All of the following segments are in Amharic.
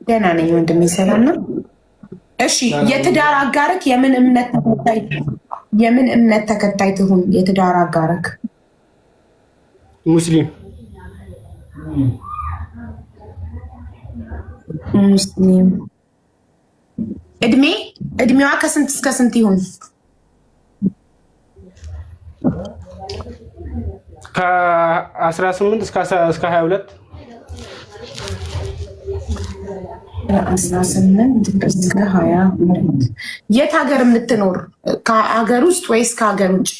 ደህና ነኝ ወንድሜ፣ ሰላም ነው? እሺ የትዳር አጋርክ የምን እምነት ተከታይ ትሁን? የትዳር አጋርክ ሙስሊም ሙስሊም። እድሜዋ ከስንት እስከ ስንት ይሁን? ከ18 እስከ 22 18 እስከ 22። የት ሀገር የምትኖር? ከሀገር ውስጥ ወይስ ከሀገር ውጭ?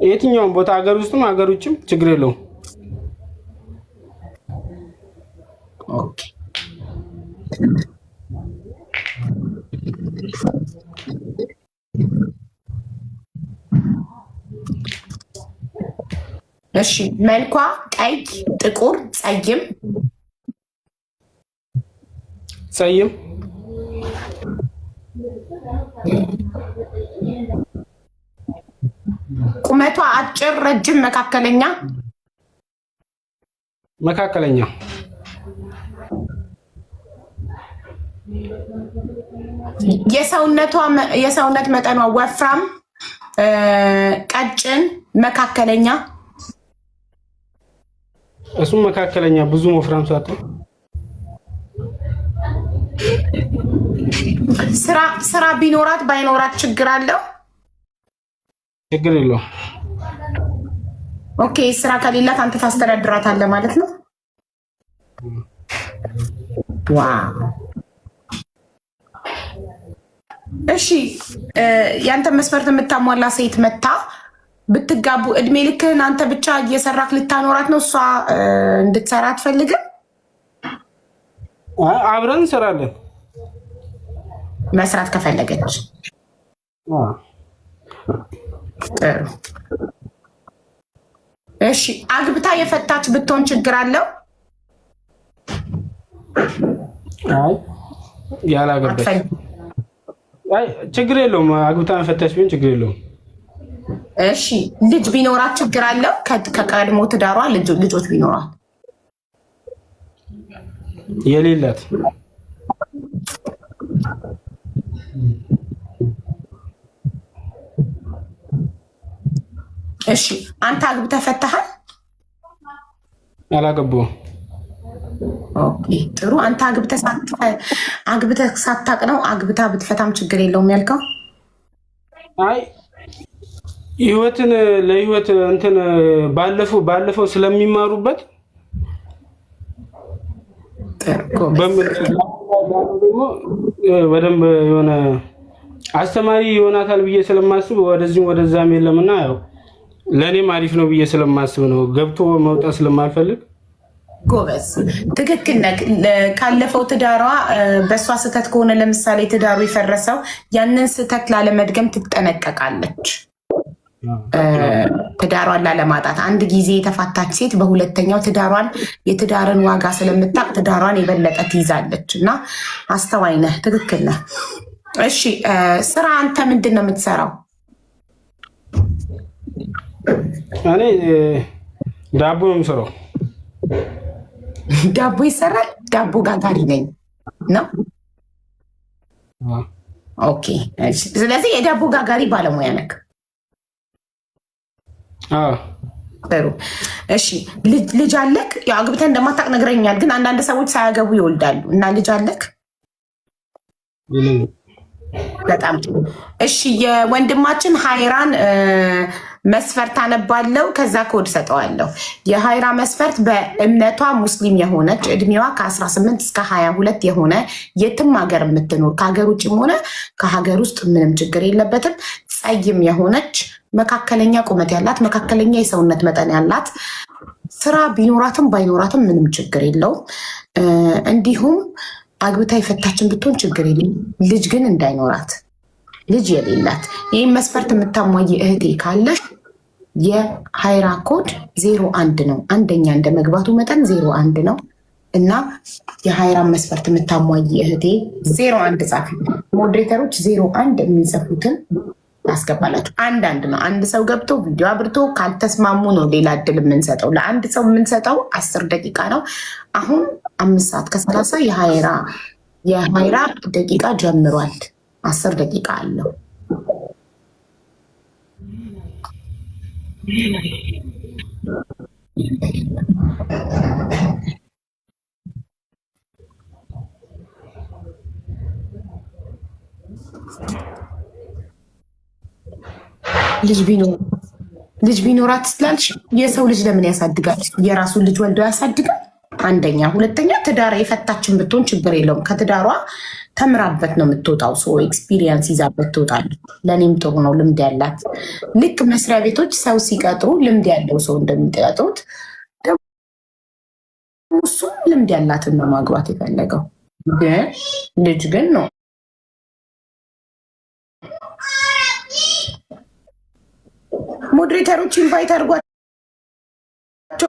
የትኛውም ቦታ ሀገር ውስጥም ሀገር ውጭም ችግር የለውም። ኦኬ እሺ መልኳ ቀይ፣ ጥቁር፣ ጸይም? ጸይም። ቁመቷ አጭር፣ ረጅም፣ መካከለኛ? መካከለኛ። የሰውነት መጠኗ ወፍራም፣ ቀጭን፣ መካከለኛ? እሱም መካከለኛ፣ ብዙ ወፍራም ሳትሆን። ስራ ቢኖራት ባይኖራት ችግር አለው? ችግር የለውም። ኦኬ ስራ ከሌላት አንተ ታስተዳድራታለህ ማለት ነው? ዋው እሺ ያንተ መስፈርት የምታሟላ ሴት መታ ብትጋቡ እድሜ ልክህን አንተ ብቻ እየሰራክ ልታኖራት ነው? እሷ እንድትሰራ አትፈልግም? አብረን እንሰራለን መስራት ከፈለገች። ጥሩ እሺ አግብታ የፈታች ብትሆን ችግር አለው? አይ ያላገባች ችግር የለውም። አግብታ የፈታች ቢሆን ችግር የለውም። እሺ ልጅ ቢኖራት ችግር አለው? ከቀድሞ ትዳሯ ልጆች ቢኖራት? የሌላት። እሺ አንተ አግብተህ ፈታሃል? አላገባሁም። ኦኬ ጥሩ። አንተ አግብተህ ሳታቅ ነው አግብታ ብትፈታም ችግር የለውም ያልከው? አይ ህይወትን ለህይወት እንትን ባለፈው ስለሚማሩበት በደንብ የሆነ አስተማሪ ይሆናታል ብዬ ስለማስብ ወደዚህም ወደዛም የለምና ያው ለእኔም አሪፍ ነው ብዬ ስለማስብ ነው። ገብቶ መውጣት ስለማልፈልግ። ጎበዝ ትክክል ነህ። ካለፈው ትዳሯ በእሷ ስህተት ከሆነ ለምሳሌ ትዳሩ የፈረሰው ያንን ስህተት ላለመድገም ትጠነቀቃለች። ትዳሯን ላለማጣት አንድ ጊዜ የተፋታች ሴት በሁለተኛው የትዳርን ዋጋ ስለምታውቅ ትዳሯን የበለጠ ትይዛለች እና አስተዋይ ነህ። ትክክል ነህ። እሺ ስራ አንተ ምንድን ነው የምትሰራው? እኔ ዳቦ ነው የምሰራው። ዳቦ ይሰራል? ዳቦ ጋጋሪ ነኝ ነው? ኦኬ ስለዚህ የዳቦ ጋጋሪ ባለሙያ ነህ? ጥሩ እሺ ልጅ አለክ? ያው አግብተህ እንደማታውቅ ነግረኛል፣ ግን አንዳንድ ሰዎች ሳያገቡ ይወልዳሉ እና ልጅ አለክ? በጣም እሺ የወንድማችን ሀይራን መስፈርት አነባለው፣ ከዛ ኮድ ሰጠዋለሁ። የሀይራ መስፈርት በእምነቷ ሙስሊም የሆነች እድሜዋ ከ18 እስከ 22 የሆነ የትም ሀገር የምትኖር ከሀገር ውጭም ሆነ ከሀገር ውስጥ ምንም ችግር የለበትም። ጸይም የሆነች መካከለኛ ቁመት ያላት መካከለኛ የሰውነት መጠን ያላት ስራ ቢኖራትም ባይኖራትም ምንም ችግር የለውም። እንዲሁም አግብታ የፈታችን ብትሆን ችግር የለም። ልጅ ግን እንዳይኖራት፣ ልጅ የሌላት። ይህም መስፈርት የምታሟይ እህቴ ካለሽ የሀይራ ኮድ 01 ነው። አንደኛ እንደ መግባቱ መጠን 01 ነው እና የሀይራን መስፈርት የምታሟይ እህቴ 01 ጻፊ። ሞዴሬተሮች 01 የሚጽፉትን ታስገባላችሁ። አንዳንድ ነው። አንድ ሰው ገብቶ ቪዲዮ አብርቶ ካልተስማሙ ነው ሌላ እድል የምንሰጠው። ለአንድ ሰው የምንሰጠው 10 ደቂቃ ነው። አሁን 5:30 የሀይራ ደቂቃ ጀምሯል። 10 ደቂቃ አለው። ልጅ ቢኖራት ስላልሽ የሰው ልጅ ለምን ያሳድጋል? የራሱን ልጅ ወልዶ ያሳድጋል። አንደኛ። ሁለተኛ ትዳር የፈታችን ብትሆን ችግር የለውም። ከትዳሯ ተምራበት ነው የምትወጣው። ሰው ኤክስፒሪየንስ ይዛበት ትወጣለች። ለእኔም ጥሩ ነው ልምድ ያላት። ልክ መስሪያ ቤቶች ሰው ሲቀጥሩ ልምድ ያለው ሰው እንደሚቀጥሩት እሱም ልምድ ያላትን ነው ማግባት የፈለገው። ግን ልጅ ግን ነው ሞዴሬተሮች ኢንቫይት አድርጓቸው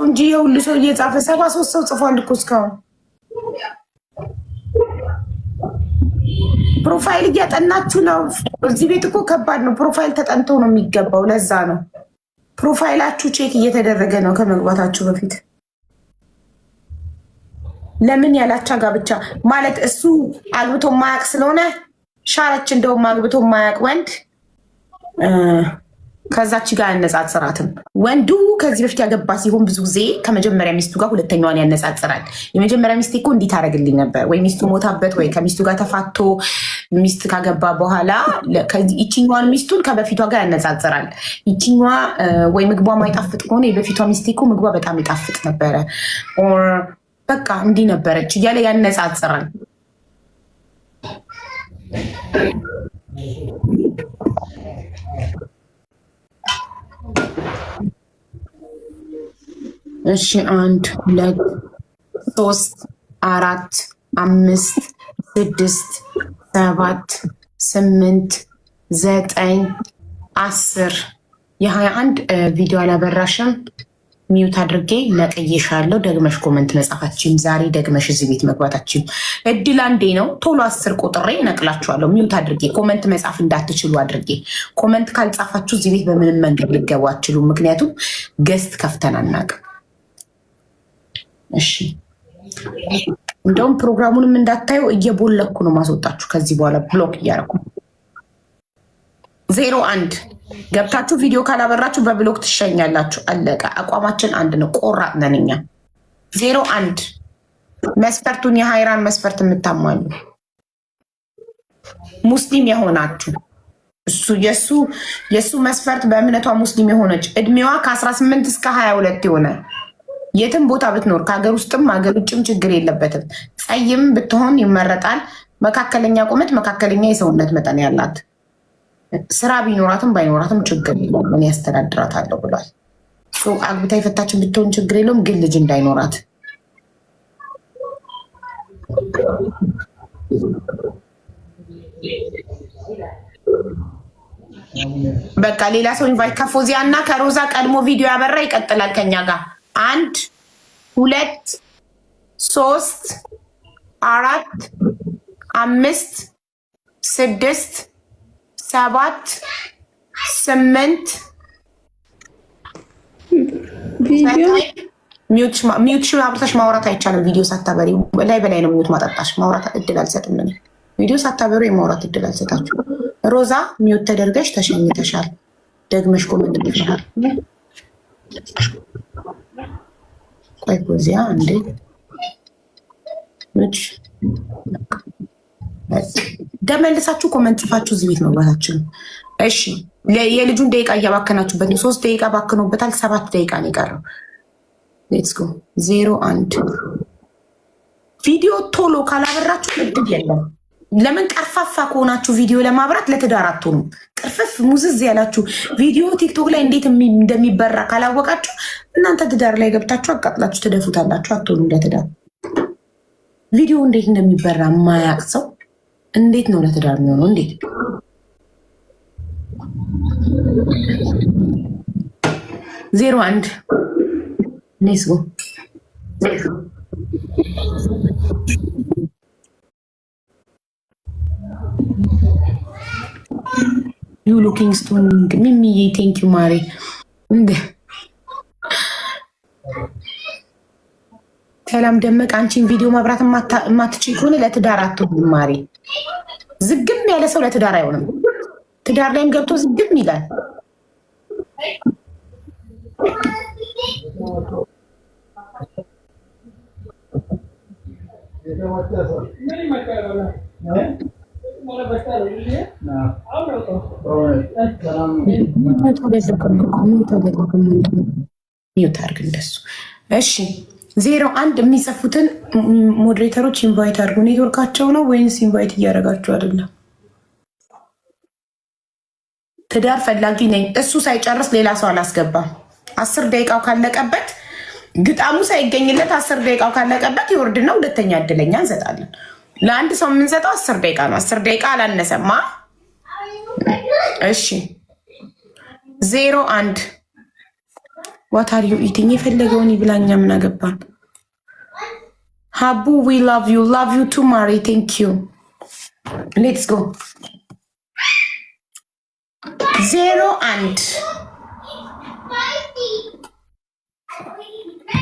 እንጂ የሁሉ ሰው እየጻፈ 73 ሰው ጽፏል እኮ እስካሁን። ፕሮፋይል እያጠናችሁ ነው። እዚህ ቤት እኮ ከባድ ነው። ፕሮፋይል ተጠንቶ ነው የሚገባው። ለዛ ነው ፕሮፋይላችሁ ቼክ እየተደረገ ነው ከመግባታችሁ በፊት። ለምን ያላቻ ጋብቻ ማለት እሱ አግብቶ ማያቅ ስለሆነ ሻረች። እንደውም አግብቶ ማያቅ ወንድ ከዛች ጋር ያነጻጽራትም። ወንዱ ከዚህ በፊት ያገባ ሲሆን ብዙ ጊዜ ከመጀመሪያ ሚስቱ ጋር ሁለተኛዋን ያነጻጽራል። የመጀመሪያ ሚስቴ እኮ እንዲህ ታደርግልኝ ነበር፣ ወይ ሚስቱ ሞታበት፣ ወይ ከሚስቱ ጋር ተፋቶ ሚስት ካገባ በኋላ ይችኛዋን ሚስቱን ከበፊቷ ጋር ያነጻጽራል። ይችኛዋ ወይ ምግቧ ማይጣፍጥ ከሆነ የበፊቷ ሚስቴ እኮ ምግቧ በጣም ይጣፍጥ ነበረ፣ በቃ እንዲህ ነበረች እያለ ያነጻጽራል። እሺ 1 2 3 4 5 6 7 8 9 10 የ21 ቪዲዮ አላበራሽም። ሚዩት አድርጌ ነቅዬሻለሁ። ደግመሽ ኮመንት መጻፋችን ዛሬ ደግመሽ እዚህ ቤት መግባታችን እድል አንዴ ነው። ቶሎ 10 ቁጥሬ ነቅላችኋለሁ። ሚዩት አድርጌ ኮመንት መጻፍ እንዳትችሉ አድርጌ። ኮመንት ካልጻፋችሁ እዚህ ቤት በምንም መንገድ ልገቡ አትችሉም። ምክንያቱም ገስት ከፍተን አናውቅም። እሺ እንደውም ፕሮግራሙንም እንዳታዩ እየቦለኩ ነው ማስወጣችሁ። ከዚህ በኋላ ብሎክ እያደረኩ 01 ገብታችሁ ቪዲዮ ካላበራችሁ በብሎክ ትሸኛላችሁ። አለቀ። አቋማችን አንድ ነው። ቆራጥ ነን እኛ። 01 መስፈርቱን የሀይራን መስፈርት የምታሟሉ ሙስሊም የሆናችሁ የእሱ መስፈርት በእምነቷ ሙስሊም የሆነች እድሜዋ ከ18 እስከ 22 የሆነ የትም ቦታ ብትኖር ከሀገር ውስጥም ሀገር ውጭም ችግር የለበትም። ፀይም ብትሆን ይመረጣል። መካከለኛ ቁመት፣ መካከለኛ የሰውነት መጠን ያላት ስራ ቢኖራትም ባይኖራትም ችግር የለውም። እኔ ያስተዳድራታለሁ ብሏል። አግብታ የፈታችን ብትሆን ችግር የለውም፣ ግን ልጅ እንዳይኖራት። በቃ ሌላ ሰው ኢንቫይት ከፎዚያ እና ከሮዛ ቀድሞ ቪዲዮ ያበራ ይቀጥላል ከኛ ጋር 1 2 3 4 5 6 7 8 ሚዩትሽን አብርተሽ ማውራት አይቻልም። ቪዲዮ ሳታበሪ በላይ ነው ሚዩት ማጠጣሽ። ማውራት እድል አልሰጥም። ቪዲዮ ሳታበሪ የማውራት እድል አልሰጣችሁ። ሮዛ ሚዩት ተደርገሽ ተሸኝተሻል። ደግመሽ ኮመንት ልሻል። ቆይ ፖዚያ እንዴ ደመልሳችሁ ኮመንት ጽፋችሁ እዚህ ቤት መግባታችሁ። እሺ የልጁን ደቂቃ እያባከናችሁበት ነው። 3 ደቂቃ ባክኖበታል። 7 ደቂቃ ነው የቀረው። ሌትስ ጎ 01 ቪዲዮ ቶሎ ካላበራችሁ እድል የለም። ለምን ቀርፋፋ ከሆናችሁ ቪዲዮ ለማብራት ለትዳር አትሆኑም። ቅርፍፍ ሙዝዝ ያላችሁ ቪዲዮ ቲክቶክ ላይ እንዴት እንደሚበራ ካላወቃችሁ እናንተ ትዳር ላይ ገብታችሁ አቃጥላችሁ ትደፉታላችሁ። አትሆኑ ለትዳር። ቪዲዮ እንዴት እንደሚበራ የማያውቅ ሰው እንዴት ነው ለትዳር የሚሆነው? እንዴት 01 ኔስጎ ዩ ሉኪንግ ስቱኒንግ ሚሚዬ ቴንክ ዩ ማሬ። ሰላም ደመቅ አንቺን ቪዲዮ መብራት የማትችይ ከሆነ ለትዳር አትሆንም ማሬ። ዝግም ያለ ሰው ለትዳር አይሆንም። ትዳር ላይም ገብቶ ዝግም ይላል። ሚውታርግ እንደሱ። እሺ 01 የሚጽፉትን ሞዴሬተሮች ኢንቫይት አድርጉ። ኔትወርካቸው ነው ወይንስ ኢንቫይት እያደረጋችሁ አይደለም? ትዳር ፈላጊ ነኝ። እሱ ሳይጨርስ ሌላ ሰው አላስገባም። 10 ደቂቃው ካለቀበት ግጣሙ ሳይገኝለት 10 ደቂቃው ካለቀበት ይወርድና ሁለተኛ እድለኛ እንሰጣለን። ለአንድ ሰው የምንሰጠው 10 ደቂቃ ነው። 10 ደቂቃ አላነሰማ። እሺ 01 ዋት አር ዩ ኢቲንግ? የፈለገውን ይብላኛ ምን አገባን? ሀቡ ዊ ላቭ ዩ ቱ ማሪ ቴንክ ዩ። ሌትስ ጎ 01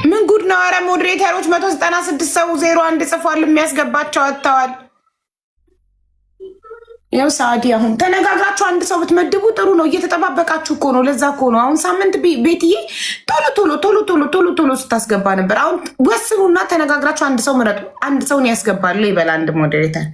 ምን ጉድ ነው? አረ ሞዴሬተሮች 196 ሰው 01 ጽፏል። የሚያስገባቸው አጥተዋል። ያው ሳዲ አሁን ተነጋግራችሁ አንድ ሰው ብትመድቡ ጥሩ ነው። እየተጠባበቃችሁ እኮ ነው። ለዛ እኮ ነው አሁን ሳምንት ቤትዬ ቶሎ ስታስገባ ነበር። አሁን ወስኑና ተነጋግራችሁ አንድ ሰው ምረጡ። አንድ ሰውን ያስገባሉ ይበል አንድ ሞዴሬተር።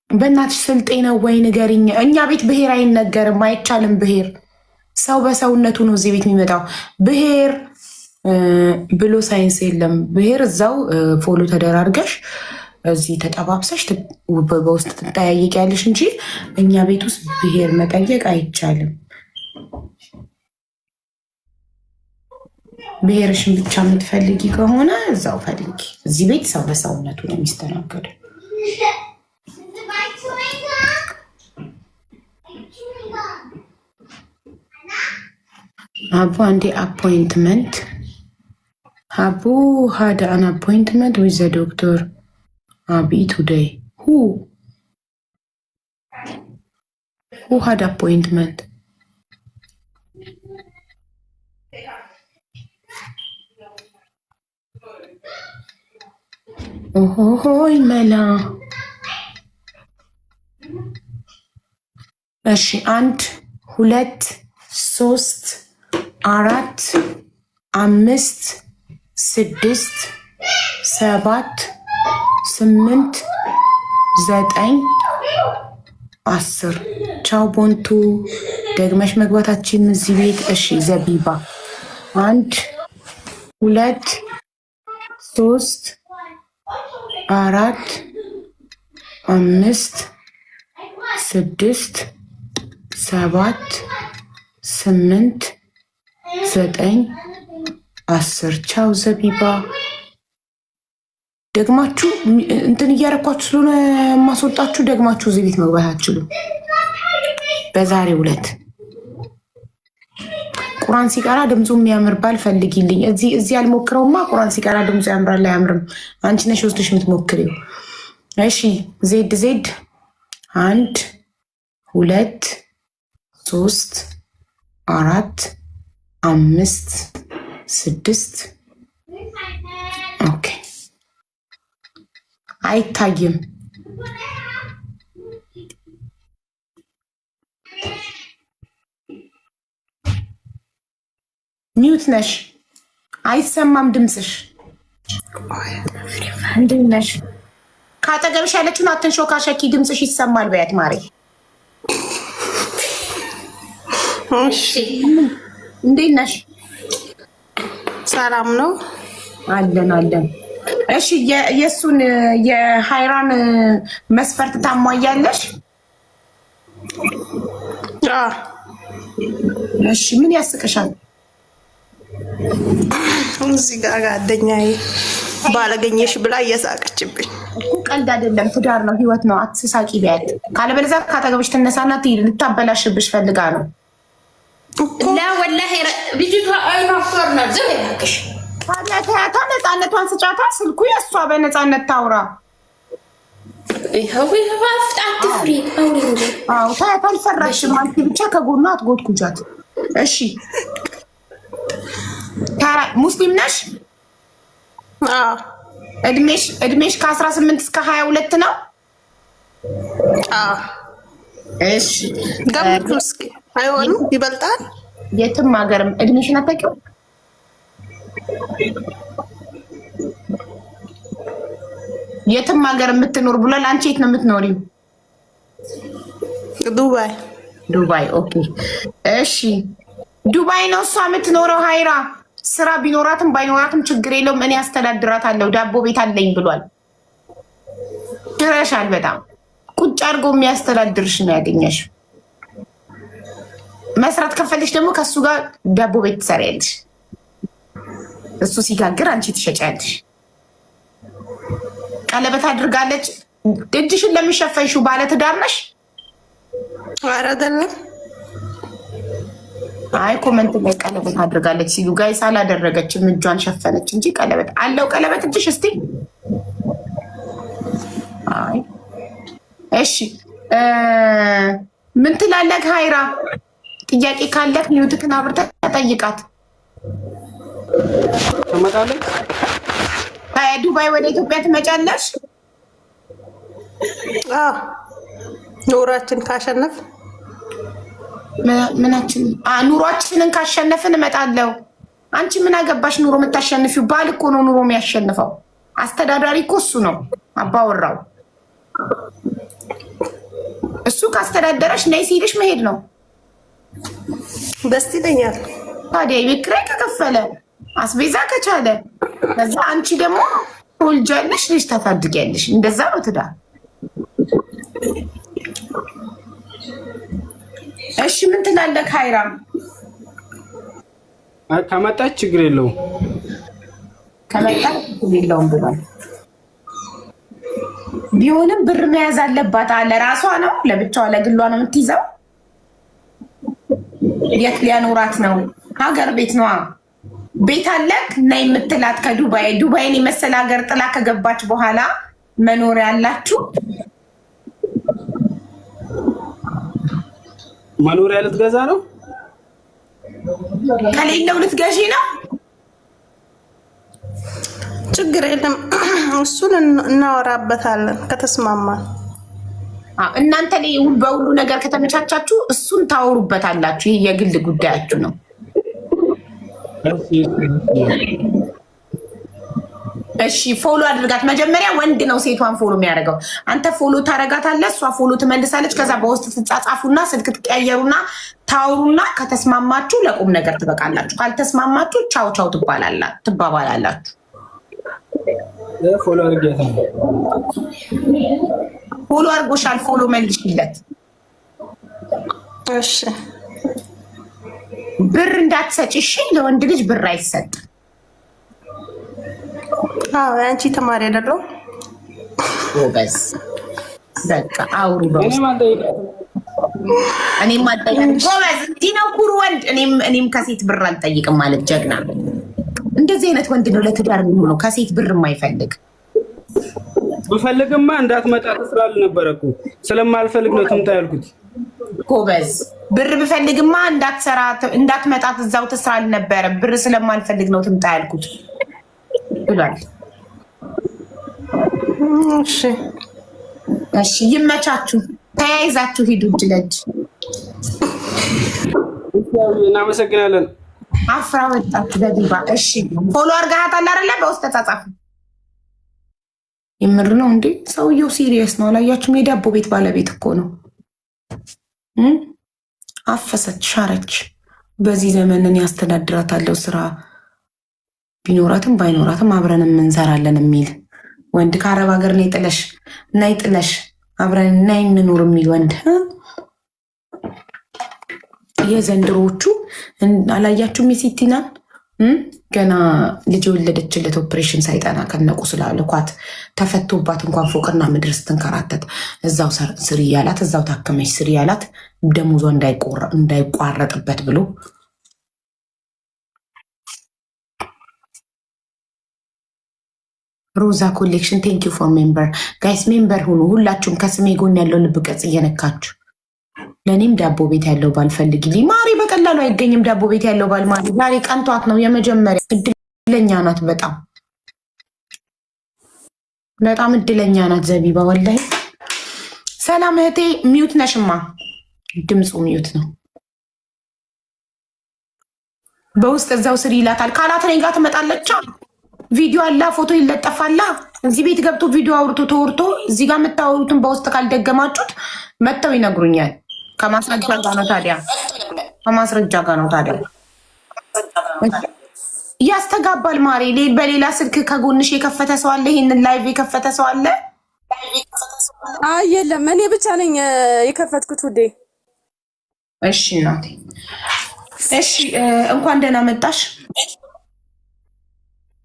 በእናትሽ ስልጤ ነው ወይ ንገሪኝ። እኛ ቤት ብሔር አይነገርም፣ አይቻልም። ብሔር ሰው በሰውነቱ ነው እዚህ ቤት የሚመጣው። ብሔር ብሎ ሳይንስ የለም። ብሔር እዛው ፎሎ ተደራርገሽ እዚህ ተጠባብሰሽ በውስጥ ትጠያየቂያለሽ እንጂ እኛ ቤት ውስጥ ብሔር መጠየቅ አይቻልም። ብሔርሽን ብቻ የምትፈልጊ ከሆነ እዛው ፈልጊ። እዚህ ቤት ሰው በሰውነቱ ነው የሚስተናገደው። Abu and the appointment. Abu had an appointment with the doctor Abi today. Who had appointment? Oh, Mela. እሺ 1 2 3 4 5 6 7 8 9 10 ቻው ቦንቱ ደግመሽ መግባታችን እዚህ ቤት። እሺ ዘቢባ 1 2 3 4 5 6 7 8 9 10 ቻው ዘቢባ። ደግማችሁ እንትን እያረኳችሁ ስለሆነ ማስወጣችሁ ደግማችሁ እዚህ ቤት መግባት አትችሉም። በዛሬው ዕለት ቁርአን ሲቀራ ድምፁ የሚያምር ባል ፈልጊልኝ። እዚህ አልሞክረውማ። ቁርአን ሲቀራ ድምፁ ያምራል አያምርም? አንቺ ነሽ ወስደሽ የምትሞክሪው። እሺ ዜድ 1 2 3 4 5 6 ኦኬ። አይታይም። ሚውት ነሽ፣ አይሰማም ድምፅሽ። እንዴት ነሽ? ካጠገብሽ ያለችውን አትንሾካሸኪ፣ ድምፅሽ ይሰማል በያት ማሬ። እሺ እንዴት ነሽ? ሰላም ነው አለን። እሺ የእሱን የሃይራን መስፈርት ታሟያለሽ? እሺ ምን ያስቅሻል? እዚህ ጋር ጓደኛዬ ባላገኘሽ ብላ እየሳቀችብኝ እኮ። ቀልድ አይደለም፣ ትዳር ነው፣ ህይወት ነው። አትሳቂ ቢያት። ካለበለዚያ ካጠገብሽ ትነሳና ትሄድ። ልታበላሽብሽ ፈልጋ ነው። ላ ወላሂ ልጅቷ አይኗ አፈር ነው። ዝም ያልክሽ ታዲያ ተያታ፣ ነፃነቷን ስጫታ። ስልኩ የእሷ በነፃነት ታውራ። ይኸው አፍጣት ፍሪ አውሪ እንጂ። አዎ ታያታ፣ አልፈራሽም። አንቺ ብቻ ከጎኗ አትጎትጉጃት። እሺ ሙስሊም ነሽ? እድሜሽ ከ18 እስከ 22 ነው? እሺ ገምቱ እስኪ። አይሆንም፣ ይበልጣል። የትም ሀገርም እድሜሽን አታውቂውም? የትም ሀገር የምትኖር ብሏል። አንቺ የት ነው የምትኖሪው? ዱባይ። ዱባይ። ኦኬ እሺ፣ ዱባይ ነው እሷ የምትኖረው። ሀይራ ስራ ቢኖራትም ባይኖራትም ችግር የለውም፣ እኔ አስተዳድራታለሁ፣ ዳቦ ቤት አለኝ ብሏል። ድረሻል። በጣም ቁጭ አድርጎ የሚያስተዳድርሽ ነው ያገኘሽ። መስራት ከፈልሽ ደግሞ ከእሱ ጋር ዳቦ ቤት ትሰሪያለሽ። እሱ ሲጋግር አንቺ ትሸጫለሽ። ቀለበት አድርጋለች። እጅሽን ለሚሸፈንሽው ባለ ትዳር ነሽ? ኧረ አይደለም። አይ ኮመንት ላይ ቀለበት አድርጋለች ሲሉ ጋይስ አላደረገችም፣ እጇን ሸፈነች እንጂ ቀለበት አለው። ቀለበት እጅሽ እስቲ። አይ እሺ፣ ምን ትላለህ ሀይራ? ጥያቄ ካለክ ሚውትክን አብርተህ ጠይቃት። ትመጣለች። ከዱባይ ወደ ኢትዮጵያ ትመጫለሽ? ኑሯችን ካሸነፍ ምናችን ኑሯችንን ካሸነፍን እመጣለሁ። አንቺ ምን አገባሽ? ኑሮ የምታሸንፊው ባል እኮ ነው ኑሮ የሚያሸንፈው። አስተዳዳሪ እኮ እሱ ነው አባወራው። እሱ ካስተዳደረሽ ነይ ሲልሽ መሄድ ነው። ደስ ይለኛል። ታዲያ የቤት ኪራይ ከከፈለ አስቤዛ ከቻለ ከዛ አንቺ ደግሞ ትወልጃለሽ፣ ልጅ ታሳድጊያለሽ። እንደዛ ነው ትዳር። እሺ ምን ትላለህ ሀይራ? ከመጣች ችግር የለውም። ከመጣች ችግር የለውም ብሏል። ቢሆንም ብር መያዝ አለባት አለ። ራሷ ነው ለብቻዋ ለግሏ ነው የምትይዘው። የት ሊያኖራት ነው? ሀገር ቤት ነዋ። ቤት አለክ ነይ የምትላት ከዱባይ። ዱባይን የመሰለ ሀገር ጥላ ከገባች በኋላ መኖሪያ አላችሁ? መኖሪያ ልትገዛ ነው? ከሌለው ልትገዢ ነው? ችግር የለም፣ እሱን እናወራበታለን ከተስማማን። እናንተ ላይ በሁሉ ነገር ከተመቻቻችሁ እሱን ታወሩበታላችሁ። ይህ የግል ጉዳያችሁ ነው። እሺ ፎሎ አድርጋት። መጀመሪያ ወንድ ነው ሴቷን ፎሎ የሚያደርገው። አንተ ፎሎ ታረጋታለህ፣ እሷ ፎሎ ትመልሳለች። ከዛ በውስጥ ትጻጻፉና ስልክ ትቀያየሩና ታወሩና ከተስማማችሁ ለቁም ነገር ትበቃላችሁ። ካልተስማማችሁ ቻው ቻው ትባባላላችሁ። ፎሎ አድርጋታለሁ። ፎሎ አድርጎሻል፣ ፎሎ መልሽለት። እሺ ብር እንዳትሰጪ እሺ። ለወንድ ልጅ ብር አይሰጥም። አዎ አንቺ ተማሪ አይደለው? ጎበዝ። በቃ አውሩ። እኔም አልጠይቅም። ጎበዝ። እንዲህ ነው ኩሩ ወንድ። እኔም ከሴት ብር አልጠይቅም ማለት ጀግና። እንደዚህ አይነት ወንድ ነው ለትዳር የሚሆነው፣ ከሴት ብር የማይፈልግ። ብፈልግማ እንዳትመጣ ትስራል ነበር እኮ። ስለማልፈልግ ነው ትምጣ ያልኩት። ጎበዝ። ብር ብፈልግማ እንዳትሰራ እንዳትመጣት እዛው ትስራል ነበረ። ብር ስለማልፈልግ ነው ትምጣ ያልኩት ብሏል። እሺ እሺ፣ ይመቻችሁ። ተያይዛችሁ ሂዱ እጅ ለእጅ። እናመሰግናለን። አፍራ ወጣችሁ በዲባ። እሺ ፎሎ አድርጋታል አይደለ? በውስጥ ተጻጻፉ። የምር ነው እንዴ? ሰውየው ሲሪየስ ነው። አላያችሁም? የዳቦ ቤት ባለቤት እኮ ነው። አፈሰች ሻረች። በዚህ ዘመንን ያስተዳድራታለሁ ስራ ቢኖራትም ባይኖራትም አብረን እንሰራለን የሚል ወንድ። ከአረብ ሀገር ነይ ጥለሽ አብረን ነይ እንኖር የሚል ወንድ። የዘንድሮቹ አላያችሁም? የሲቲናን ገና ልጅ የወለደችለት ኦፕሬሽን ሳይጠና ከነቁ ስላለኳት ተፈቶባት እንኳን ፎቅና ምድር ስትንከራተት እዛው ስር እያላት እዛው ታከመች ስር እያላት ደሞዟ እንዳይቋረጥበት ብሎ ሮዛ ኮሌክሽን ቴንክ ዩ ፎር ሜምበር ጋይስ፣ ሜምበር ሁኑ ሁላችሁም። ከስሜ ጎን ያለው ልብ ቅርጽ እየነካችሁ ለእኔም ዳቦ ቤት ያለው ባል ፈልጊልኝ። ማሪ በቀላሉ አይገኝም ዳቦ ቤት ያለው ባል። ማሪ ዛሬ ቀንቷት ነው የመጀመሪያ። እድለኛ ናት፣ በጣም በጣም እድለኛ ናት ዘቢባ ወላሂ። ሰላም እህቴ፣ ሚዩት ነሽማ? ድምፁ ሚዩት ነው። በውስጥ እዛው ስር ይላታል ካላት እኔ ጋር ትመጣለች። ቪዲዮ አላ ፎቶ ይለጠፋላ። እዚህ ቤት ገብቶ ቪዲዮ አውርቶ ተወርቶ እዚህ ጋር የምታወሩትን በውስጥ ካልደገማችሁት መጥተው ይነግሩኛል። ከማስረጃ ጋር ነው ታዲያ፣ ከማስረጃ ጋር ነው ታዲያ። ያስተጋባል ማሬ። በሌላ ስልክ ከጎንሽ የከፈተ ሰው አለ? ይሄንን ላይቭ የከፈተ ሰው አለ? አይ የለም፣ እኔ ብቻ ነኝ የከፈትኩት ውዴ። እሺ እናቴ፣ እሺ እንኳን ደህና መጣሽ።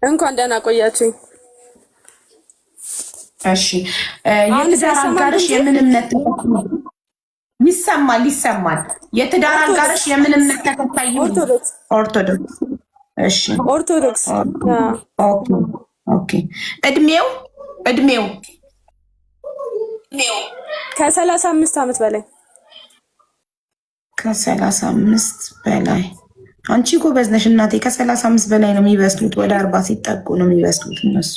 እንኳን ደህና ቆያችሁኝ። እሺ የትዳር አጋርሽ የምን እምነት? ይሰማል ይሰማል። የትዳር አጋርሽ የምን እምነት ተከታይ? ኦርቶዶክስ። ኦርቶዶክስ። እሺ ኦርቶዶክስ። ኦኬ። እድሜው ከ35 ዓመት በላይ። ከ35 በላይ። አንቺ ጎበዝ ነሽ እናቴ። ከ35 በላይ ነው የሚበስሉት፣ ወደ 40 ሲጠቁ ነው የሚበስሉት እነሱ።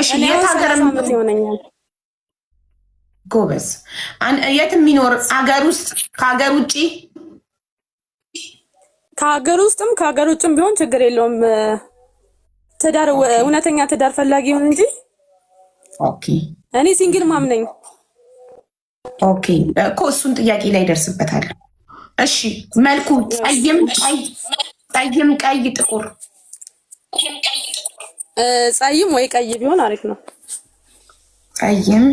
እሺ የት ሀገር ይሆነኛል? ጎበዝ። የት የሚኖር ሀገር ውስጥ ከሀገር ውጭ? ከሀገር ውስጥም ከሀገር ውጭም ቢሆን ችግር የለውም። ትዳር እውነተኛ ትዳር ፈላጊ ይሁን እንጂ። ኦኬ። እኔ ሲንግል ማም ነኝ። ኦኬ እኮ እሱን ጥያቄ ላይ ደርስበታል። እሺ መልኩ ጠይም ቀይ ጥቁር? ጸይም ወይ ቀይ ቢሆን አሪፍ ነው። ጠይም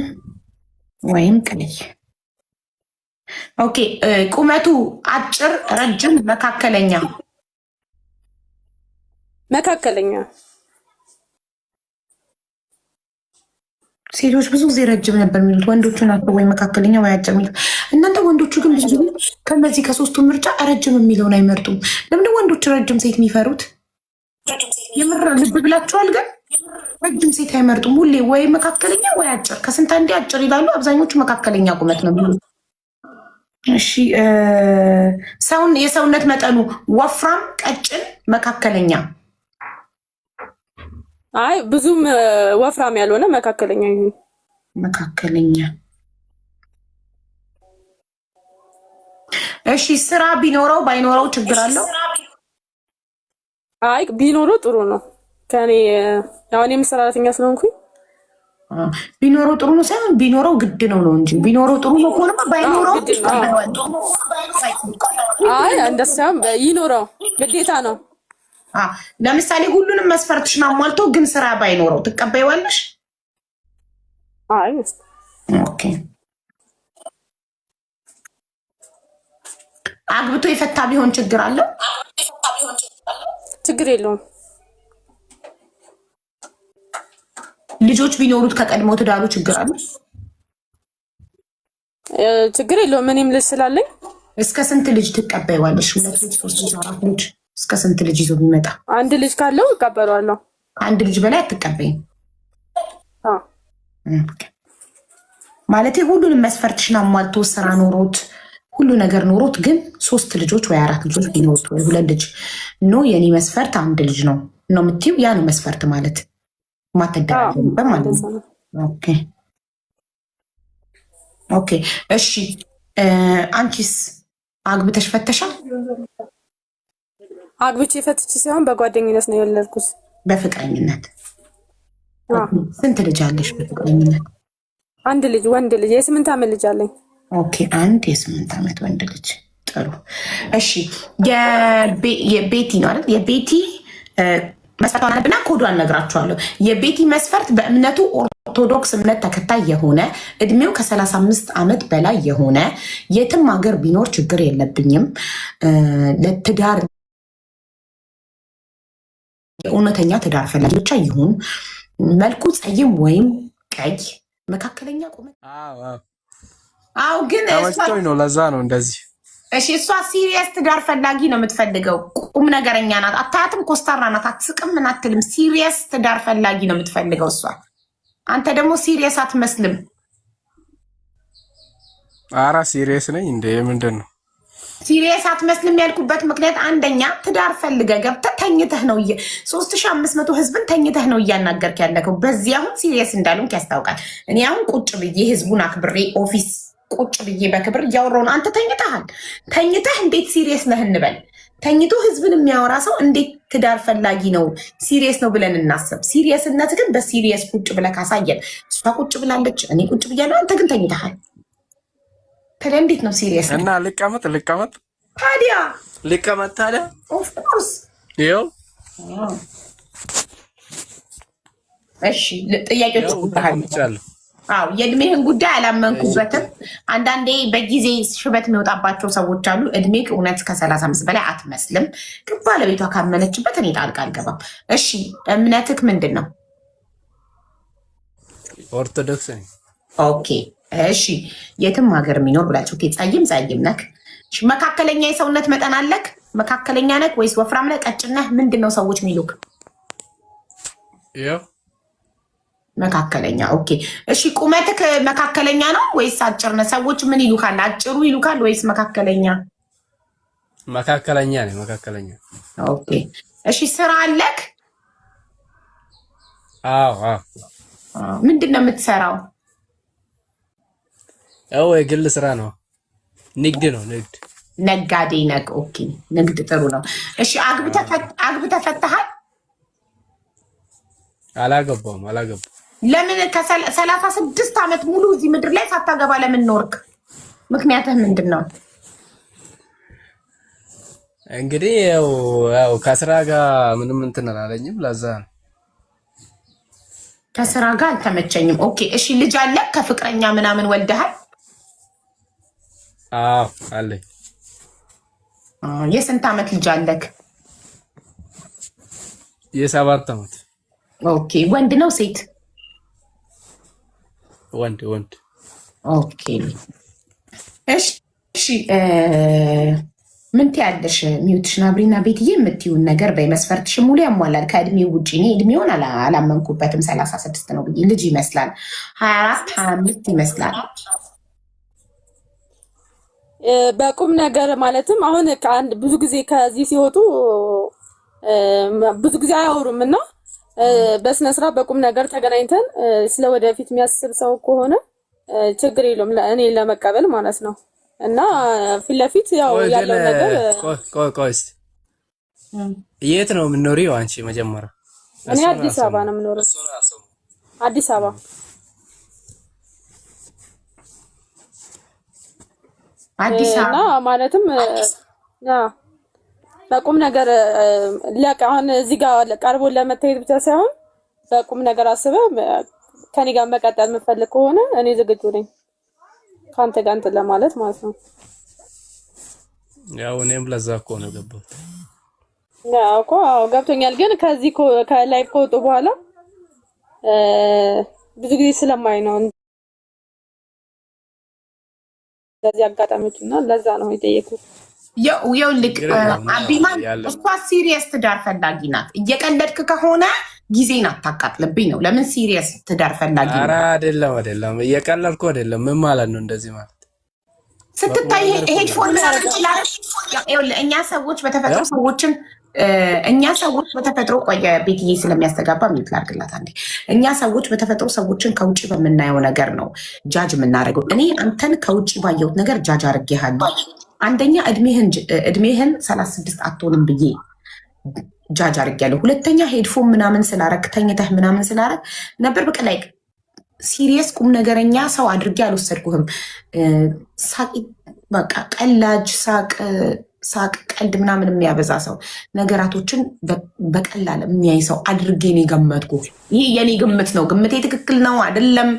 ወይም ቀይ። ኦኬ ቁመቱ አጭር፣ ረጅም፣ መካከለኛ? መካከለኛ። ሴቶች ብዙ ጊዜ ረጅም ነበር የሚሉት፣ ወንዶቹ ናቸው ወይ መካከለኛ ወይ አጭር የሚሉት። እናንተ ወንዶቹ ግን ብዙ ጊዜ ከነዚህ ከሶስቱ ምርጫ ረጅም የሚለውን አይመርጡም። ለምንድን ወንዶች ረጅም ሴት የሚፈሩት? የምር ልብ ብላችኋል? ግን ረጅም ሴት አይመርጡም። ሁሌ ወይ መካከለኛ ወይ አጭር፣ ከስንት አንዴ አጭር ይላሉ። አብዛኞቹ መካከለኛ ቁመት ነው የሚሉት። እሺ የሰውነት መጠኑ ወፍራም፣ ቀጭን፣ መካከለኛ? አይ ብዙም ወፍራም ያልሆነ መካከለኛ ይሁን። መካከለኛ። እሺ ስራ ቢኖረው ባይኖረው ችግር አለው? አይ ቢኖረው ጥሩ ነው። ከኔ አሁን የምሰራተኛ ስለሆንኩኝ ቢኖረው ጥሩ ነው ሳይሆን ቢኖረው ግድ ነው ነው እንጂ ቢኖረው ጥሩ ነው ከሆነማ ባይኖረው አይ እንደሳም ይኖረው ግዴታ ነው። ለምሳሌ ሁሉንም መስፈርትሽን አሟልቶ ግን ስራ ባይኖረው ትቀበይዋለሽ? አይ ኦኬ። አግብቶ የፈታ ቢሆን ችግር አለው? ችግር የለውም። ልጆች ቢኖሩት ከቀድሞ ትዳሩ ችግር አለው? ችግር የለውም። እኔም ልጅ ስላለኝ። እስከ ስንት ልጅ ትቀበይዋለሽ? 2 ልጅ 3 ልጅ 4 ልጅ? እስከ ስንት ልጅ ይዞ ቢመጣ? አንድ ልጅ ካለው እቀበለዋለሁ። አንድ ልጅ በላይ አትቀበይም? ማለቴ ሁሉንም መስፈርትሽን አሟልቶ ስራ ኖሮት ሁሉ ነገር ኖሮት ግን 3 ልጆች ወይ 4 ልጆች ቢኖሩት ወይ 2 ልጅ ኖ የኔ መስፈርት 1 ልጅ ነው ነው የምትይው? ያ ነው መስፈርት ማለት ማተደራጀበት ማለት ነው። ኦኬ ኦኬ። እሺ አንቺስ አግብተሽ ፈተሻል? አግብቼ ፈትቼ ሳይሆን በጓደኝነት ነው የወለድኩት። በፍቅረኝነት? ስንት ልጅ አለሽ በፍቅረኝነት? 1 ልጅ ወንድ ልጅ፣ የ8 ዓመት ልጅ አለኝ። ኦኬ 1 የ8 ዓመት ወንድ ልጅ። ጥሩ እሺ። የቤቲ ነው አይደል? የቤቲ መስፈርቷንና ኮዷን ነግራችኋለሁ። የቤቲ መስፈርት በእምነቱ ኦርቶዶክስ እምነት ተከታይ የሆነ እድሜው ከ35 ዓመት በላይ የሆነ የትም ሀገር ቢኖር ችግር የለብኝም ለትዳር የእውነተኛ ትዳር ፈላጊ ብቻ ይሁን። መልኩ ጸይም ወይም ቀይ መካከለኛ ቁመት። አዎ ግን ተመችቶኝ ነው። ለዛ ነው እንደዚህ። እሺ እሷ ሲሪየስ ትዳር ፈላጊ ነው የምትፈልገው። ቁም ነገረኛ ናት። አታያትም? ኮስታራ ናት። አትስቅም፣ ምን አትልም። ሲሪየስ ትዳር ፈላጊ ነው የምትፈልገው እሷ። አንተ ደግሞ ሲሪየስ አትመስልም። አራ ሲሪየስ ነኝ እንዴ? ምንድን ነው ሲሪየስ አትመስልም ያልኩበት ምክንያት አንደኛ ትዳር ፈልገህ ገብተህ ተኝተህ ነው 3500 ህዝብን ተኝተህ ነው እያናገርክ ያለከው። በዚህ አሁን ሲሪየስ እንዳሉን ያስታውቃል። እኔ አሁን ቁጭ ብዬ ህዝቡን አክብሬ ኦፊስ ቁጭ ብዬ በክብር እያወራሁ ነው። አንተ ተኝተሃል። ተኝተህ እንዴት ሲሪየስ ነህ እንበል? ተኝቶ ህዝብን የሚያወራ ሰው እንዴት ትዳር ፈላጊ ነው ሲሪየስ ነው ብለን እናስብ። ሲሪየስነት ግን በሲሪየስ ቁጭ ብለህ ካሳየን፣ እሷ ቁጭ ብላለች፣ እኔ ቁጭ ብያለሁ፣ አንተ ግን ተኝተሃል። ታዲያ እንዴት ነው ሲሪየስ? እና ልቀመጥ ታዲያ ልቀመጥ ታዲያ ኦፍኮርስ ይኸው። እሺ ጥያቄዎች ይቻላል። አዎ የእድሜህን ጉዳይ አላመንኩበትም። አንዳንዴ በጊዜ ሽበት የሚወጣባቸው ሰዎች አሉ። እድሜ እውነት ከ35 በላይ አትመስልም፣ ግን ባለቤቷ ካመነችበት እኔ ጣልቃ አልገባም። እሺ እምነትህ ምንድን ነው? ኦርቶዶክስ ነኝ። ኦኬ እሺ የትም ሀገር የሚኖር ብላችሁ ጸይም ነክ? መካከለኛ የሰውነት መጠን አለክ? መካከለኛ ነክ ወይስ ወፍራም ነህ? ቀጭን ነህ? ምንድን ነው ሰዎች የሚሉክ? መካከለኛ። ኦኬ እሺ ቁመትክ መካከለኛ ነው ወይስ አጭር ነህ? ሰዎች ምን ይሉካል? አጭሩ ይሉካል ወይስ መካከለኛ? መካከለኛ ነኝ። መካከለኛ። ኦኬ እሺ ስራ አለክ? አዎ። ምንድን ነው የምትሰራው? የግል ስራ ነው። ንግድ ነው። ነጋዴ ነህ? ኦኬ ንግድ ጥሩ ነው። እሺ አግብተህ ፈተሃል? አላገባም። ለምን ከ36 ዓመት ሙሉ እዚህ ምድር ላይ ሳታገባ ለምን ኖርክ? ምክንያትህ ምንድን ነው? እንግዲህ ያው ከስራ ጋር ምንም እንትን አላለኝም። ለዛ ነው ከስራ ጋር አልተመቸኝም። ኦኬ እሺ ልጅ አለ? ከፍቅረኛ ምናምን ወልደሃል? አዎ አለኝ። የስንት ዓመት ልጅ አለክ? የ7 ዓመት። ኦኬ ወንድ ነው ሴት? ወንድ። ኦኬ እሺ ምን ትያለሽ? ሚውትሽን አብሪና ቤትዬ የምትይውን ነገር በመስፈርትሽ ሙሉ ያሟላል። ከእድሜው ውጭ እኔ እድሜውን አላመንኩበትም። 36 ነው ብዬ ልጅ ይመስላል። 24 25 ይመስላል። በቁም ነገር ማለትም አሁን ብዙ ጊዜ ከዚህ ሲወጡ ብዙ ጊዜ አያወሩም እና በስነ ስርዓት በቁም ነገር ተገናኝተን ስለ ወደፊት የሚያስብ ሰው ከሆነ ችግር የለውም እኔ ለመቀበል ማለት ነው። እና ፊት ለፊት ያው ያለው ነገር ቆይ የት ነው የምትኖሪው አንቺ? መጀመሪያ እኔ አዲስ አበባ ነው የምኖረው። አዲስ አበባ እና ማለትም በቁም ነገር አሁን እዚህ ጋር ቀርቦ ለመታየት ብቻ ሳይሆን በቁም ነገር አስበህ ከኔ ጋር መቀጠል የምፈልግ ከሆነ እኔ ዝግጁ ነኝ ከአንተ ጋር እንትን ለማለት ማለት ነው። ያው እኔም ለዛ እኮ ነው ገባሁት። ያው እኮ ገብቶኛል። ግን ከዚህ ከላይፍ ከወጡ በኋላ ብዙ ጊዜ ስለማይ ነው እንደዚህ አጋጣሚዎች እና ለዛ ነው የጠየኩት። ይኸውልህ አቢማን እሷ ሲሪየስ ትዳር ፈላጊ ናት። እየቀለድክ ከሆነ ጊዜን አታቃጥልብኝ ነው። ለምን ሲሪየስ ትዳር ፈላጊ ናት? ኧረ አይደለም እየቀለድኩ አይደለም። ምን ማለት ነው እንደዚህ ማለት? ስትታይ ሄድፎን ይችላል። ይኸውልህ እኛ ሰዎች በተፈጥሮ ቆየ ቤትዬ ስለሚያስተጋባ ሚት ላድርግላት አንዴ። እኛ ሰዎች በተፈጥሮ ሰዎችን ከውጭ በምናየው ነገር ነው ጃጅ የምናደርገው። እኔ አንተን ከውጭ ባየሁት ነገር ጃጅ አድርጌሃለሁ። አንደኛ እድሜህን 36 አትሆንም ብዬ ጃጅ አድርጌያለሁ። ሁለተኛ ሄድፎን ምናምን ስላረግ ተኝተህ ምናምን ስላረግ ነበር። በቃ ላይ ሲሪየስ ቁም ነገረኛ ሰው አድርጌ አልወሰድኩህም። በቃ ቀላጅ ሳቅ ቀልድ ምናምን የሚያበዛ ሰው ነገራቶችን በቀላል የሚያይ ሰው አድርጌ ነው የገመትኩ። ይህ የኔ ግምት ነው። ግምቴ ትክክል ነው አይደለም፣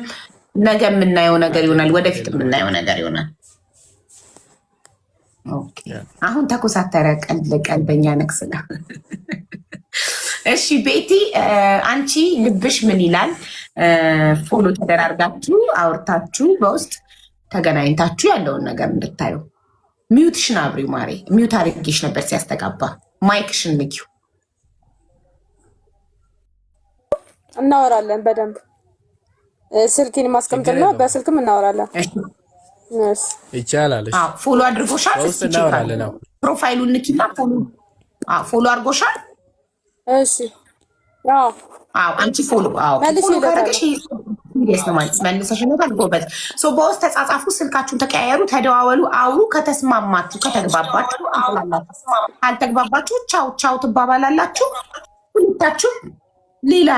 ነገ የምናየው ነገር ይሆናል፣ ወደፊት የምናየው ነገር ይሆናል። አሁን ተኮሳተረ ቀልበኛ ነክስላ እሺ ቤቲ አንቺ ልብሽ ምን ይላል? ፎሎ ተደራርጋችሁ አውርታችሁ በውስጥ ተገናኝታችሁ ያለውን ነገር እንድታዩ። ሚውትሽን አብሪው ማሬ። ሚውት አድርጌሽ ነበር ሲያስተጋባ። ማይክሽን ንኪው። እናወራለን በደንብ ስልኬን ማስቀምጥና በስልክም እናወራለን። እሺ ይቻላል። እሺ ፎሎ አድርጎሻል? በውስጥ እናወራለን። ፕሮፋይሉን ንኪና ፎሎ አድርጎሻል? እሺ አንቺ ፎሎ ካረገሽ መልሰሽ ነው ጎበዝ። በውስጥ ተጻጻፉ፣ ስልካችሁን ተቀያየሩ፣ ተደዋወሉ፣ አውሩ። ከተስማማችሁ ከተግባባችሁ ካልተግባባችሁ ቻው ቻው ትባባላላችሁ። ሁለታችሁ ሌላ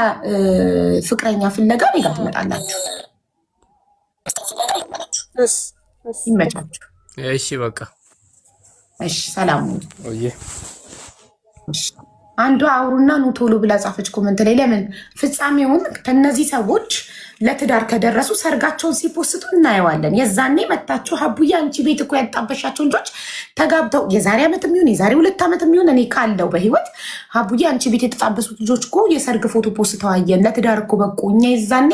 ፍቅረኛ ፍለጋ ሌላ ትመጣላችሁ። ይመቻችሁ። እሺ በቃ እሺ ሰላም ኦዬ አንዱ አውሩና ኑ ቶሎ ብላ ጻፈች ኮመንት ላይ። ለምን ፍጻሜውን ከነዚህ ሰዎች ለትዳር ከደረሱ ሰርጋቸውን ሲፖስቱ እናየዋለን። የዛኔ መታችሁ ሀቡዬ አንቺ ቤት እኮ ያጣበሻቸው ልጆች ተጋብተው የዛሬ ዓመት የሚሆን የዛሬ 2 ዓመት የሚሆን እኔ ካለው በህይወት ሀቡዬ አንቺ ቤት የተጣበሱት ልጆች እኮ የሰርግ ፎቶ ፖስተው አየን፣ ለትዳር እኮ በቁ። እኛ የዛኔ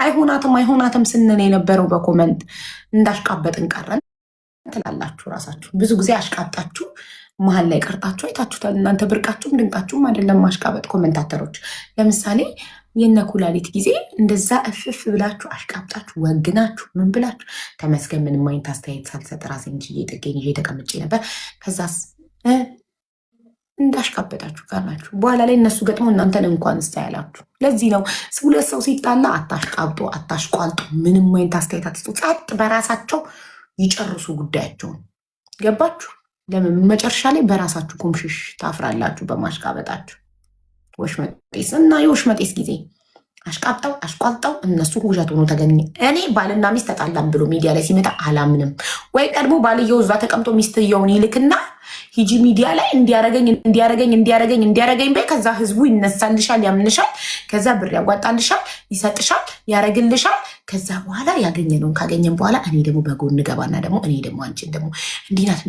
አይሆናትም ስንል የነበረው በኮመንት እንዳሽቃበጥን ቀረን ትላላችሁ። ራሳችሁ ብዙ ጊዜ አሽቃጣችሁ መሀል ላይ ቀርጣችሁ አይታችሁታል። እናንተ ብርቃችሁም ድንቃችሁም አይደለም ማሽቃበጥ ኮመንታተሮች። ለምሳሌ የነ ኩላሊት ጊዜ እንደዛ እፍፍ ብላችሁ አሽቃብጣችሁ ወግናችሁ ምን ብላችሁ ተመስገን ምንም አይነት አስተያየት ሳልሰጥ ራሴን ጥገኝ ይዤ ተቀምጬ ነበር። ከዛስ እንዳሽቃበጣችሁ ካላችሁ በኋላ ላይ እነሱ ገጥሞ እናንተን እንኳን ስታያላችሁ። ለዚህ ነው ሁለት ሰው ሲጣላ አታሽቃብጡ፣ አታሽቋልጡ፣ ምንም አይነት አስተያየት አትስጡ። ጸጥ በራሳቸው ይጨርሱ ጉዳያቸውን። ገባችሁ? ለምን መጨረሻ ላይ በራሳችሁ ኩምሽሽ ታፍራላችሁ በማሽቃበጣችሁ። ወሽመጤስ እና የወሽመጤስ ጊዜ አሽቃብጠው አሽቋልጠው እነሱ ውሸት ሆኖ ተገኘ። እኔ ባልና ሚስት ተጣላም ብሎ ሚዲያ ላይ ሲመጣ አላምንም። ወይ ቀድሞ ባልየው እዛ ተቀምጦ ሚስትየውን ይልክና ሂጂ ሚዲያ ላይ እንዲያረገኝ በይ። ከዛ ህዝቡ ይነሳልሻል፣ ያምንሻል። ከዛ ብር ያጓጣልሻል፣ ይሰጥሻል፣ ያረግልሻል። ከዛ በኋላ ያገኘነውን ካገኘን በኋላ እኔ ደግሞ በጎን ገባና ደግሞ እኔ ደግሞ አንቺን ደግሞ እንዲናት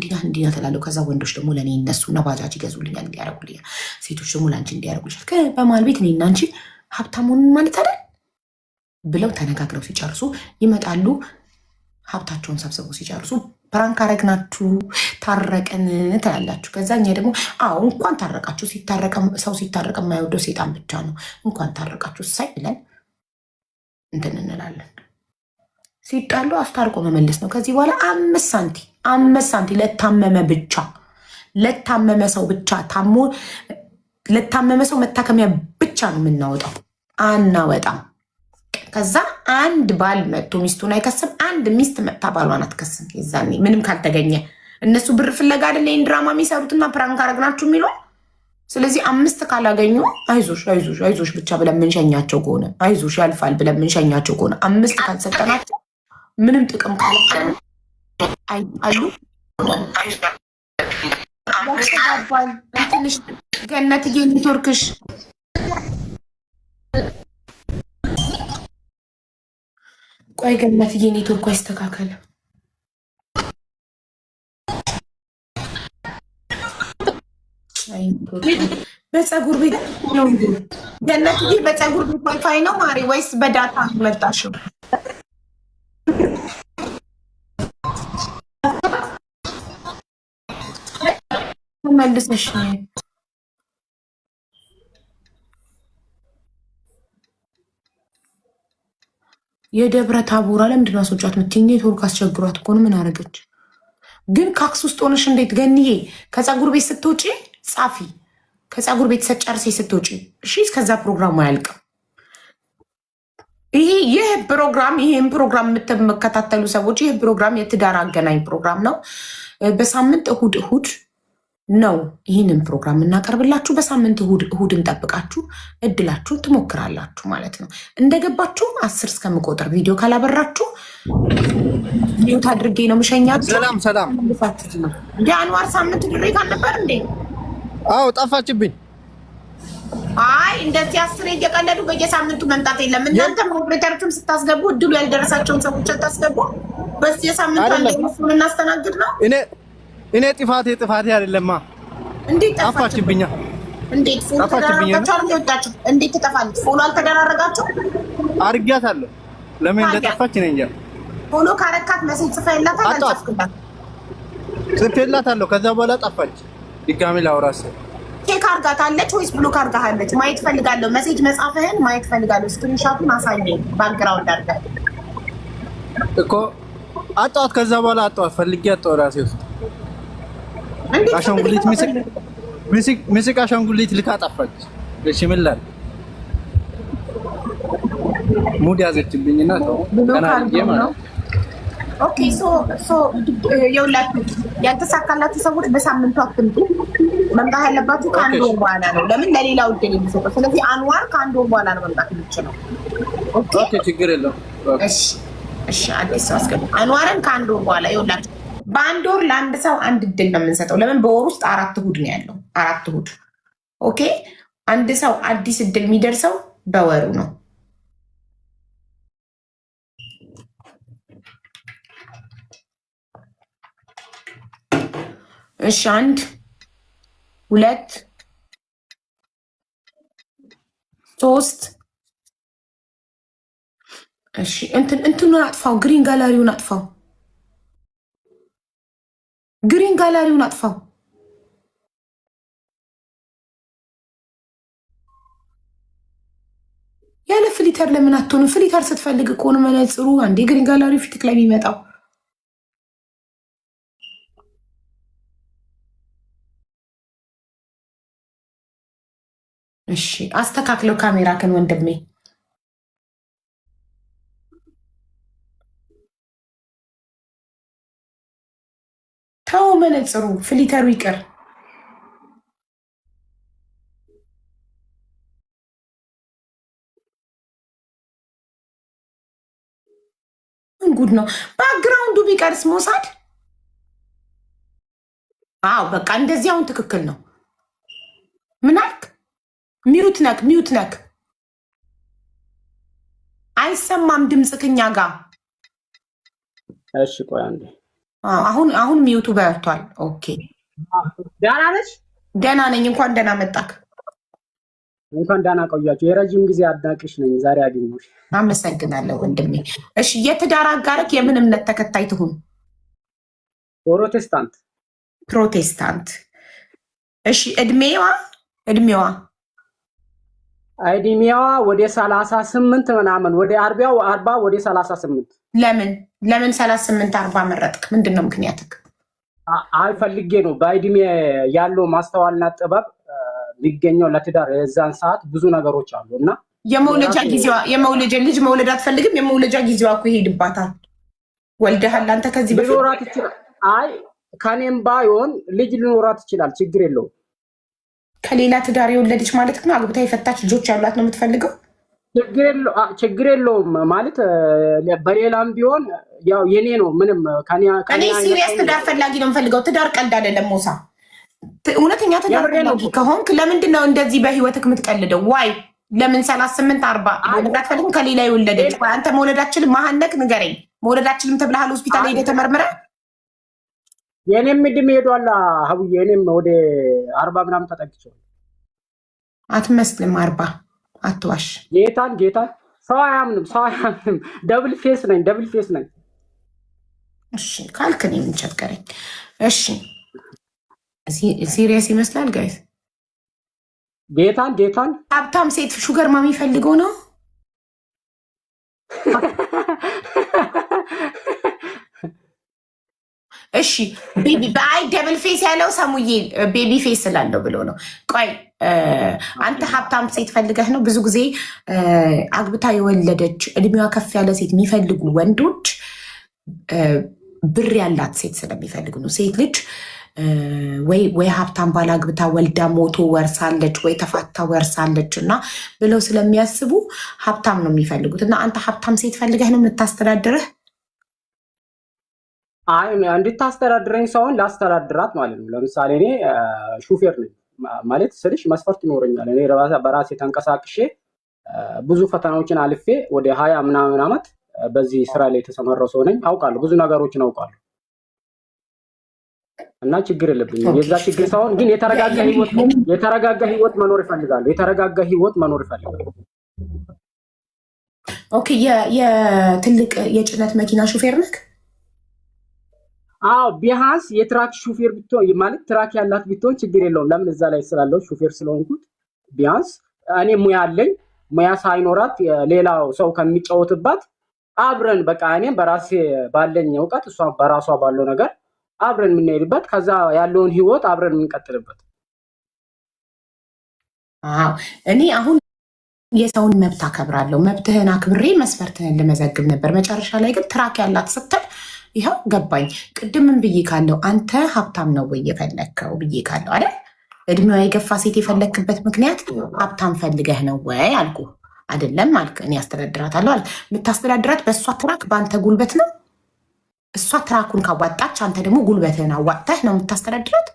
እላለሁ። ከዛ ወንዶች ደግሞ ለእኔ ይነሱና ባጃጅ ይገዙልኛል፣ እንዲያረጉልኛል። ሴቶች ደግሞ ለአንቺ እንዲያረጉልሻል። በመሀል ቤት እኔና አንቺ ሀብታሙን ማለት አይደል ብለው ተነጋግረው ሲጨርሱ ይመጣሉ። ሀብታቸውን ሰብስበው ሲጨርሱ ፕራንክ አረግናችሁ ታረቅን ትላላችሁ። ከዛ እኛ ደግሞ እንኳን ታረቃችሁ። ሰው ሲታረቅ የማይወደው ሴጣን ብቻ ነው። እንኳን ታረቃችሁ ሳይ ብለን እንትን እንላለን። ሲጣሉ አስታርቆ መመለስ ነው። ከዚህ በኋላ 5 ሳንቲ ለታመመ ሰው ብቻ ለታመመ ሰው መታከሚያ ብቻ ነው የምናወጣው፣ አናወጣም። ከዛ አንድ ባል መጥቶ ሚስቱን አይከስም፣ አንድ ሚስት መጥታ ባሏን አትከስም። የዛኔ ምንም ካልተገኘ እነሱ ብር ፍለጋ አይደለ ይህን ድራማ የሚሰሩትና ፕራንክ አረግናችሁ የሚለው። ስለዚህ 5 ካላገኙ አይዞሽ ብቻ ብለን ምንሸኛቸው ከሆነ አይዞሽ ያልፋል ብለን ምንሸኛቸው ከሆነ 5 ካልሰጠናቸው ምንም ጥቅም ካለ አይጣሉ። ትንሽ ገነትዬ ኔትወርክሽ ቆይ ገነትዬ ኔትወርኩ አይስተካከል። በፀጉር ቤት ነው ገነትዬ? በፀጉር ቤት ዋይፋይ ነው ማሪ ወይስ በዳታ መጣሽው? መልሰሽ የደብረ ታቦራ ለምንድን ነው አስወጫት የምትይኝ? ኔትወርክ አስቸግሯት እኮ ነው። ምን አደረገች ግን? ካክስ ውስጥ ሆነሽ እንዴት ገንዬ? ከፀጉር ቤት ስትወጪ ጻፊ፣ ከፀጉር ቤት ጨርሴ ስትወጪ እሺ። እስከዛ ፕሮግራሙ አያልቅም። ይህን ፕሮግራም የምትከታተሉ ሰዎች ይህ ፕሮግራም የትዳር አገናኝ ፕሮግራም ነው። በሳምንት እሁድ ነው ይህንን ፕሮግራም እናቀርብላችሁ። በሳምንት እሁድን ጠብቃችሁ እድላችሁን ትሞክራላችሁ ማለት ነው። እንደገባችሁ 10 እስከምቆጥር ቪዲዮ ካላበራችሁ ሚውት አድርጌ ነው ምሸኛችሁ። ሰላም የአንዋር ሳምንት ድሬት አልነበር እንዴ? አዎ ጠፋችብኝ። አይ እንደዚህ 10 እየቀለዱ በየሳምንቱ መምጣት የለም። እናንተ ሞዴሬተሮችም ስታስገቡ እድሉ ያልደረሳቸውን ሰዎች ታስገቡ። በዚህ የሳምንቱ አንደኛውን እናስተናግድ ነው። እኔ ጥፋቴ አይደለማ። እንዴት ጠፋችብኛ? እንዴት ፎሎ ተደራረጋችሁ? አልወጣችሁ እንዴት ትጠፋለች? ፎሎ አልተደራረጋችሁ? አርጊያታለሁ። ለምን እንደጠፋች ነኝ እንጃ። ፎሎ ካረካት መሴጅ ጽፈህላታል? አልጻፍክላት? ጽፌላታለሁ። ከዛ በኋላ ጠፋች። ድጋሚ ላውራስ ቼክ አርጋታለች ወይስ ብሎክ አርጋሃለች? ማየት ፈልጋለሁ። መሴጅ መጻፍህን ማየት ፈልጋለሁ። ስክሪንሾቱን አሳየኝ። ባክግራውንድ አድርገህ እኮ አጣኋት። ከዛ በኋላ አጣኋት። ፈልጌ አጣሁ ራሴ ውስጥ አሻንጉሊት ምስቅ አሻንጉሊት ልካ ጠፋች። እሺ ምን ላድርግ? ሙድ ያዘችብኝና ገና ማለት ኦኬ ሶ የውላችሁ ያልተሳካላችሁ ሰዎች በሳምንቱ አትምጡ። መምጣት ያለባችሁ ከአንድ ወር በኋላ ነው። ለምን ለሌላው እድል የሚሰጠው። ስለዚህ አንዋር ከአንድ ወር በኋላ ነው መምጣት የሚችለው። ኦኬ ችግር የለውም። እሺ አዲስ ሰው አስገቡ። አንዋርን ከአንድ ወር በኋላ ይውላችሁ። በአንድ ወር ለአንድ ሰው አንድ እድል ነው የምንሰጠው። ለምን በወር ውስጥ 4 እሑድ ነው ያለው። 4 እሑድ ኦኬ። አንድ ሰው አዲስ እድል የሚደርሰው በወሩ ነው። እሺ 1 2 3 እሺ እንትኑን አጥፋው። ግሪን ጋላሪውን አጥፋው። ግሪን ጋላሪውን አጥፋው። ያለ ፍሊተር ለምን አትሆንም? ፍሊተር ስትፈልግ እኮ ነው መነጽሩ አንዴ ግሪን ጋላሪው ፊትክ ላይ የሚመጣው። እሺ አስተካክለው ካሜራክን ወንድሜ። ተው መነጽሩ ፍሊተሩ ይቅር። ምን ጉድ ነው? ባክግራውንዱ ቢቀርስ ሞሳድ። አዎ በቃ እንደዚህ አሁን ትክክል ነው። ምን አልክ? ሚዩት ነክ አይሰማም ድምጽ ከኛ ጋር። እሺ ቆይ አንዴ። አሁን ሚዩቱ በርቷል። ኦኬ ደህና ነሽ? ደህና ነኝ። እንኳን ደህና መጣክ። እንኳን ደህና ቆያችሁ። የረጅም ጊዜ አድናቂሽ ነኝ። ዛሬ አገኘሁሽ። አመሰግናለሁ ወንድሜ። እሺ የትዳር አጋርክ የምን እምነት ተከታይ ትሁን? ፕሮቴስታንት። እሺ እድሜዋ እድሜዋ ወደ 38 ምናምን ወደ 40 ወደ 38። ለምን 38 40 መረጥክ? ምንድነው ምክንያትክ? አይ ፈልጌ ነው። በእድሜ ያለው ማስተዋልና ጥበብ ሊገኘው ለትዳር የዛን ሰዓት ብዙ ነገሮች አሉ እና ልጅ መውለድ አትፈልግም? የመውለጃ ጊዜዋ እኮ ይሄድባታል። ወልደሃል አንተ ከዚህ በፊት? ሊኖራት ይችላል። አይ ከኔም ባይሆን ልጅ ሊኖራት ይችላል። ችግር የለውም። ከሌላ ትዳር የወለደች ማለት ነው አግብታ የፈታች ልጆች ያሏት ነው የምትፈልገው? ችግር የለውም ማለት በሌላም ቢሆን ያው የኔ ነው። ምንም እኔ ሲሪየስ ትዳር ፈላጊ ነው የምፈልገው። ትዳር ቀልድ አይደለም ሞሳ። እውነተኛ ትዳር ፈላጊ ከሆንክ ለምንድን ነው እንደዚህ በህይወትክ የምትቀልደው? ዋይ ለምን 38 40 መውለድ አትፈልግም? ከሌላ የወለደች አንተ መውለዳችን መሀነክ ንገረኝ። መውለዳችንም ተብለሃል ሆስፒታል ሄደህ ተመርምረህ? የኔም እድሜ ሄዷል ሀቡዬ። እኔም ወደ 40 ምናምን ተጠግቼዋለሁ። አትመስልም 40 አትዋሽ። ጌታን ሰው አያምንም። ደብል ፌስ ነኝ። እሺ ካልክ እኔ ምን ቸገረኝ? እሺ ሲሪየስ ይመስላል ጋይስ። ጌታን ሀብታም ሴት ሹገር ማሚ ፈልገው ነው። እሺ በአይ ደብል ፌስ ያለው ሰሙዬ ቤቢ ፌስ ስላለው ብሎ ነው። ቆይ አንተ ሀብታም ሴት ፈልገህ ነው? ብዙ ጊዜ አግብታ የወለደች እድሜዋ ከፍ ያለ ሴት የሚፈልጉ ወንዶች ብር ያላት ሴት ስለሚፈልጉ ነው። ሴት ልጅ ወይ ሀብታም ባል አግብታ ወልዳ ሞቶ ወርሳለች ወይ ተፋታ ወርሳለች እና ብለው ስለሚያስቡ ሀብታም ነው የሚፈልጉት። እና አንተ ሀብታም ሴት ፈልገህ ነው የምታስተዳድረህ? አይ እንድታስተዳድረኝ ሰውን ላስተዳድራት ማለት ነው። ለምሳሌ እኔ ሹፌር ነኝ ማለት ስልሽ መስፈርት ይኖረኛል። እኔ በራሴ ተንቀሳቅሼ ብዙ ፈተናዎችን አልፌ ወደ 20 ምናምን ዓመት በዚህ ስራ ላይ የተሰማራው ሰው ነኝ። አውቃለሁ፣ ብዙ ነገሮችን አውቃለሁ። እና ችግር የለብኝም። የዛ ችግር ሳይሆን ግን የተረጋጋ ህይወት መኖር ይፈልጋሉ። የተረጋጋ ህይወት መኖር ይፈልጋሉ። ኦኬ። የትልቅ የጭነት መኪና ሹፌር ነህ? አዎ ቢያንስ የትራክ ሹፌር ብትሆን ማለት ትራክ ያላት ብትሆን ችግር የለውም። ለምን እዛ ላይ ስላለው ሹፌር ስለሆንኩት ቢያንስ እኔ ሙያ አለኝ። ሙያ ሳይኖራት ሌላው ሰው ከሚጫወትባት አብረን በቃ እኔም በራሴ ባለኝ እውቀት እሷ በራሷ ባለው ነገር አብረን የምንሄድበት ከዛ ያለውን ህይወት አብረን የምንቀጥልበት። አዎ እኔ አሁን የሰውን መብት አከብራለሁ። መብትህን አክብሬ መስፈርትህን ልመዘግብ ነበር። መጨረሻ ላይ ግን ትራክ ያላት ስትል ይኸው ገባኝ። ቅድምን ብዬ ካለው አንተ ሀብታም ነው ወይ የፈለግከው ብዬ ካለው አይደል? እድሜዋ የገፋ ሴት የፈለግክበት ምክንያት ሀብታም ፈልገህ ነው ወይ አልኩ። አይደለም አልክ። እኔ አስተዳድራታለሁ አልክ። የምታስተዳድራት በእሷ ትራክ በአንተ ጉልበት ነው። እሷ ትራኩን ካዋጣች አንተ ደግሞ ጉልበትህን አዋጥተህ ነው የምታስተዳድራት።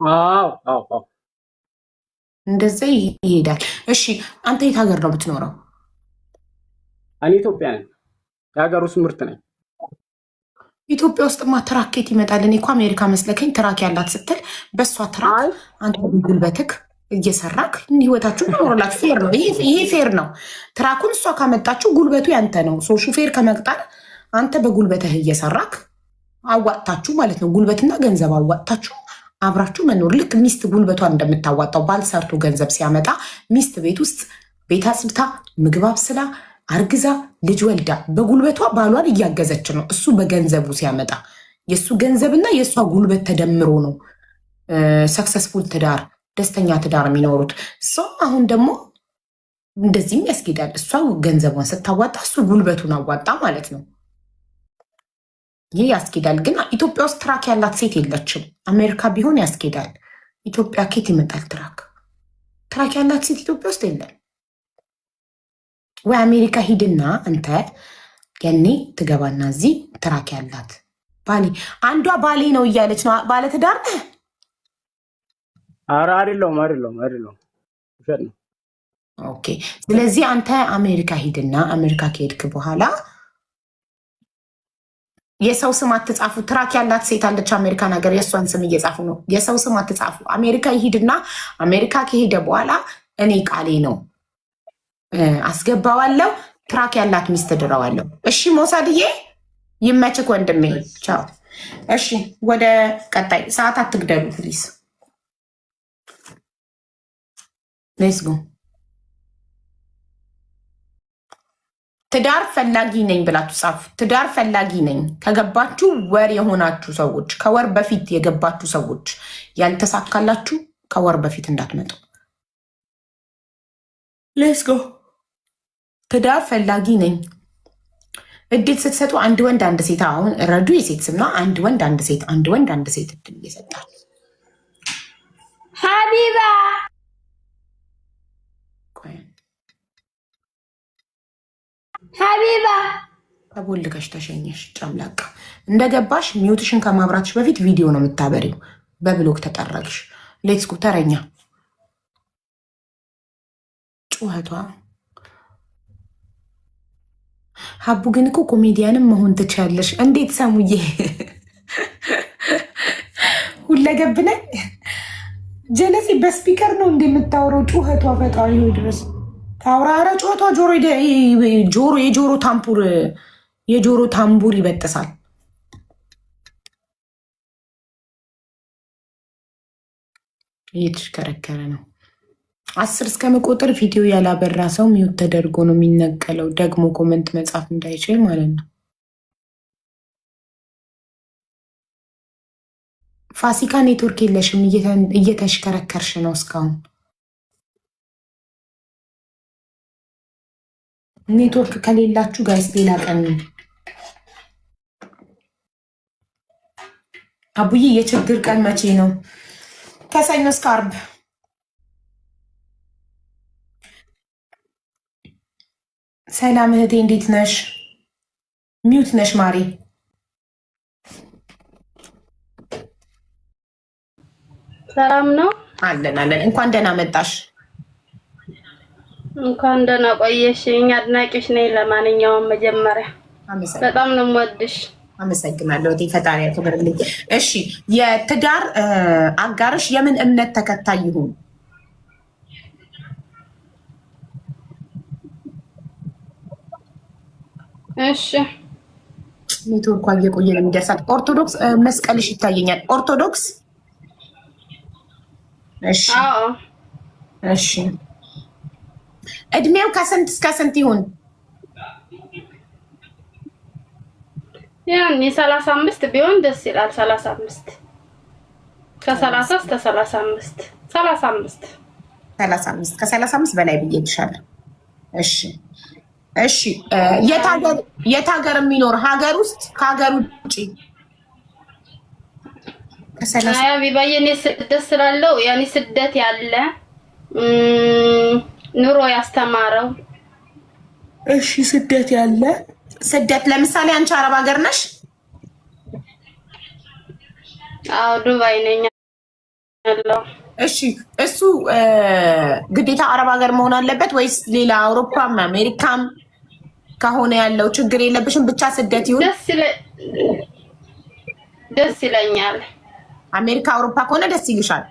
አዎ እንደዛ ይሄዳል። እሺ አንተ የት ሀገር ነው የምትኖረው? እኔ ኢትዮጵያ ነኝ። የሀገር ውስጥ ምርት ነኝ። ኢትዮጵያ ውስጥማ ትራኬት ይመጣል። እኔ እኮ አሜሪካ መስለከኝ ትራክ ያላት ስትል በእሷ ትራክ አንተ ጉልበትክ እየሰራክ ህይወታችሁ ኖሮላት ፌር ነው። ይሄ ፌር ነው። ትራኩን እሷ ካመጣችሁ ጉልበቱ ያንተ ነው። ሶ ሹፌር ከመቅጠር አንተ በጉልበትህ እየሰራክ አዋጥታችሁ ማለት ነው። ጉልበትና ገንዘብ አዋጥታችሁ አብራችሁ መኖር። ልክ ሚስት ጉልበቷን እንደምታዋጣው ባል ሰርቶ ገንዘብ ሲያመጣ ሚስት ቤት ውስጥ ቤት አጽድታ ምግብ አብስላ አርግዛ ልጅ ወልዳ በጉልበቷ ባሏን እያገዘች ነው። እሱ በገንዘቡ ሲያመጣ የእሱ ገንዘብና የእሷ ጉልበት ተደምሮ ነው ሰክሰስፉል ትዳር፣ ደስተኛ ትዳር የሚኖሩት። ሰው አሁን ደግሞ እንደዚህም ያስኬዳል። እሷ ገንዘቧን ስታዋጣ እሱ ጉልበቱን አዋጣ ማለት ነው። ይህ ያስኬዳል። ግን ኢትዮጵያ ውስጥ ትራክ ያላት ሴት የለችም። አሜሪካ ቢሆን ያስኬዳል። ኢትዮጵያ ኬት ይመጣል ትራክ? ትራክ ያላት ሴት ኢትዮጵያ ውስጥ የለም። ወይ አሜሪካ ሂድና አንተ ያኔ ትገባና እዚህ ትራክ ያላት ባሌ አንዷ ባሌ ነው እያለች ነው። ባለ ትዳር ነህ? ኧረ አይደለሁም። ኦኬ። ስለዚህ አንተ አሜሪካ ሂድና አሜሪካ ከሄድክ በኋላ የሰው ስም አትጻፉ። ትራክ ያላት ሴት አለች አሜሪካን ሀገር፣ የእሷን ስም እየጻፉ ነው። የሰው ስም አትጻፉ። አሜሪካ ይሂድና አሜሪካ ከሄደ በኋላ እኔ ቃሌ ነው አስገባዋለሁ። ትራክ ያላት ሚስት ድረዋለሁ። እሺ ሞሳድዬ ይመችክ ወንድሜ፣ ቻው። እሺ ወደ ቀጣይ ሰዓት አትግደሉ ፕሊዝ። ሌትስ ጎ። ትዳር ፈላጊ ነኝ ብላችሁ ጻፉ። ትዳር ፈላጊ ነኝ ከገባችሁ ወር የሆናችሁ ሰዎች፣ ከወር በፊት የገባችሁ ሰዎች ያልተሳካላችሁ ከወር በፊት እንዳትመጡ። ሌትስ ጎ። ትዳር ፈላጊ ነኝ። እድል ስትሰጡ አንድ ወንድ አንድ ሴት፣ አሁን ረዱ የሴት ስም ነው። አንድ ወንድ አንድ ሴት፣ አንድ ወንድ አንድ ሴት እድል ይሰጣል። ሀቢባ ሀቢባ ተቦልከሽ ተሸኘሽ። ጨምላቃ እንደገባሽ ሚውትሽን ከማብራትሽ በፊት ቪዲዮ ነው የምታበሪው። በብሎክ ተጠረግሽ። ሌትስ ጎ። ተረኛ ጩኸቷ ሀቡ ግን እኮ ኮሜዲያንም መሆን ትችያለሽ። እንዴት ሰሙዬ? ሁለገብ ነኝ። ጀለሲ በስፒከር ነው እንደምታወራው። ጩኸቷ ፈጣሪ ሆይ ድረስ ታውራረ ጩኸቷ የጆሮ ታምቡር ይበጥሳል። እየተሽከረከረ ነው። 10 እስከመቆጠር ቪዲዮ ያላበራ ሰው ሚውት ተደርጎ ነው የሚነቀለው። ደግሞ ኮመንት መጻፍ እንዳይችል ማለት ነው። ፋሲካ ኔትወርክ የለሽም፣ እየተሽከረከርሽ ነው እስካሁን። ኔትወርክ ከሌላችሁ ጋይስ ሌላ ቀን አቡዬ። የችግር ቀን መቼ ነው? ከሰኞ እስከ ዓርብ። ሰላም እህቴ እንዴት ነሽ? ሚውት ነሽ ማሪ። ሰላም ነው? አለን አለን። እንኳን ደህና መጣሽ። እንኳን ደህና ቆየሽኝ። አድናቂሽ ነኝ። ለማንኛውም መጀመሪያ በጣም ነው የምወድሽ። አመሰግናለሁ። ፈጣሪ ያክብርልኝ። እሺ የትዳር አጋርሽ የምን እምነት ተከታይ ይሁን? እሺ ኔትወርኳ እየቆየ ነው የሚደርሳት። ኦርቶዶክስ መስቀልሽ ይታየኛል። ኦርቶዶክስ። እሺ እሺ። እድሜው ከስንት እስከ ስንት ይሁን? ያኔ 35 ቢሆን ደስ ይላል። 35 ከ30 እስከ 35 35 ከ35 በላይ ብዬልሻለሁ። እሺ እሺ። የት ሀገር የሚኖር? ሀገር ውስጥ ከሀገር ውጭ? አያ ቢባየኔ ስደት ስላለው ያኔ ስደት ያለ ኑሮ ያስተማረው። እሺ ስደት ያለ ስደት ለምሳሌ አንቺ አረብ ሀገር ነሽ? አዎ ዱባይ ነኝ ያለው። እሺ እሱ ግዴታ አረብ ሀገር መሆን አለበት ወይስ ሌላ አውሮፓም አሜሪካም ከሆነ ያለው ችግር የለብሽም? ብቻ ስደት ይሁን። ደስ ይለኛል። አሜሪካ አውሮፓ ከሆነ ደስ ይልሻል?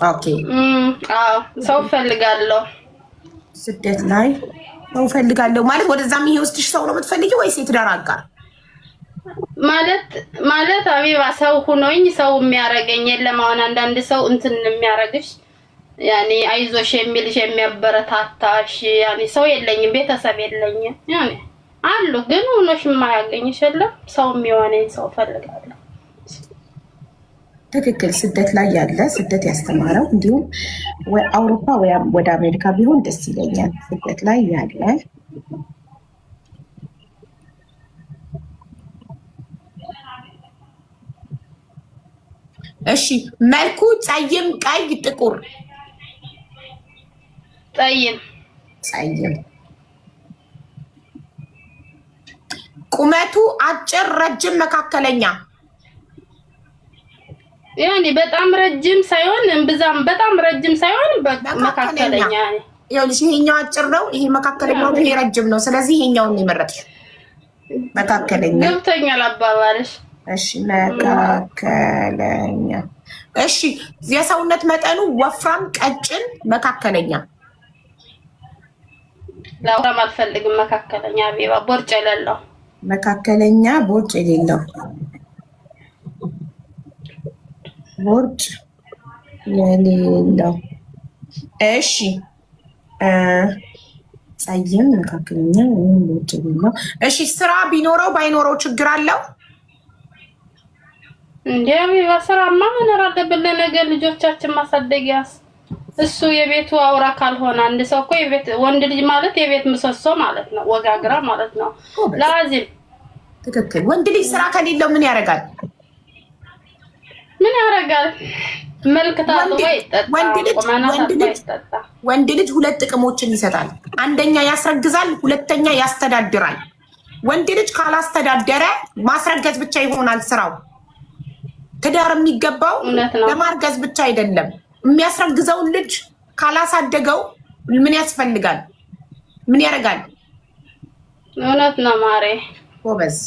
ኦኬ። አዎ ሰው ፈልጋለሁ። ስደት ላይ ሰው ፈልጋለሁ ማለት ወደዛ የሚወስድሽ ሰው ነው የምትፈልጊው ወይስ የትዳር አጋር? ማለት አቢባ ሰው ሁኖኝ ሰው የሚያረገኝ የለም። አሁን አንዳንድ ሰው እንትን የሚያረግሽ ያኔ አይዞሽ የሚልሽ የሚያበረታታሽ ያኔ ሰው የለኝም፣ ቤተሰብ የለኝም ያኔ አሉ፣ ግን ሁኖሽ የማያገኝሽ የለም። ሰው የሚሆነኝ ሰው ፈልጋለሁ። ትክክል። ስደት ላይ ያለ ስደት ያስተማረው እንዲሁም አውሮፓ ወይ ወደ አሜሪካ ቢሆን ደስ ይለኛል። ስደት ላይ ያለ እሺ። መልኩ ጸይም፣ ቀይ፣ ጥቁር? ጸይም። ቁመቱ አጭር፣ ረጅም፣ መካከለኛ? ያኔ በጣም ረጅም ሳይሆን እምብዛም በጣም ረጅም ሳይሆን መካከለኛ። ይኸውልሽ ይሄኛው አጭር ነው፣ ይሄ መካከለኛው ነው፣ ይሄ ረጅም ነው። ስለዚህ ይሄኛውን ነው የመረጥሽው። መካከለኛ ገብቶኛል አባባልሽ። እሺ መካከለኛ። እሺ የሰውነት መጠኑ ወፍራም፣ ቀጭን፣ መካከለኛ? ለወፍራም አልፈልግም፣ መካከለኛ። አቢባ ቦርጭ የሌለው መካከለኛ፣ ቦርጭ የሌለው። ቦርጭ የሌለው። እሺ ጸይም፣ መካከለኛ፣ ቦርጭ የሌለው። እሺ ስራ ቢኖረው ባይኖረው ችግር አለው? እንዴ አቢባ ስራማ መኖር አለበት፣ ለነገ ልጆቻችን ማሳደጊያስ። እሱ የቤቱ አውራ ካልሆነ አንድ ሰው እኮ የቤት ወንድ ልጅ ማለት የቤት ምሰሶ ማለት ነው፣ ወጋግራ ማለት ነው። ላዚም ትክክል። ወንድ ልጅ ስራ ከሌለው ምን ያደርጋል? ምን ያደርጋል? መልክ ታጥቦ ይጠጣ፣ ወንድ ልጅ ሁለት ጥቅሞችን ይሰጣል። አንደኛ ያስረግዛል፣ ሁለተኛ ያስተዳድራል። ወንድ ልጅ ካላስተዳደረ ማስረገዝ ብቻ ይሆናል ስራው። ትዳር የሚገባው ለማርገዝ ብቻ አይደለም። የሚያስረግዘውን ልጅ ካላሳደገው ምን ያስፈልጋል? ምን ያደርጋል? እውነት ነው ማሬ። ጎበዝ።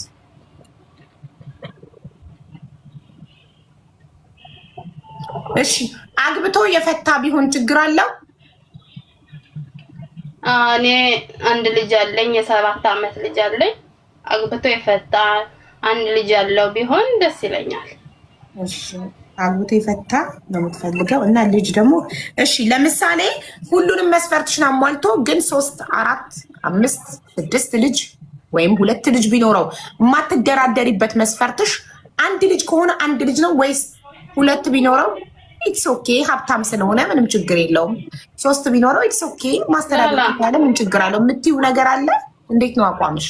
እሺ አግብቶ የፈታ ቢሆን ችግር አለው? እኔ አንድ ልጅ አለኝ፣ የ7 ዓመት ልጅ አለኝ። አግብቶ የፈታ አንድ ልጅ ያለው ቢሆን ደስ ይለኛል። እሺ አግብቶ የፈታ ነው የምትፈልገው እና ልጅ ደግሞ እሺ። ለምሳሌ ሁሉንም መስፈርትሽን አሟልቶ ግን 3፣ 4፣ 5፣ 6 ልጅ ወይም 2 ልጅ ቢኖረው የማትደራደሪበት መስፈርትሽ አንድ ልጅ ከሆነ አንድ ልጅ ነው ወይስ 2 ቢኖረው ኢትስ ኦኬ፣ ሀብታም ስለሆነ ምንም ችግር የለውም። 3 ቢኖረው ኢትስ ኦኬ፣ ማስተዳደር ካለ ምን ችግር አለው? የምትይው ነገር አለ? እንዴት ነው አቋምሽ?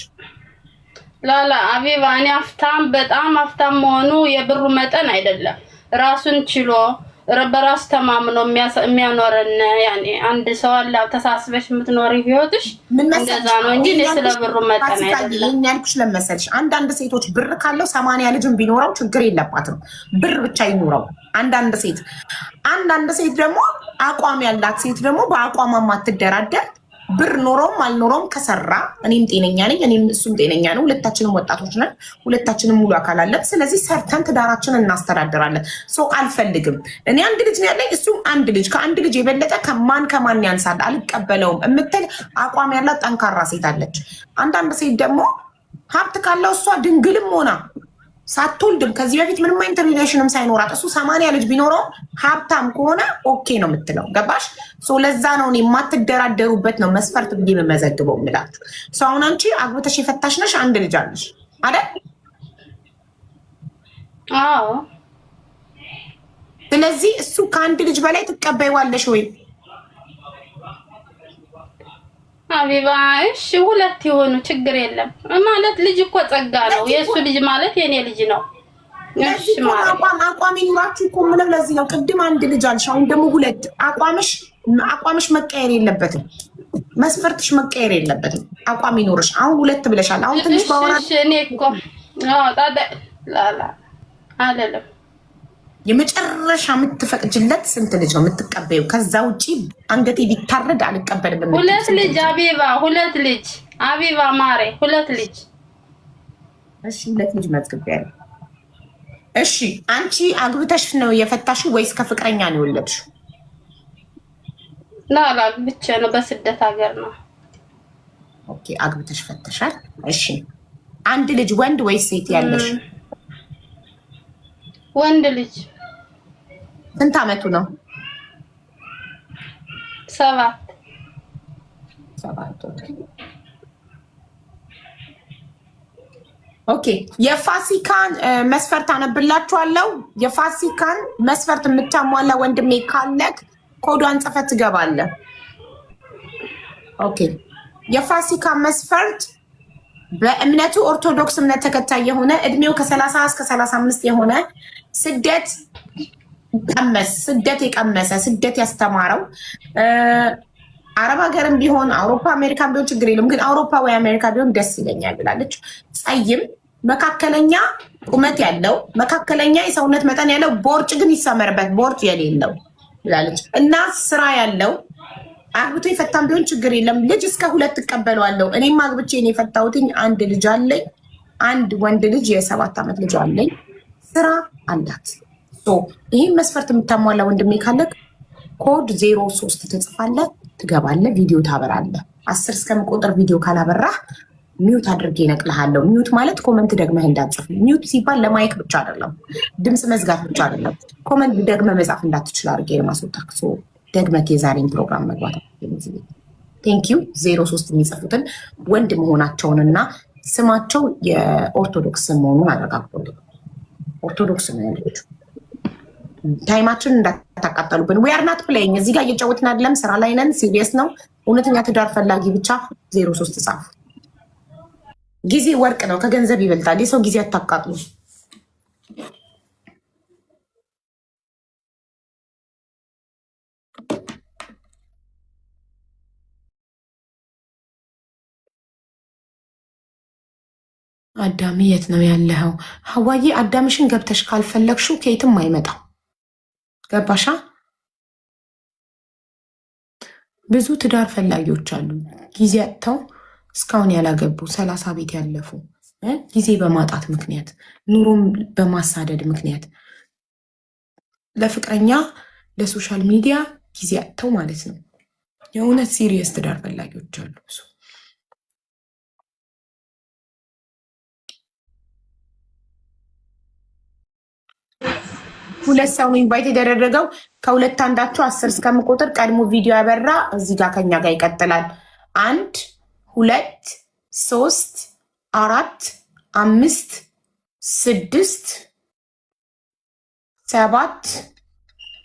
ላላ አቢባ እኔ ሀብታም በጣም ሀብታም መሆኑ የብሩ መጠን አይደለም፣ ራሱን ችሎ በራሱ ተማምኖ የሚያኖረን ያኔ አንድ ሰው አለ ተሳስበሽ የምትኖሪ ህይወትሽ እንደዛ ነው እንጂ ስለ ብሩ መጠን አይደለም። ያልኩሽ ለመሰልሽ አንዳንድ ሴቶች ብር ካለው 80 ልጅም ቢኖረው ችግር የለባትም፣ ብር ብቻ ይኖረው። አንዳንድ ሴት ደግሞ አቋም ያላት ሴት ደግሞ በአቋም ማትደራደር ብር ኖሮም አልኖሮም ከሰራ እኔም ጤነኛ ነኝ፣ እኔም እሱም ጤነኛ ነው። ሁለታችንም ወጣቶች ነን፣ ሁለታችንም ሙሉ አካል አለን። ስለዚህ ሰርተን ትዳራችንን እናስተዳድራለን። ሰው አልፈልግም። እኔ አንድ ልጅ ነው ያለኝ፣ እሱም አንድ ልጅ። ከአንድ ልጅ የበለጠ ከማን ያንሳል? አልቀበለውም እምትል አቋም ያላት ጠንካራ ሴት አለች። አንዳንድ ሴት ደግሞ ሀብት ካለው እሷ ድንግልም ሆና ሳትወልድም ከዚህ በፊት ምንም አይነት ሪሌሽንም ሳይኖራት እሱ 80 ልጅ ቢኖረው ሀብታም ከሆነ ኦኬ ነው የምትለው። ገባሽ? ለዛ ነው እኔ የማትደራደሩበት ነው መስፈርት ብዬ የምመዘግበው የምላችሁ። አሁን አንቺ አግብተሽ የፈታሽ ነሽ፣ አንድ ልጅ አለሽ አይደል? አዎ። ስለዚህ እሱ ከአንድ ልጅ በላይ ትቀበይዋለሽ ወይ? ሀቢባ እሺ፣ ሁለት የሆኑ ችግር የለም ማለት ልጅ እኮ ጸጋ ነው። የእሱ ልጅ ማለት የኔ ልጅ ነው። እሺ ማለት አቋም ይኑራችሁ እኮ ምንም። ለዚህ ነው ቅድም አንድ ልጅ አልሽ፣ አሁን ደግሞ ሁለት። አቋምሽ መቀየር የለበትም፣ መስፈርትሽ መቀየር የለበትም። አቋም ይኑርሽ። አሁን ሁለት ብለሻል። አሁን ትንሽ ባወራ እኔ እኮ ላላ አይደለም የመጨረሻ የምትፈቅጅለት ስንት ልጅ ነው የምትቀበዩ? ከዛ ውጪ አንገቴ ቢታረድ አልቀበልም። ሁለት ልጅ አቢባ፣ ሁለት ልጅ አቢባ ማሬ፣ ሁለት ልጅ። እሺ ሁለት ልጅ መዝግቤያለሁ። እሺ አንቺ አግብተሽ ነው የፈታሽው ወይስ ከፍቅረኛ ነው የወለድሽው? ላላ ብቻ ነው፣ በስደት ሀገር ነው። ኦኬ አግብተሽ ፈተሻል። እሺ አንድ ልጅ ወንድ ወይስ ሴት ያለሽ? ወንድ ልጅ። ስንት አመቱ ነው? 7 ኦኬ የፋሲካን መስፈርት አነብላችኋለሁ። የፋሲካን መስፈርት የምታሟላ ወንድሜ ካለክ ኮዷን ጽፈት ትገባለህ። ኦኬ የፋሲካ መስፈርት በእምነቱ ኦርቶዶክስ እምነት ተከታይ የሆነ እድሜው ከ30 እስከ 35 የሆነ ስደት የቀመሰ ስደት ያስተማረው አረብ ሀገርም ቢሆን አውሮፓ አሜሪካን ቢሆን ችግር የለም፣ ግን አውሮፓ ወይ አሜሪካ ቢሆን ደስ ይለኛል ብላለች። ጸይም፣ መካከለኛ ቁመት ያለው፣ መካከለኛ የሰውነት መጠን ያለው፣ ቦርጭ ግን ይሰመርበት ቦርጭ የሌለው ብላለች። እና ስራ ያለው አግብቶ የፈታም ቢሆን ችግር የለም። ልጅ እስከ 2 እቀበለዋለሁ። እኔም አግብቼ ነው የፈታሁትኝ። አንድ ልጅ አለኝ፣ አንድ ወንድ ልጅ የ7 ዓመት ልጅ አለኝ። ስራ አላት። ይህን መስፈርት የምታሟላ ወንድሜ ካለክ ኮድ 03 ትጽፋለህ፣ ትገባለህ፣ ቪዲዮ ታበራለህ። 10 እስከምቆጥር ቪዲዮ ካላበራህ ሚዩት አድርጌ እነቅልሃለሁ። ሚዩት ማለት ኮመንት ደግመህ እንዳትጽፍ። ሚዩት ሲባል ለማይክ ብቻ አይደለም፣ ድምፅ መዝጋት ብቻ አይደለም። ኮመንት ደግመህ መጻፍ እንዳትችል አድርጌ ለማስወጣት ደግመህ የዛሬን ፕሮግራም መግባት። ቴንኪዩ 03 የሚጽፉትን ወንድ መሆናቸውንና ስማቸው የኦርቶዶክስ ስም መሆኑን አረጋግጡልኝ። ኦርቶዶክስ ነው ያለችው። ታይማችን እንዳታቃጠሉብን። ዊ አር ናት ፕሌይንግ። እዚህ ጋር እየጫወትን አይደለም፣ ስራ ላይ ነን። ሲሪየስ ነው። እውነተኛ ትዳር ፈላጊ ብቻ 03 ጻፉ። ጊዜ ወርቅ ነው፣ ከገንዘብ ይበልጣል። የሰው ጊዜ አታቃጥሉ። አዳሚ የት ነው ያለኸው? ሀዋዬ አዳምሽን ገብተሽ ካልፈለግሽው ከየትም አይመጣም። ገባሻ? ብዙ ትዳር ፈላጊዎች አሉ፣ ጊዜ አጥተው እስካሁን ያላገቡ 30 ቤት ያለፉ ጊዜ በማጣት ምክንያት፣ ኑሮም በማሳደድ ምክንያት ለፍቅረኛ ለሶሻል ሚዲያ ጊዜ አጥተው ማለት ነው። የእውነት ሲሪየስ ትዳር ፈላጊዎች አሉ። ሁለት ሰው ኢንቫይት የተደረገው ከሁለት አንዳቸው 10 እስከምቆጥር ቀድሞ ቪዲዮ ያበራ እዚህ ጋር ከኛ ጋር ይቀጥላል። 1 2 3 4 5 6 7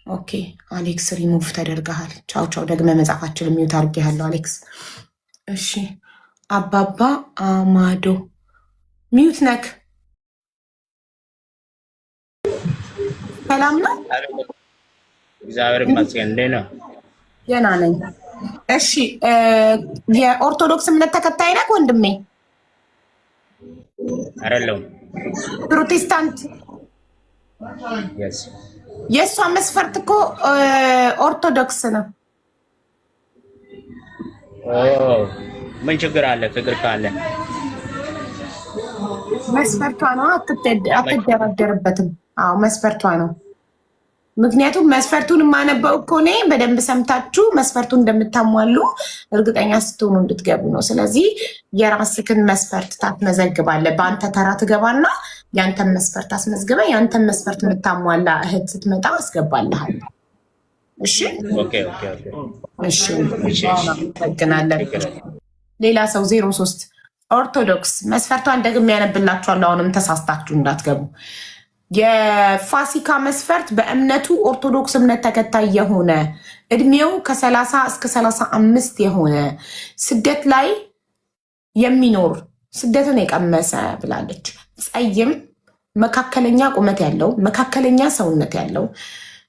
ኦኬ። አሌክስ ሪሙቭ ተደርገሃል። ቻው ቻው። ደግመ መጻፋችን ሚዩት አድርጌሃለሁ አሌክስ። እሺ አባባ አማዶ ሚዩት ነክ። ሰላም ነው? እግዚአብሔር ይመስገን። እንዴት ነው? ደህና ነኝ። እሺ የኦርቶዶክስ እምነት ተከታይ ነህ ወንድሜ? አይደለም። ፕሮቴስታንት? yes። የእሷ መስፈርት እኮ ኦርቶዶክስ ነው። ምን ችግር አለ? ፍቅር ካለ መስፈርቷ ነው። አትደራደርበትም። አዎ መስፈርቷ ነው። ምክንያቱም መስፈርቱን የማነበው እኮ እኔ በደንብ ሰምታችሁ መስፈርቱን እንደምታሟሉ እርግጠኛ ስትሆኑ እንድትገቡ ነው። ስለዚህ የራስክን መስፈርት ታስመዘግባለህ። በአንተ ተራ ትገባና ያንተን መስፈርት አስመዝግበ ያንተን መስፈርት የምታሟላ እህት ስትመጣ አስገባልሃል። እሺ እሺ፣ እናመሰግናለን። ሌላ ሰው 03 ኦርቶዶክስ መስፈርቷን ደግሜ ያነብላችኋለሁ። አሁንም ተሳስታችሁ እንዳትገቡ። የፋሲካ መስፈርት በእምነቱ ኦርቶዶክስ እምነት ተከታይ የሆነ እድሜው ከ30 እስከ 35 የሆነ ስደት ላይ የሚኖር ስደትን የቀመሰ ብላለች። ጸይም፣ መካከለኛ ቁመት ያለው፣ መካከለኛ ሰውነት ያለው፣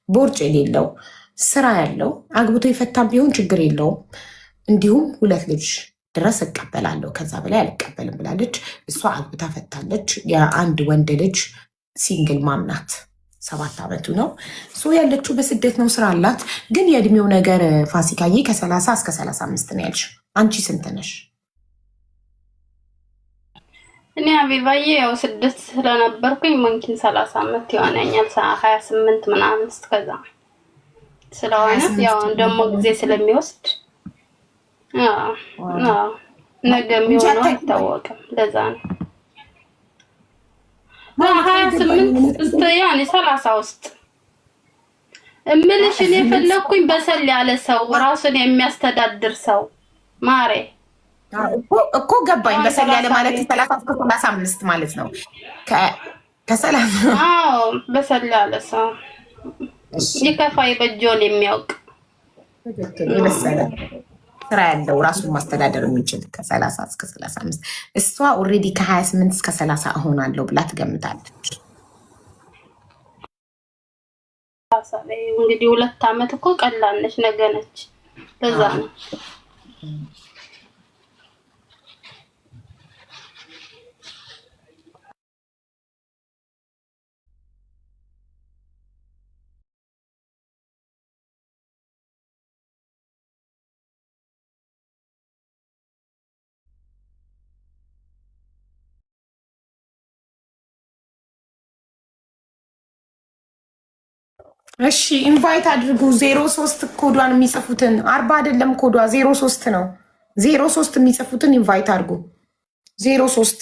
ቦርጭ የሌለው፣ ስራ ያለው፣ አግብቶ የፈታ ቢሆን ችግር የለውም። እንዲሁም 2 ልጅ ድረስ እቀበላለሁ ከዛ በላይ አልቀበልም ብላለች። እሷ አግብታ ፈታለች። የአንድ ወንድ ልጅ ሲንግል ማምናት 7 ዓመቱ ነው። ያለችው በስደት ነው። ስራ አላት። ግን የእድሜው ነገር ፋሲካዬ ከ30 እስከ 35 ነው ያልሽ። አንቺ ስንት ነሽ? እኔ አቢባዬ ያው ስደት ስለነበርኩኝ ሙምኪን 30 ዓመት ይሆነኛል። 28 ምናምን እስከዛ ስለሆነ ያው ደግሞ ጊዜ ስለሚወስድ ነገ የሚሆነው አይታወቅም። ለዛ ነው 28 እስከ ያኔ 30 ውስጥ እምልሽ እኔ ፈለኩኝ በሰል ያለ ሰው ራሱን የሚያስተዳድር ሰው ማሬ እኮ ገባኝ። በሰል ያለ ማለት 30 እስከ 35 ማለት ነው። ከ30 አዎ በሰል ያለ ሰው ይከፋይ በጆን የሚያውቅ የመሰለ ስራ ያለው ራሱን ማስተዳደር የሚችል ከ30 እስከ 35። እሷ ኦልሬዲ ከ28 እስከ 30 እሆናለሁ ብላ ትገምታለች። እንግዲህ 2 ዓመት እኮ ቀላል ነች፣ ነገ ነች። ለዛ ነው እሺ ኢንቫይት አድርጉ። 03 ኮዷን የሚጽፉትን 40 አይደለም ኮዷ 03 ነው። 03 የሚጽፉትን ኢንቫይት አድርጉ። 03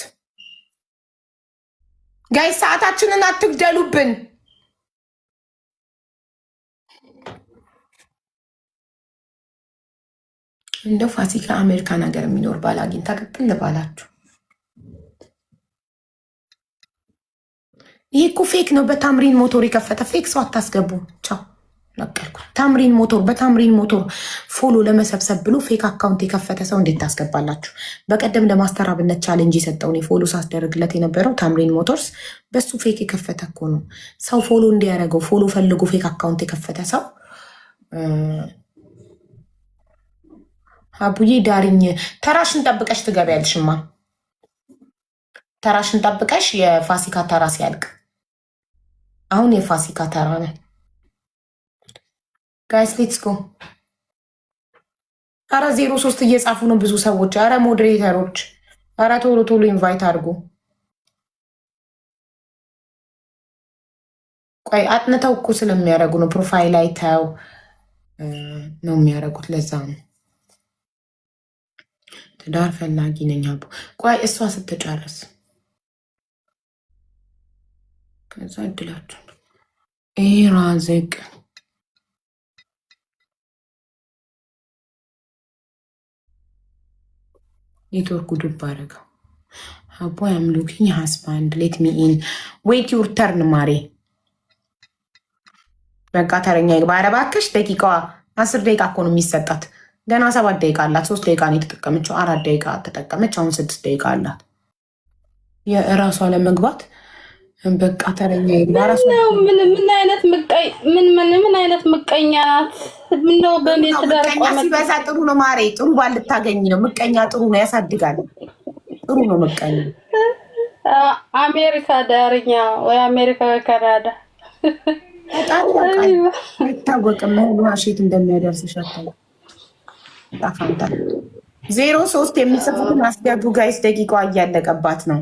ጋይስ ሰዓታችንን አትግደሉብን። እንደው ፋሲካ አሜሪካን ሀገር የሚኖር ባል አግኝታ ቅቅል ባላችሁ። ይህ እኮ ፌክ ነው። በታምሪን ሞቶር የከፈተ ፌክ ሰው አታስገቡ። ቻው ነቀልኩ። ታምሪን ሞቶር በታምሪን ሞቶር ፎሎ ለመሰብሰብ ብሎ ፌክ አካውንት የከፈተ ሰው እንዴት ታስገባላችሁ? በቀደም ለማስተራብነት ቻሌንጅ የሰጠውን የፎሎ ሳስደርግለት የነበረው ታምሪን ሞቶርስ በሱ ፌክ የከፈተ እኮ ነው። ሰው ፎሎ እንዲያደርገው ፎሎ ፈልጎ ፌክ አካውንት የከፈተ ሰው አቡዬ ዳርኝ። ተራሽን ጠብቀሽ ትገቢያለሽማ። ተራሽን ጠብቀሽ የፋሲካ ተራ ሲያልቅ አሁን የፋሲካ ተራ ነው። ጋይስ ሌትስ ጎ። አረ 03 እየጻፉ ነው ብዙ ሰዎች። አረ ሞዴሬተሮች፣ አረ ቶሎ ቶሎ ኢንቫይት አድርጉ። ቆይ አጥንተው እኮ ስለሚያደርጉ ነው። ፕሮፋይል አይተው ነው የሚያደርጉት። ለዛ ነው ትዳር ፈላጊ ነኝ አቡ። ቆይ እሷ ስትጨርስ ከዛ እድላችሁ ራዝቅ ኔትወርኩ ዱብ አደረገው። አቦ አም ሉኪንግ ሃስባንድ ሌት ሚ ኢን ዌይት ዩር ተርን ማሬ። በቃ ተረኛ ይግባ። ኧረ እባክሽ ደቂቃዋ 10 ደቂቃ እኮ ነው የሚሰጣት። ገና 7 ደቂቃ አላት። 3 ደቂቃ ነው የተጠቀመችው። 4 ደቂቃ ተጠቀመች። አሁን 6 ደቂቃ አላት የእራሷ ለመግባት። በቃ ተረኛ ይግባ። ምን አይነት ምቀኛ ናት? ምነው በእኔ ትዳር ሲበዛ ጥሩ ነው ማሬ። ጥሩ ባል ልታገኝ ነው። ምቀኛ ጥሩ ነው፣ ያሳድጋል። ጥሩ ነው ምቀኛ። አሜሪካ ዳርኛ ወይ አሜሪካ ካናዳ አይታወቅም። ሁሉ ሼት እንደሚያደርስሽ አታውቅም። ጣፋንታ 03 የሚጽፉትን አስገቡ ጋይስ። ደቂቃዋ እያለቀባት ነው።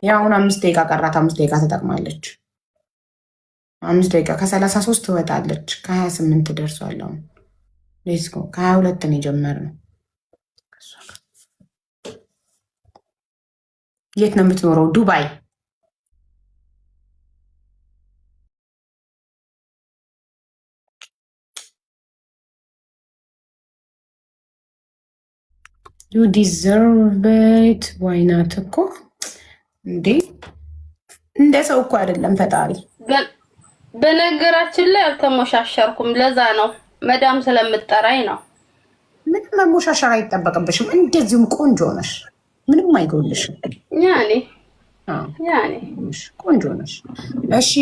ያሁን 5 ደቂቃ ቀራት። 5 ደቂቃ ተጠቅማለች። 5 ደቂቃ ከ33 ትወጣለች። ከ28 ደርሷል። አሁን ሌትስ ጎ። ከ22 ነው የጀመርነው። የት ነው የምትኖረው? ዱባይ። ዩ ዲዘርቭ ኢት ዋይ ናት እኮ እንዴ! እንደ ሰው እኮ አይደለም ፈጣሪ። በነገራችን ላይ አልተሞሻሸርኩም። ለዛ ነው መዳም ስለምጠራኝ ነው። ምንም መሞሻሸር አይጠበቅብሽም። እንደዚሁም ቆንጆ ነሽ፣ ምንም አይጎልሽም። ያኔ ቆንጆ ነሽ። እሺ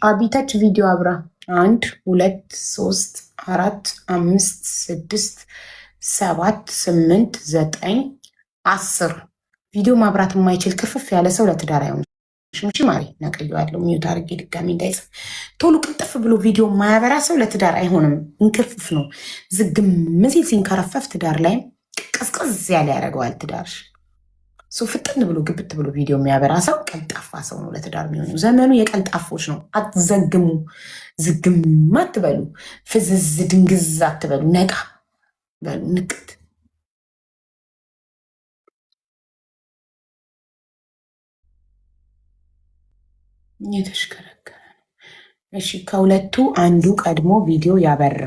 አቢተች ቪዲዮ አብራ 1 2 3 4 5 6 7 8 9 10 ቪዲዮ ማብራት የማይችል ክፍፍ ያለ ሰው ለትዳር አይሆንም። ሽምሽ ማሪ ነቅየዋለሁ። ሚዩት አድርጌ ድጋሚ እንዳይጽፍ። ቶሎ ቅልጥፍ ብሎ ቪዲዮ የማያበራ ሰው ለትዳር አይሆንም። እንክርፍፍ ነው። ዝግም ሲል ሲንከረፈፍ ትዳር ላይም ቅዝቅዝ ያለ ያደርገዋል ትዳርሽ። ፍጥን ብሎ ግብት ብሎ ቪዲዮ የሚያበራ ሰው ቀልጣፋ ሰው ነው ለትዳር የሚሆነው። ዘመኑ የቀልጣፎች ነው። አትዘግሙ፣ ዝግም አትበሉ፣ ፍዝዝ ድንግዝ አትበሉ፣ ነቃ በሉ፣ ንቅት። እየተሽከረከረ ነው። እሺ ከሁለቱ አንዱ ቀድሞ ቪዲዮ ያበራ፣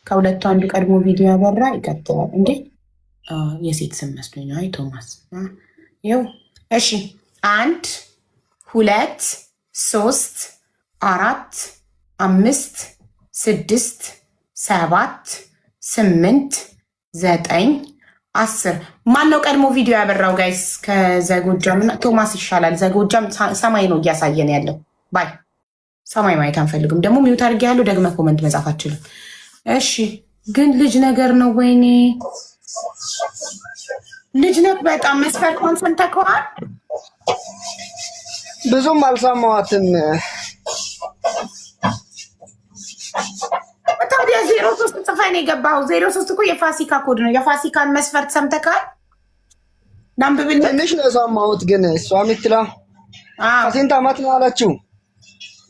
ከሁለቱ አንዱ ቀድሞ ቪዲዮ ያበራ ይቀጥላል። እንዴ የሴት ስም መስሎኝ ነው። አይ ቶማስ ይኸው። እሺ 1 2 3 4 5 6 7 8 9 10 ማነው ቀድሞ ቪዲዮ ያበራው ጋይስ? ከዘጎጃም እና ቶማስ ይሻላል። ዘጎጃም ሰማይ ነው እያሳየን ያለው። ባይ ሰማይ ማየት አንፈልግም። ደግሞ ሚውት አድርጌ ያለው ደግመህ ኮመንት መጻፍ አችልም። እሺ ግን ልጅ ነገር ነው። ወይኔ ልጅ ነው በጣም መስፈርቷን ሰምተከዋል? ብዙም አልሰማዋትም። ታዲያ 03 ጽፈን የገባው 03 እኮ የፋሲካ ኮድ ነው። የፋሲካን መስፈርት ሰምተካል? ናምብብል ትንሽ ነው የሰማሁት። ግን እሷ የምትለው ከስንት ዓመት ነው አለችው?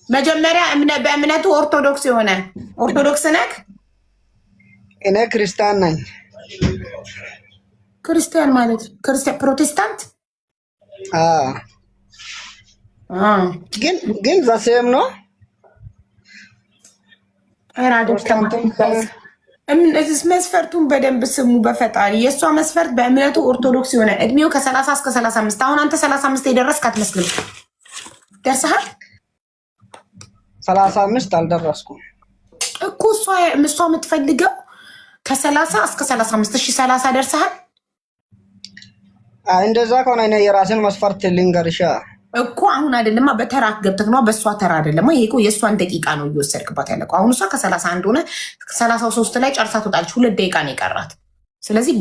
መጀመሪያ በእምነቱ ኦርቶዶክስ የሆነ ኦርቶዶክስ ነክ? እኔ ክርስቲያን ነኝ። ክርስቲያን ማለት ክርስቲያን ፕሮቴስታንት? ግን ዘሴም ነው። መስፈርቱን በደንብ ስሙ በፈጣሪ። የእሷ መስፈርት በእምነቱ ኦርቶዶክስ የሆነ እድሜው ከ30 እስከ 35። አሁን አንተ 35 የደረስክ አትመስልም። ደርሰሃል? 35 አልደረስኩም እኮ። እሷ የምትፈልገው ከ30 እስከ 35። እሺ 30 ደርሰሃል? እንደዛ ከሆነ እኔ የራስን መስፈርት ልንገርሻ እኮ። አሁን አይደለማ በተራ ገብተህ ነው። በእሷ ተራ አይደለማ ይሄ እኮ። የእሷን ደቂቃ ነው እየወሰድክባት ያለቀው። አሁን እሷ ከ31 ሆነ 33 ላይ ጨርሳ ትወጣለች። 2 ደቂቃ ነው የቀራት። ስለዚህ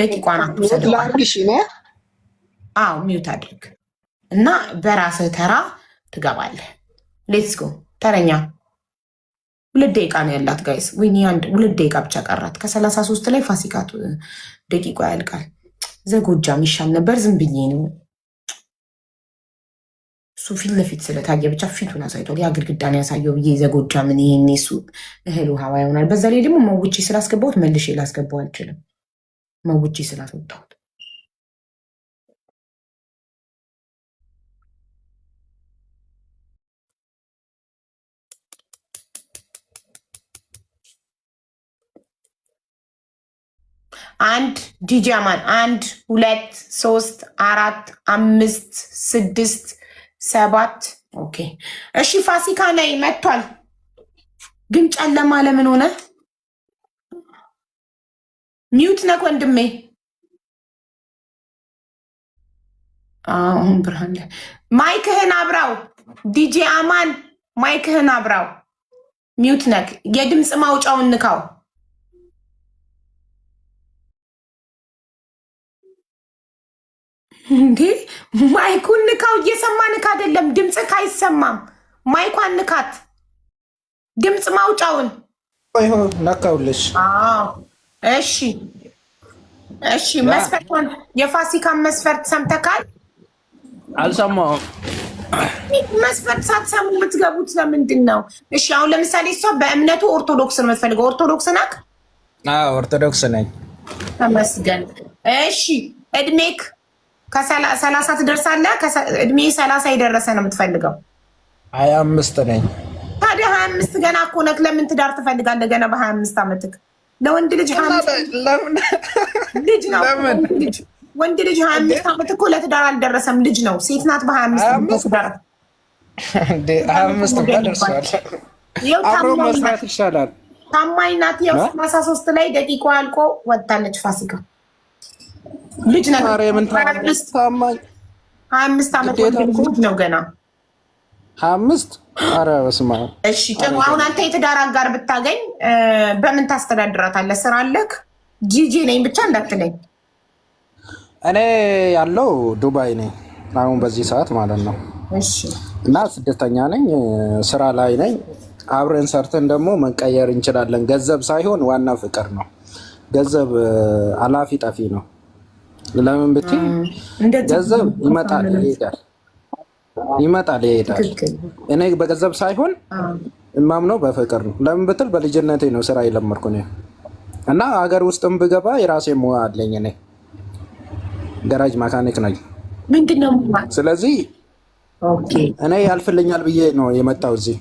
ደቂቃዋን አትወሰድ። ሚዩት አድርግ እና በራስህ ተራ ትገባለህ። ሌትስ ጎ። ተረኛ 2 ደቂቃ ነው ያላት ጋይስ። ወይኔ 2 ደቂቃ ብቻ ቀራት። ከ33 ላይ ፋሲካ ደቂቃ ያልቃል። ዘጎጃም ይሻል ነበር። ዝም ብዬ ነው እሱ ፊት ለፊት ስለታየ ብቻ ፊቱን አሳይቷል። ያ ግድግዳን ያሳየው ብዬ ዘጎጃምን ይሄኔ እሱ እህል ውሃ ይሆናል። በዛ ላይ ደግሞ መውጪ ስላስገባሁት መልሼ ላስገባው አልችልም። መውጪ ስላስወጣሁት አንድ ዲጃማን 1 2 3 4 5 6 7 ኦኬ። እሺ ፋሲካ ላይ መጥቷል። ግን ጨለማ ለምን ሆነ? ሚውት ነክ ወንድሜ። አሁን ብርሃን ላይ ማይክህን አብራው። ዲጄ አማን ማይክህን አብራው። ሚውት ነክ የድምፅ ማውጫውን ንካው። እንዴ ማይኩን ንካው። እየሰማ ንካ አይደለም። ድምፅ ካይሰማም ማይኳን ንካት። ድምፅ ማውጫውን ነካውልሽ። እሺ እሺ፣ መስፈርቷን የፋሲካን መስፈርት ሰምተካል? አልሰማሁም። መስፈርት ሳትሰሙ የምትገቡት ለምንድን ነው? እሺ አሁን ለምሳሌ እሷ በእምነቱ ኦርቶዶክስ ነው የምትፈልገው። ኦርቶዶክስ ናት? አዎ ኦርቶዶክስ ነኝ። ተመስገን። እሺ እድሜክ ከ30 ትደርሳለህ? እድሜ 30 የደረሰ ነው የምትፈልገው? 25 ነኝ። ታዲያ 25 ገና እኮ ነህ። ለምን ትዳር ትፈልጋለህ ገና በ25 ዓመትክ? ለወንድ ልጅ ልጅ ነው። ወንድ ልጅ 25 ዓመት እኮ ለትዳር አልደረሰም፣ ልጅ ነው። ሴት ናት በ25 ዓመት ትዳር እንዴ 25 ደርሷል። አብሮ መስራት ይሻላል። ታማኝ ናት። ያው 33 ላይ ደቂቃ አልቆ ወጣለች ፋሲካ። ልጅ ነው። 25 ዓመት ልጅ ነው ገና 25። ኧረ በስመ አብ። እሺ ጥሩ። አሁን አንተ የትዳር አጋር ብታገኝ በምን ታስተዳድራታለህ? ስራ አለክ? ጂጂ ነኝ ብቻ እንዳትለኝ። እኔ ያለው ዱባይ ነኝ አሁን በዚህ ሰዓት ማለት ነው። እሺ። እና ስደተኛ ነኝ፣ ስራ ላይ ነኝ። አብረን ሰርተን ደግሞ መቀየር እንችላለን። ገንዘብ ሳይሆን ዋና ፍቅር ነው። ገንዘብ አላፊ ጠፊ ነው። ለምን ብትይ ገንዘብ ይመጣል ይሄዳል፣ ይመጣል ይሄዳል። እኔ በገንዘብ ሳይሆን እማምነው በፍቅር ነው። ለምን ብትል በልጅነቴ ነው ስራ የለመድኩ ነው። እና ሀገር ውስጥም ብገባ የራሴ ሙያ አለኝ። እኔ ገራጅ መካኒክ ነኝ። ምንድነው? ስለዚህ እኔ ያልፍልኛል ብዬ ነው የመጣው እዚህ።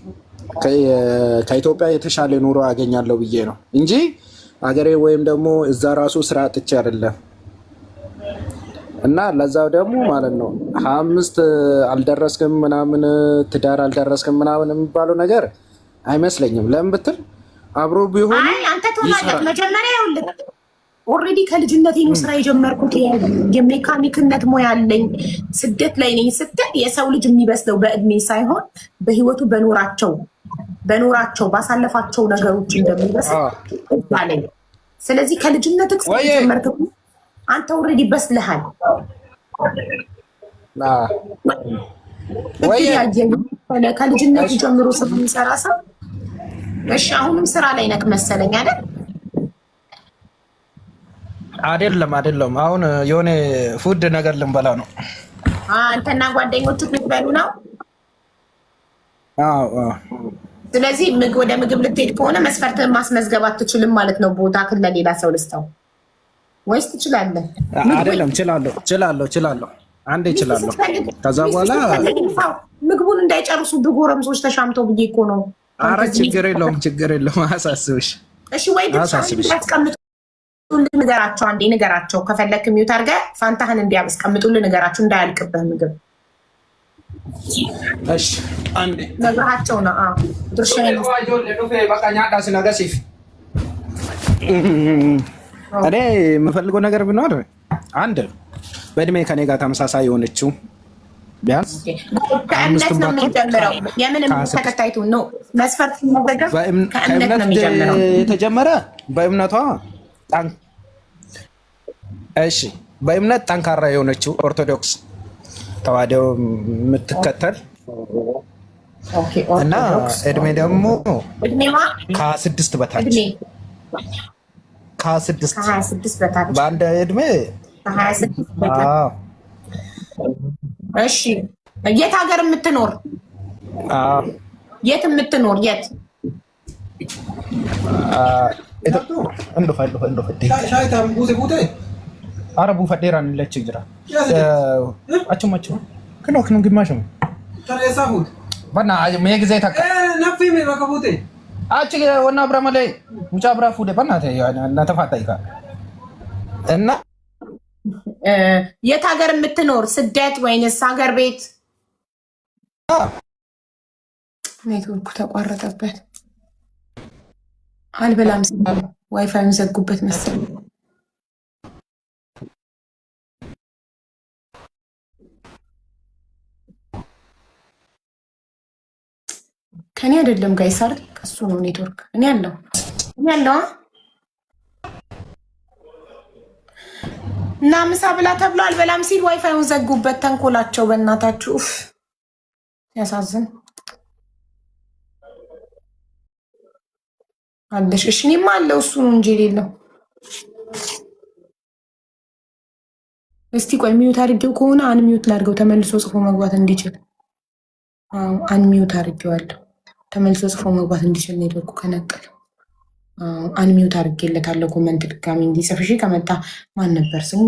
ከኢትዮጵያ የተሻለ ኑሮ አገኛለሁ ብዬ ነው እንጂ ሀገሬ ወይም ደግሞ እዛ ራሱ ስራ አጥቼ አይደለም። እና ለዛው ደግሞ ማለት ነው 25 አልደረስክም ምናምን ትዳር አልደረስክም ምናምን የሚባለው ነገር አይመስለኝም። ለምን ብትል አብሮ ቢሆን አንተ ተማለት መጀመሪያ ይኸውልህ ኦልሬዲ ከልጅነቴ ነው ስራ የጀመርኩት። የሜካኒክነት ሙያ አለኝ። ስደት ላይ ነኝ ስትል የሰው ልጅ የሚበስለው በእድሜ ሳይሆን በህይወቱ በኖራቸው ባሳለፋቸው ነገሮች እንደሚበስል አለኝ። ስለዚህ ከልጅነትህ ስራ የጀመርኩት አንተ ኦልሬዲ በስለሃል። ከልጅነት ጀምሮ ስራ የሚሰራ ሰው እሺ፣ አሁንም ስራ ላይ ነክ መሰለኝ አይደል? አይደለም። አሁን የሆነ ፉድ ነገር ልንበላ ነው። አንተና ጓደኞቹ ልትበሉ ነው? አዎ። ስለዚህ ወደ ምግብ ልትሄድ ከሆነ መስፈርትህን ማስመዝገብ አትችልም ማለት ነው። ቦታ ለሌላ ሰው ልስጠው ወይስ ትችላለህ? አይደለም፣ እችላለሁ። አንዴ እችላለሁ። ከዛ በኋላ ምግቡን እንዳይጨርሱ ጎረምሶች ተሻምተው ብዬ እኮ ነው። ኧረ ችግር የለውም። አያሳስብሽ። እሺ ወይ አስቀምጡልህ፣ ንገራቸው። አንዴ ንገራቸው። ከፈለክ ሚዩት አድርገህ ፋንታህን እንዲያስቀምጡልህ ንገራቸው፣ እንዳያልቅብህ ምግብ። እሺ አንዴ ነግራቸው ነው። ድርሻ እኔ የምፈልገው ነገር ቢኖር አንድ በእድሜ ከኔ ጋር ተመሳሳይ የሆነችው ቢያንስ ከእምነት ነው የሚጀምረው። የምን ተከታይቱ ነው መስፈርት የሚዘገብ ከእምነት ነው የሚጀምረው። የተጀመረ በእምነቷ እሺ፣ በእምነት ጠንካራ የሆነችው ኦርቶዶክስ ተዋህዶ የምትከተል እና እድሜ ደግሞ ከ26 በታች ከ26 በታች በአንድ እድሜ 26። እሺ የት ሀገር የምትኖር? የት የምትኖር? የት አረቡ ፈዴራን ለች ጅራ አችማቸው ክኖክኑ ግማሽ በና ሜ ጊዜ ታካ አቺ ወና ብራማ ላይ ሙጫ ብራ ፉደ በና ተፋጣይካ እና የት ሀገር የምትኖር? ስደት ወይንስ ሀገር ቤት? ኔትወርኩ ተቋረጠበት። አልበላም ሲባል ዋይፋዩን ዘጉበት መሰለኝ። ከኔ አይደለም ጋይስ አይደል? ከሱ ነው ኔትወርክ። እኔ ያለው እና ምሳ ብላ ተብሎ አልበላም ሲል ዋይፋዩን ዘጉበት። ተንኮላቸው በእናታችሁ ያሳዝን አለሽ። እሺ እኔማ አለው እሱ ነው እንጂ የሌለው እስቲ ቆይ ሚዩት አድርጌው ከሆነ አንሚዩት ላድርገው ተመልሶ ጽፎ መግባት እንዲችል። አንሚዩት አድርጌዋለሁ ተመልሶ ጽፎ መግባት እንዲችል ኔትወርኩ ከነቀለ። አንሚዩት አድርጌለታለሁ ኮመንት ድጋሚ እንዲጽፍ። እሺ ከመጣ ማን ነበር ስሙ?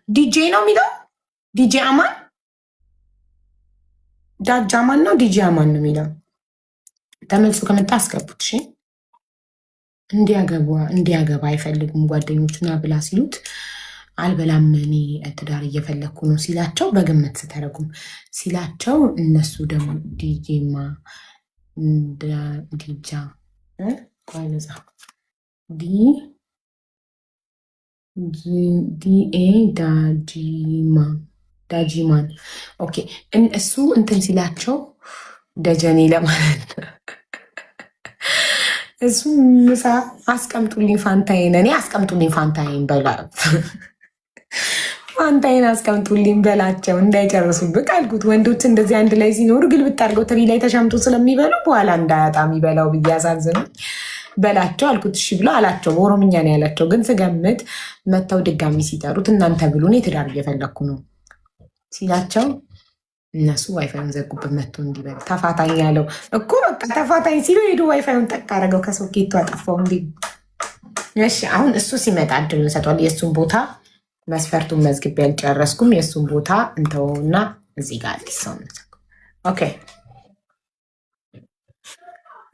ዲጄ ነው የሚለው ዲጄ አማን ዳጅ አማን ነው ዲጄ አማን ነው የሚለው። ተመልሶ ከመጣ አስገቡት። እሺ እንዲያገባ አይፈልጉም ጓደኞቹና ብላ ሲሉት አልበላም እኔ ትዳር እየፈለግኩ ነው ሲላቸው፣ በግምት ስተረጉም ሲላቸው እነሱ ደግሞ ዲጄማ ዲጃ ቋይነዛ ዲኤ ዳጂማን ኦኬ። እሱ እንትን ሲላቸው ደጀኔ ለማለት እሱ ምሳ አስቀምጡልኝ ፋንታዬን እኔ አስቀምጡልኝ ፋንታዬን በላ ፋንታዬን አስቀምጡልኝ በላቸው እንዳይጨርሱብህ አልኩት። ወንዶች እንደዚህ አንድ ላይ ሲኖሩ ግልብጥ አድርገው ትሪ ላይ ተሻምቶ ስለሚበሉ በኋላ እንዳያጣ የሚበላው ብዬ አሳዝነው በላቸው አልኩት። እሺ ብሎ አላቸው። በኦሮምኛ ነው ያላቸው፣ ግን ስገምት መተው ድጋሚ ሲጠሩት እናንተ ብሉ እኔ ትዳር እየፈለግኩ ነው ሲላቸው እነሱ ዋይፋዩን ዘጉበት። መጥቶ እንዲበል ተፋታኝ ያለው እኮ በቃ ተፋታኝ ሲሉ ሄዱ ዋይፋዩን ጠቅ አደረገው ከሶኬቱ አጠፋው። እንዲ እሺ አሁን እሱ ሲመጣ እድል እንሰጧል። የእሱን ቦታ መስፈርቱን መዝግቤ ያልጨረስኩም። የእሱን ቦታ እንተውና እዚህ ጋር አዲስ ሰው ነው። ኦኬ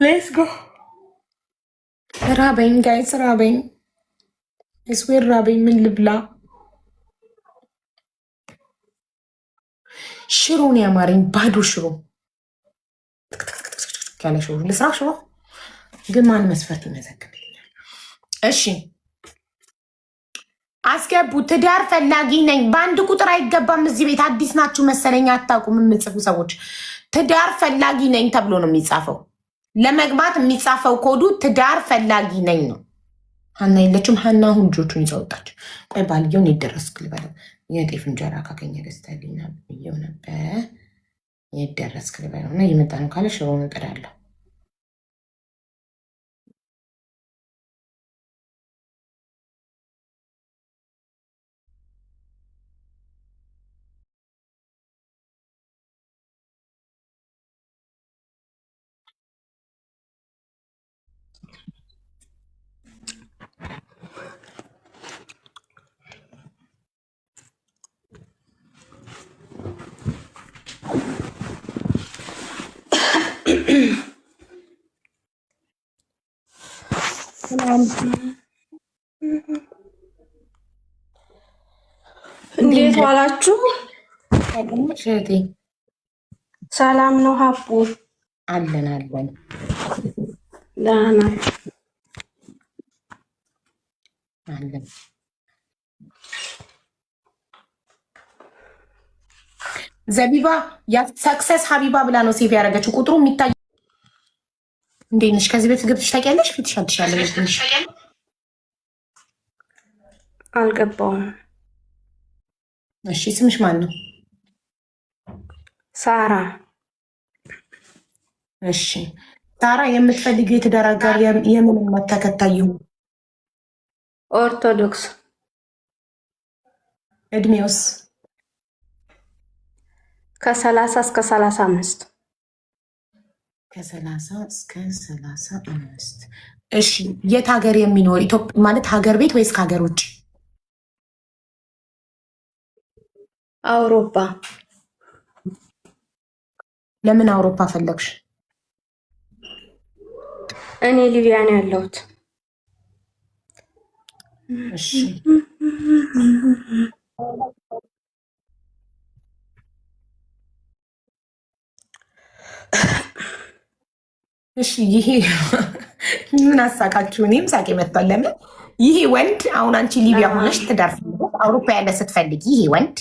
ሌትስ ጎ። ራበኝ ጋይስ ራበኝ፣ እስዌር ራበኝ። ምን ልብላ? ሽሮን ያማረኝ ባዶ ሽሮ ያለ ሽሮ ልስራ። ሽሮ ግን ማን መስፈርት ይመዘግብልኛል? እሺ አስገቡ። ትዳር ፈላጊ ነኝ። በአንድ ቁጥር አይገባም። እዚህ ቤት አዲስ ናችሁ መሰለኝ አታውቁም። የምጽፉ ሰዎች ትዳር ፈላጊ ነኝ ተብሎ ነው የሚጻፈው። ለመግባት የሚጻፈው ኮዱ ትዳር ፈላጊ ነኝ ነው። ሀና የለችም። ሀና አሁን ልጆቹን ይዘውጣች። ቆይ ባልየውን ይደረስክ ልበለው። የጤፍ እንጀራ ካገኘ ገዝተልኝ ብዬው ነበር። የደረስክ ልበለው እና እየመጣ ነው ካለ ሽሮውን እጥዳለሁ። እንዴት ዋላችሁ? ሰላም ነው? ሀቡ አለን ደህና አለን። ዘቢባ ሰክሰስ ሀቢባ ብላ ነው ሴቭ ያደረገችው። ቁጥሩ የሚታይ እንዴት ነሽ? ከዚህ ቤት ገብተሽ ታውቂያለሽ? ፊትሽ አትሻለሽ። አልገባውም። እሺ ስምሽ ማን ነው? ሳራ። እሺ ሳራ፣ የምትፈልጊው የትዳር አጋር የምን እምነት ተከታይ ይሁን? ኦርቶዶክስ። እድሜውስ? ከ30 እስከ 35። ከ30 እስከ 35። እሺ የት ሀገር የሚኖር? ኢትዮጵያ ማለት ሀገር ቤት ወይስ ከሀገር ውጭ? አውሮፓ። ለምን አውሮፓ ፈለግሽ? እኔ ሊቢያ ነው ያለሁት። እሺ እሺ ይሄ ምን አሳቃችሁ? እኔም ሳቄ መጥቷል። ለምን ይሄ ወንድ አሁን አንቺ ሊቢያ ሆነሽ ትዳር አውሮፓ ያለ ስትፈልጊ ይሄ ወንድ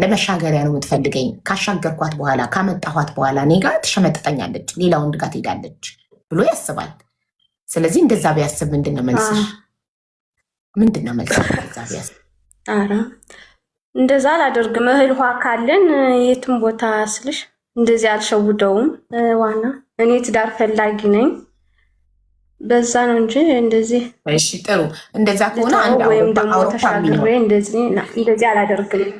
ለመሻገሪያ ነው የምትፈልገኝ። ካሻገርኳት በኋላ ካመጣኋት በኋላ እኔ ጋር ትሸመጥጠኛለች፣ ሌላ ወንድ ጋር ትሄዳለች ብሎ ያስባል። ስለዚህ እንደዛ ቢያስብ ምንድን ነው መልስሽ? ምንድን ነው መልስሽ? እንደዛ ቢያስብ ኧረ እንደዛ አላደርግም። እህል ውሃ ካለን የትም ቦታ ስልሽ እንደዚህ አልሸውደውም። ዋና እኔ ትዳር ፈላጊ ነኝ። በዛ ነው እንጂ እንደዚህ እሺ ጥሩ። እንደዛ ከሆነ ልተወው አንድ ወይም አውሮፓ ደግሞ አውሮፓ ተሻግሬ የሚኖር እንደዚህ አላደርግም።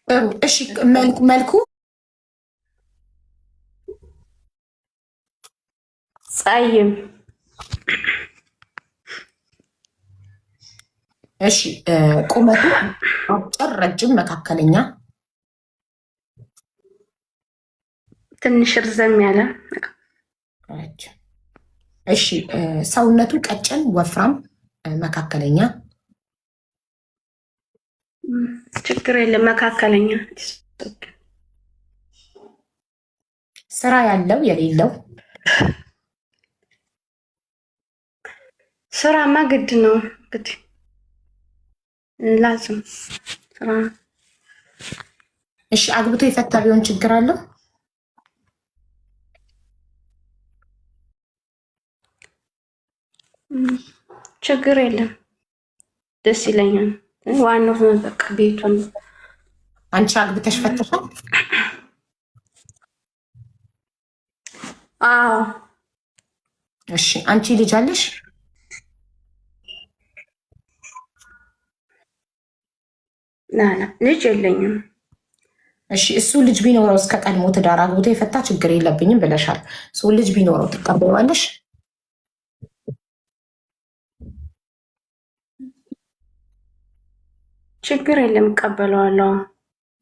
ጥሩ። እሺ መልኩ ጸይም። እሺ ቁመቱ አጭር፣ ረጅም፣ መካከለኛ? ትንሽ ርዘም ያለ። እሺ ሰውነቱ ቀጭን፣ ወፍራም፣ መካከለኛ? ችግር የለም መካከለኛ። ስራ ያለው የሌለው? ስራማ ግድ ነው እንግዲህ ላዝም ስራ። እሺ አግብቶ የፈታ ቢሆን ችግር አለው? ችግር የለም ደስ ይለኛል። ዋናው በቃ ቤቱን። አንቺ አግብተሽ ፈተሻል? አዎ። እሺ አንቺ ልጅ አለሽ? ልጅ የለኝም። እሺ እሱ ልጅ ቢኖረው እስከ ቀድሞ ትዳር አግብቶ የፈታ ችግር የለብኝም ብለሻል። እሱ ልጅ ቢኖረው ትቀበዋለሽ? ችግር የለም እቀበለዋለሁ።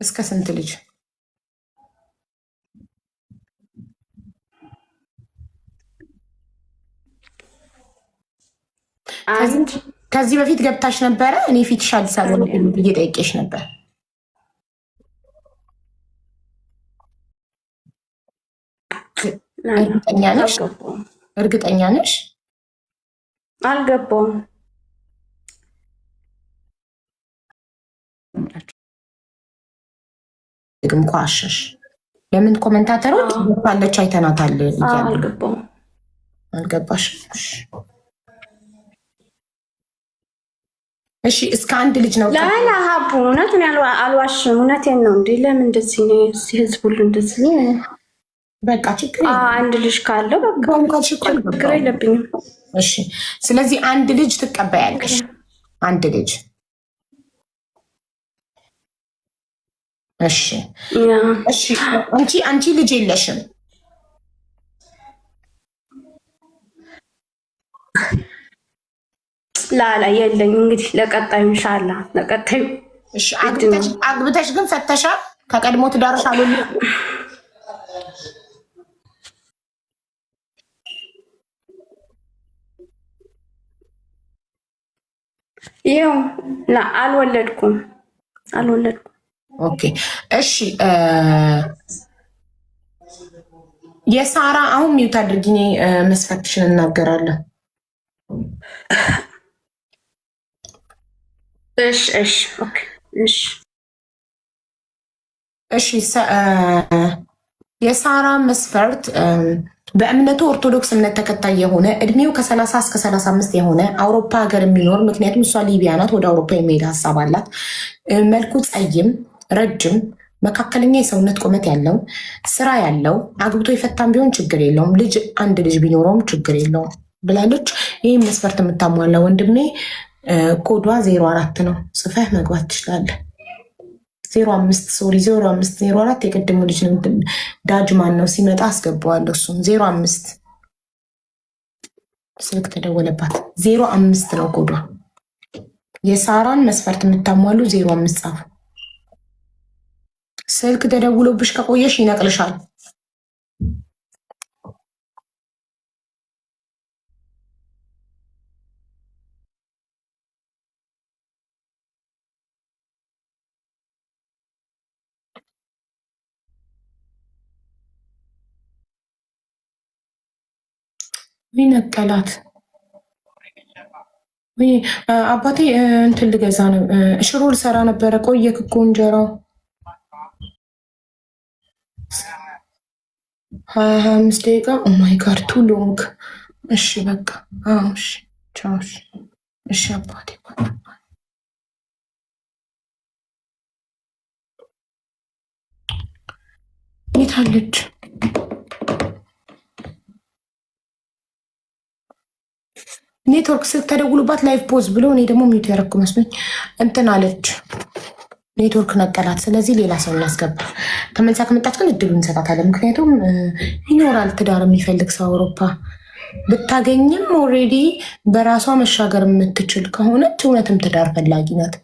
እስከ ስንት ልጅ? ከዚህ በፊት ገብታሽ ነበረ? እኔ ፊትሽ አዲስ አበባ ብዬ ጠይቄሽ ነበር። እርግጠኛ ነሽ? እርግጠኛ ነሽ? አልገባውም። ግም ኳሸሽ። ለምን ኮመንታተሮች ባለች አይተናታል እያሉ አልገባውም። አልገባሽ? እሺ እስከ አንድ ልጅ ነው? ላላ ሀቡ እውነቱን አልዋሽም። እውነቴን ነው። እንዴ ለምን እንደዚህ ነው? ህዝብ ሁሉ እንደዚህ በቃ ችግር አንድ ልጅ ካለው በቃ ችግር የለብኝም። እሺ ስለዚህ አንድ ልጅ ትቀበያለሽ? አንድ ልጅ። እሺ እሺ አንቺ ልጅ የለሽም? ላላ የለኝ። እንግዲህ ለቀጣዩ ኢንሻአላ ለቀጣዩ። እሺ አግብተሽ ግን ፈተሻል? ከቀድሞ ትዳርሽ አሉኝ? ይኸው አልወለድኩም። ኦኬ እሺ የሳራ አሁን ሚውት አድርጊ፣ መስፈርትሽን እናገራለሁ። እሺ የሳራ መስፈርት በእምነቱ ኦርቶዶክስ እምነት ተከታይ የሆነ እድሜው ከ30 እስከ 35 የሆነ አውሮፓ ሀገር የሚኖር፣ ምክንያቱም እሷ ሊቢያ ናት፣ ወደ አውሮፓ የሚሄድ ሀሳብ አላት። መልኩ ጸይም፣ ረጅም፣ መካከለኛ የሰውነት ቁመት ያለው፣ ስራ ያለው፣ አግብቶ የፈታም ቢሆን ችግር የለውም፣ አንድ ልጅ ቢኖረውም ችግር የለውም ብላለች። ይህ መስፈርት የምታሟላ ወንድሜ ኮዷ 04 ነው። ጽፈህ መግባት ትችላለህ። 05 ሶሪ 0504 የቅድሙ ልጅ ነው። ዳጅማን ነው ሲመጣ አስገባዋለሁ። እሱም 05 ስልክ ተደወለባት። 05 ነው ኮዷ። የሳራን መስፈርት የምታሟሉ 05 ጻፉ። ስልክ ተደውሎብሽ ከቆየሽ ይነቅልሻል። ይነቀላት ወይ አባቴ እንትን ልገዛ ነው ሽሮ ልሰራ ነበረ። ቆየክ እኮ እንጀራው 25 ደቂቃ። ኦ ማይ ጋድ ቱ ሎንግ። እሺ በቃ እሺ ቻው። እሺ አባቴ የታለች? ኔትወርክ ስልክ ተደውሎባት ላይቭ ፖዝ ብሎ እኔ ደግሞ ሚውት ያደረኩ መስሎኝ እንትን አለች። ኔትወርክ ነቀላት። ስለዚህ ሌላ ሰው እናስገባል። ተመልሳ ከመጣች ግን እድሉ እንሰጣታለን። ምክንያቱም ይኖራል ትዳር የሚፈልግ ሰው አውሮፓ ብታገኝም ኦልሬዲ በራሷ መሻገር የምትችል ከሆነች እውነትም ትዳር ፈላጊ ናት።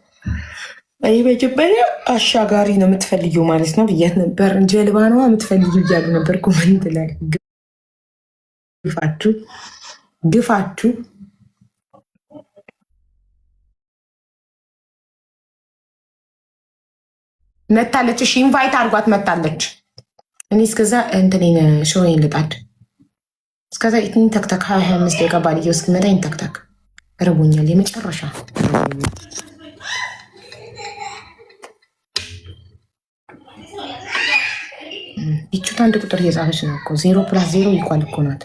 እኔ መጀመሪያ አሻጋሪ ነው የምትፈልጊው ማለት ነው ብያት ነበር። ጀልባ ነዋ የምትፈልጊው እያሉ ነበር ኮመንት ላይ። ግፋችሁ መታለች። እሺ ኢንቫይት አድርጓት መታለች። እኔ እስከዛ እንትኔን ሽሮዬን ልጣድ። እስከዛ ኢትን ተክተክ 25 ደቂቃ ባልየው እስኪመጣ ይንተክተክ። ርቦኛል የመጨረሻ። ይቹት አንድ ቁጥር እየጻፈች ነው እኮ 0 + 0 ይኳል እኮ ናት።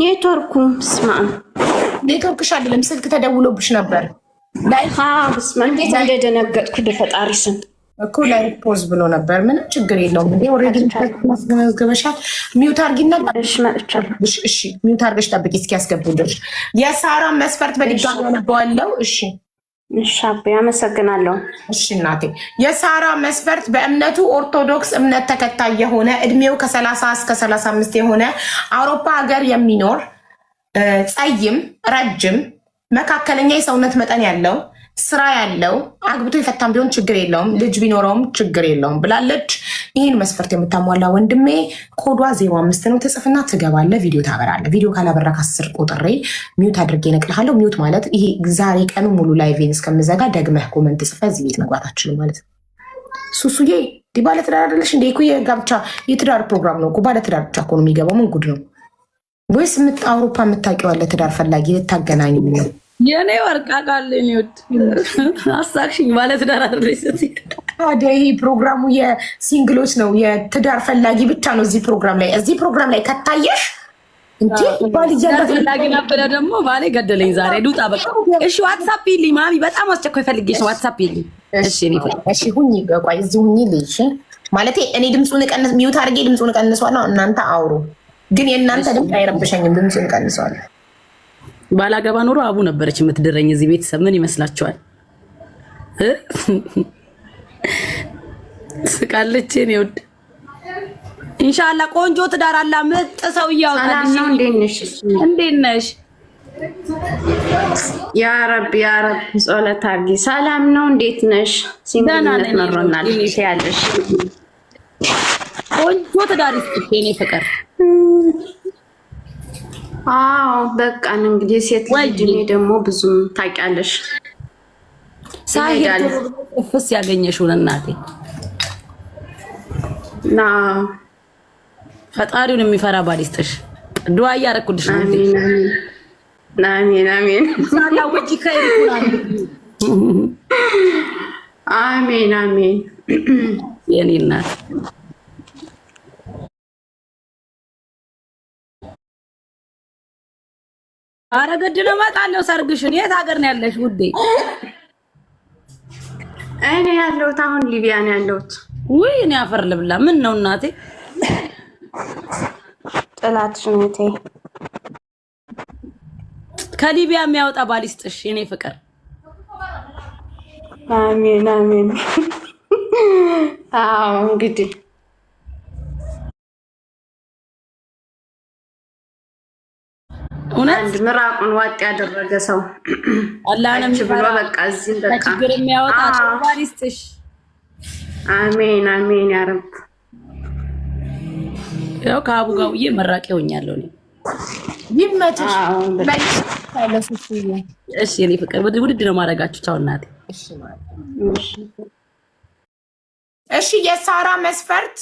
ኔትወርኩ ስማ ኔትወርክሽ አይደለም ስልክ ተደውሎብሽ ነበር። በስመ አብ እንዴት እንደደነገጥኩ በፈጣሪ ስም እኮ ላይ ፖዝ ብሎ ነበር። ምንም ችግር የለውም። እንዴ ኦሬዲ ማስገበሻት ሚውት አርጊና እሺ ሚውት አርገሽ ጠብቂ እስኪ ያስገቡልሽ። የሳራ መስፈርት በድጋሚ አነበዋለሁ። እሺ ሻብ ያመሰግናለሁ። እሺ እናቴ የሳራ መስፈርት በእምነቱ ኦርቶዶክስ እምነት ተከታይ የሆነ እድሜው ከ30 እስከ 35 የሆነ አውሮፓ ሀገር የሚኖር ጸይም፣ ረጅም፣ መካከለኛ የሰውነት መጠን ያለው ስራ ያለው አግብቶ የፈታም ቢሆን ችግር የለውም፣ ልጅ ቢኖረውም ችግር የለውም ብላለች። ይህን መስፈርት የምታሟላ ወንድሜ ኮዷ 05 ነው። ትጽፍና ትገባለ፣ ቪዲዮ ታበራለ። ቪዲዮ ካላበራ 10 ቆጥሬ ሚውት አድርጌ እነቅልሃለሁ። ሚውት ማለት ይሄ ዛሬ ቀኑ ሙሉ ላይቬን እስከምዘጋ ደግመህ ኮመንት ጽፈህ እዚህ ቤት መግባት አትችልም ማለት ነው። ሱሱዬ ባለትዳር አይደለሽ እንዴ? እኮ የጋብቻ የትዳር ፕሮግራም ነው እኮ። ባለትዳር ብቻ እኮ ነው የሚገባው። ምን ጉድ ነው? ወይስ አውሮፓ የምታውቂዋለህ ትዳር ፈላጊ ልታገናኝ ነው? የኔ ወርቅ አቃለኝ ይወድ አሳክሽኝ ባለትዳር አይደለሽ? ታዲያ ይሄ ፕሮግራሙ የሲንግሎች ነው፣ የትዳር ፈላጊ ብቻ ነው። እዚህ ፕሮግራም ላይ ከታየሽ እንዴ ባል ፈላጊ ነበረ። ደግሞ ባሌ ገደለኝ ዛሬ። ዱጣ በቃ እሺ፣ ዋትስአፕ ይልኝ ማሚ፣ በጣም አስቸኳይ ፈልጌሽ ነው። ዋትስአፕ ይልኝ እሺ። እሺ ሁኚ፣ ቆይ እዚህ ሁኚ ልሽ ማለት እኔ ድምፁን ቀንስ፣ ሚውት አድርጌ ድምፁን ቀንሷለሁ። እናንተ አውሩ፣ ግን የእናንተ ድምፅ አይረብሸኝም። ድምፁን ቀንሷለሁ። ባላገባ ኖሮ አቡ ነበረች የምትድረኝ። እዚህ ቤተሰብ ምን ይመስላችኋል? ስቃለች የኔ ውድ። ኢንሻአላህ ቆንጆ ትዳር አላ ምጥ ሰው ያውጣልሽ። እንዴት ነሽ? ያ ረብ ጸሎት አድርጊ። ሰላም ነው። እንዴት ነሽ? ሲንግልነት መሮናል ያለሽ ቆንጆ ትዳር ይስጥሽ የኔ ፍቅር። በቃ እንግዲህ ሴት ልጅ እኔ ደግሞ ብዙም ታውቂያለሽ ሳይሄድ ፍስ ያገኘሽውን እናቴ ፈጣሪውን የሚፈራ ባል ይስጥሽ። ዱዓ እያደረኩልሽ ነው። አሜን አሜን። ሳላውጪ ከይሩና አሜን አሜን የኔ እናት። አረ ገድሎ እመጣለሁ ሰርግሽን። የት ሀገር ነው ያለሽ ውዴ? እኔ ያለሁት አሁን ሊቢያ ነው ያለሁት። ውይ እኔ አፈር ልብላ። ምን ነው እናቴ? ጥላትሽ ነው እቴ። ከሊቢያ የሚያወጣ ባል ይስጥሽ የኔ ፍቅር። አሜን አሜን። እንግዲህ አንድ ምራቁን ዋጥ ያደረገ ሰው አላህንም ብሎ በቃ እዚህ በቃ ችግር የሚያወጣ ባል ይስጥሽ። አሜን አሜን ያ ረብ። ያው ከአቡ ጋር ውዬ መራቂ ሆኛለሁ እኔ። ይመችሽ። እሺ የኔ ፍቅር ውድድ ነው ማድረጋችሁ። ቻው እናቴ። እሺ እሺ የሳራ መስፈርት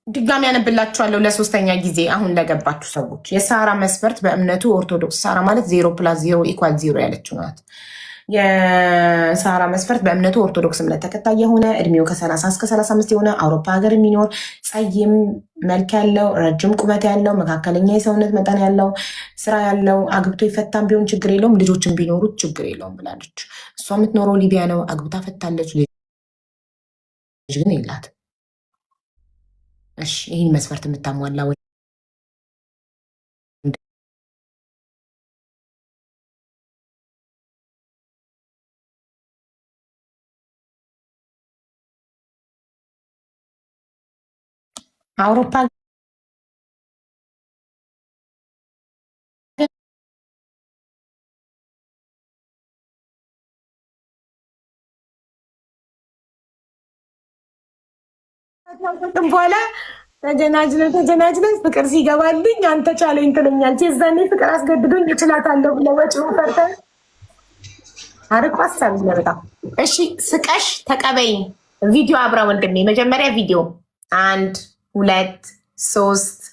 ድጋሚ ያነብላችኋለሁ ለሶስተኛ ጊዜ አሁን ለገባችሁ ሰዎች። የሳራ መስፈርት በእምነቱ ኦርቶዶክስ፣ ሳራ ማለት 0+0=0 ያለችው ናት። የሳራ መስፈርት በእምነቱ ኦርቶዶክስ እምነት ተከታይ የሆነ እድሜው ከ30 እስከ 35 የሆነ አውሮፓ ሀገር የሚኖር ጸይም መልክ ያለው ረጅም ቁመት ያለው መካከለኛ የሰውነት መጠን ያለው ስራ ያለው አግብቶ ይፈታም ቢሆን ችግር የለውም ልጆችን ቢኖሩት ችግር የለውም ብላለች። እሷ የምትኖረው ሊቢያ ነው። አግብታ ፈታለች፣ ልጅ ግን የላት። እሺ ይህን መስፈርት የምታሟላ አውሮፓ በኋላ ተጀናጅነን ፍቅር ሲገባልኝ አንተ ቻለኝ ትለኛለች። የዛኔ ፍቅር አስገድዶኝ እችላታለሁ ብለህ ወጪውን ፈርተህ አርቆ ሀሳብ በጣም እሺ። ስቀሽ ተቀበይኝ ቪዲዮ አብራ ወንድሜ። መጀመሪያ ቪዲዮ 1 2 3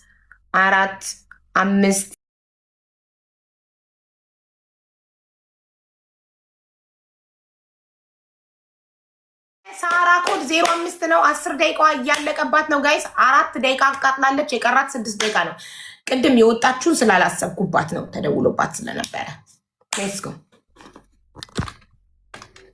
4 5 ሳራ ኮድ 05 ነው። 10 ደቂቃዋ እያለቀባት ነው ጋይስ። 4 ደቂቃ አቃጥላለች። የቀራት 6 ደቂቃ ነው። ቅድም የወጣችሁን ስላላሰብኩባት ነው ተደውሎባት ስለነበረ። ሌትስ ጎ።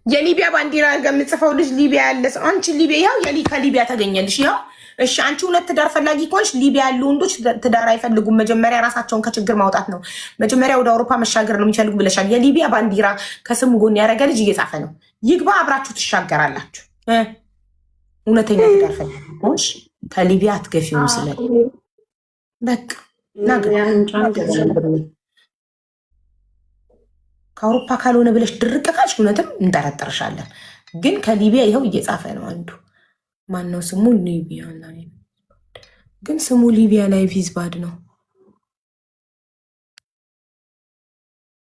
የሊቢያ ባንዲራ ገምጽፈው ልጅ ሊቢያ ያለ ሰው አንቺ ሊቢያ ያው ከሊቢያ ተገኘልሽ ያው። እሺ አንቺ ሁለት ትዳር ፈላጊ ከሆንሽ ሊቢያ ያሉ ወንዶች ትዳር አይፈልጉም። መጀመሪያ ራሳቸውን ከችግር ማውጣት ነው። መጀመሪያ ወደ አውሮፓ መሻገር ነው የሚፈልጉ ብለሻል። የሊቢያ ባንዲራ ከስሙ ጎን ያደረገ ልጅ እየጻፈ ነው። ይግባ፣ አብራችሁ ትሻገራላችሁ። እውነተኛ ትዳር ፈላጊ ከሆንሽ ከሊቢያ አትገፊውም። ስለ በቃ ከአውሮፓ ካልሆነ ብለሽ ድርቅ ካልሽ እውነትም እንጠረጥርሻለን። ግን ከሊቢያ ይኸው እየጻፈ ነው አንዱ። ማነው ስሙ? ሊቢያ ላይ ግን ስሙ ሊቢያ ላይ ቪዝባድ ነው።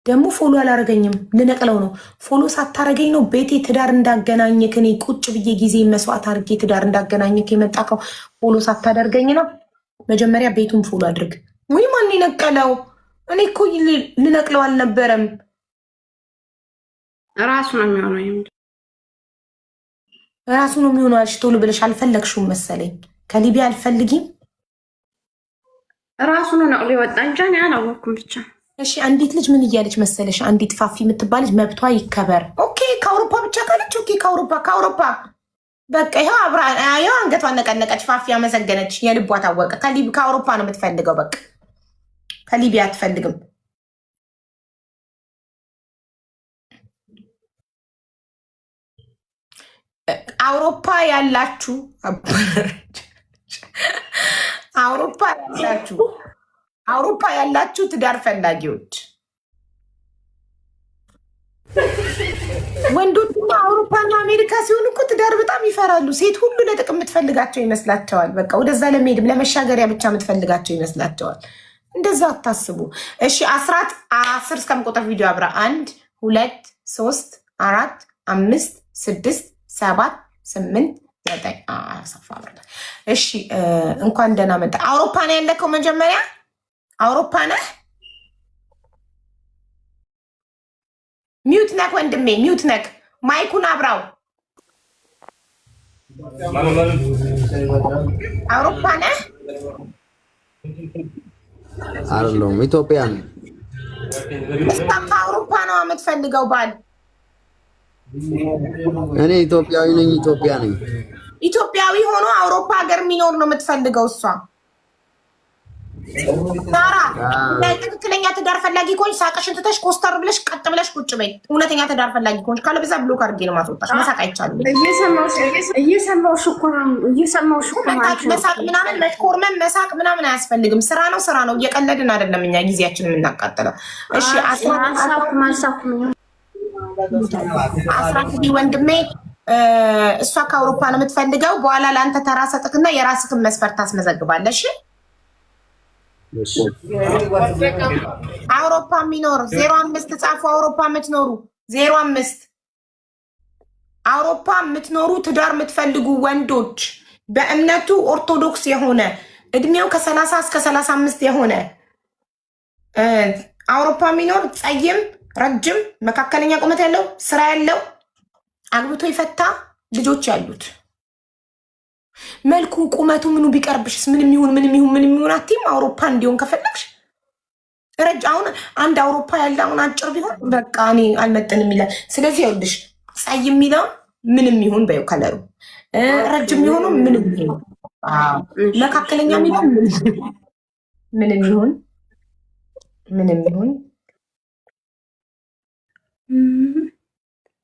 ደግሞ ፎሎ አላረገኝም። ልነቅለው ነው። ፎሎ ሳታረገኝ ነው ቤቴ ትዳር እንዳገናኘክ እኔ ቁጭ ብዬ ጊዜ መስዋዕት አድርጌ ትዳር እንዳገናኘክ የመጣከው ፎሎ ሳታደርገኝ ነው። መጀመሪያ ቤቱን ፎሎ አድርግ። ወይ ማን የነቀለው? እኔ እኮ ልነቅለው አልነበረም። ራሱ ነው የሚሆነው። ራሱ ነው የሚሆነው አልሽ። ቶሎ ብለሽ አልፈለግሽውም መሰለኝ። ከሊቢያ አልፈልጊም። ራሱ ነው ነቅሎ የወጣ እንጂ እኔ አላወኩም ብቻ። እሺ አንዲት ልጅ ምን እያለች መሰለሽ? አንዲት ፋፊ የምትባል ልጅ መብቷ ይከበር። ኦኬ ከአውሮፓ ብቻ ካለች ኦኬ ከአውሮፓ በቃ ይኸው አብራ ይኸው አንገቷን ነቀነቀች። ፋፊ አመሰገነች። የልቧ ታወቀ። ከአውሮፓ ነው የምትፈልገው። በቃ ከሊቢያ አትፈልግም። አውሮፓ ያላችሁ አውሮፓ ያላችሁ ትዳር ፈላጊዎች ወንዶችና አውሮፓና አሜሪካ ሲሆን እኮ ትዳር በጣም ይፈራሉ። ሴት ሁሉ ለጥቅም የምትፈልጋቸው ይመስላቸዋል። በቃ ወደዛ ለመሄድም ለመሻገሪያ ብቻ የምትፈልጋቸው ይመስላቸዋል። እንደዛ አታስቡ እሺ። 10 እስከምቆጥር ቪዲዮ አብራ 1 2 3 4 5 6 7 8 9 አሰፋ አብራ። እሺ እንኳን ደህና መጣ። አውሮፓ ነው ያለከው? መጀመሪያ አውሮፓ ነህ? ሚውት ነክ ወንድሜ፣ ሚውት ነክ። ማይኩን አብራው። አውሮፓ ነህ? አይደለም፣ ኢትዮጵያ ነኝ። አውሮፓ ነው የምትፈልገው ባል? እኔ ኢትዮጵያዊ ነኝ። ኢትዮጵያ ነኝ። ኢትዮጵያዊ ሆኖ አውሮፓ ሀገር የሚኖር ነው የምትፈልገው እሷ? ሳራ ትክክለኛ ትዳር ፈላጊ ከሆንሽ ሳቅሽን ትተሽ ኮስተር ብለሽ ቀጥ ብለሽ ቁጭ በይ። እውነተኛ ትዳር ፈላጊ ከሆንሽ ካለበዛ ብሎክ አድርጌ ነው ማስወጣሽ። መሳቅ አይቻልም። እየሰማሁሽ እኮ መሳቅ ምናምን መሽኮርመን መሳቅ ምናምን አያስፈልግም። ስራ ነው ስራ ነው። እየቀለድን አይደለም እኛ ጊዜያችን የምናቃጥለው። እሺ አስራት ወንድሜ፣ እሷ ከአውሮፓ ነው የምትፈልገው። በኋላ ለአንተ ተራ ሰጥክና የራስህን መስፈርት ታስመዘግባለሽ። አውሮፓ የሚኖር 05 ጻፉ። አውሮፓ የምትኖሩ 05 አውሮፓ የምትኖሩ ትዳር የምትፈልጉ ወንዶች በእምነቱ ኦርቶዶክስ የሆነ እድሜው ከ30 እስከ 35 የሆነ አውሮፓ የሚኖር ጸይም፣ ረጅም፣ መካከለኛ ቁመት ያለው ስራ ያለው አግብቶ የፈታ ልጆች ያሉት መልኩ ቁመቱ ምኑ ቢቀርብሽስ ምንም ይሁን አትይም። አውሮፓ እንዲሆን ከፈለግሽ አሁን አንድ አውሮፓ ያለ አሁን አጭር ቢሆን በቃ እኔ አልመጥንም ይላል። ስለዚህ ይኸውልሽ ጸይም የሚለው ምንም ይሁን በይው ከለሩ፣ ረጅም የሚሆነው ምንም ይሁን፣ መካከለኛ የሚለው ምንም ይሁን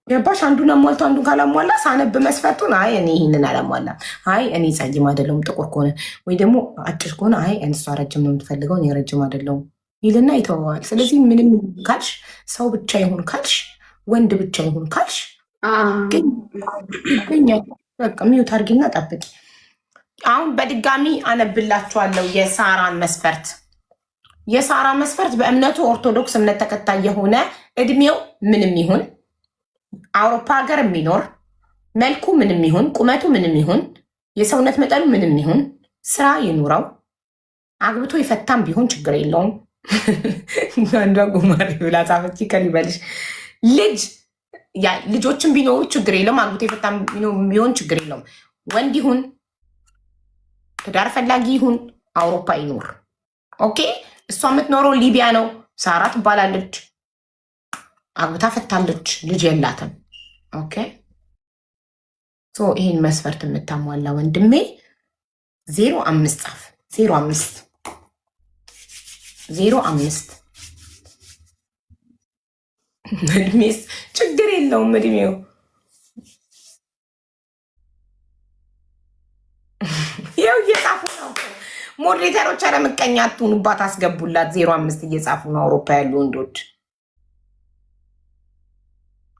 ገባሽ? አንዱን አሟልቶ አንዱን ካላሟላ ሳነብ መስፈርቱን አይ እኔ ይህንን አላሟላም፣ አይ እኔ ጸይም አይደለሁም ጥቁር ከሆነ ወይ ደግሞ አጭር ከሆነ አይ እሷ ረጅም ነው የምትፈልገው እኔ ረጅም አይደለሁም ይልና ይተወዋል። ስለዚህ ምንም ካልሽ ሰው ብቻ ይሁን ካልሽ ወንድ ብቻ ይሁን ካልሽ ግን ይገኛል። በቃ ሚዩት አድርጊና ጠብቂ። አሁን በድጋሚ አነብላችኋለሁ የሳራን መስፈርት። የሳራ መስፈርት በእምነቱ ኦርቶዶክስ እምነት ተከታይ የሆነ እድሜው ምንም ይሁን አውሮፓ ሀገር የሚኖር መልኩ ምንም ይሁን ቁመቱ ምንም ይሁን የሰውነት መጠኑ ምንም ይሁን ስራ ይኑረው አግብቶ የፈታም ቢሆን ችግር የለውም። አንዷ ጉማሬ ብላ ጻፈች። ከሊበልሽ ልጆችን ቢኖሩ ችግር የለውም። አግብቶ የፈታም ቢሆን ችግር የለውም። ወንድ ይሁን ትዳር ፈላጊ ይሁን አውሮፓ ይኖር። ኦኬ። እሷ የምትኖረው ሊቢያ ነው። ሳራ ትባላለች። አግብታ ፈታለች። ልጅ የላትም። ኦኬ። ይህን መስፈርት የምታሟላ ወንድሜ 05 ጻፍ። 05 እድሜስ ችግር የለውም። እድሜው ያው እየጻፉ ነው። ሞዴሬተሮች ኧረ ምቀኛ አትሁኑባት፣ አስገቡላት። 05 እየጻፉ ነው አውሮፓ ያሉ ወንዶች።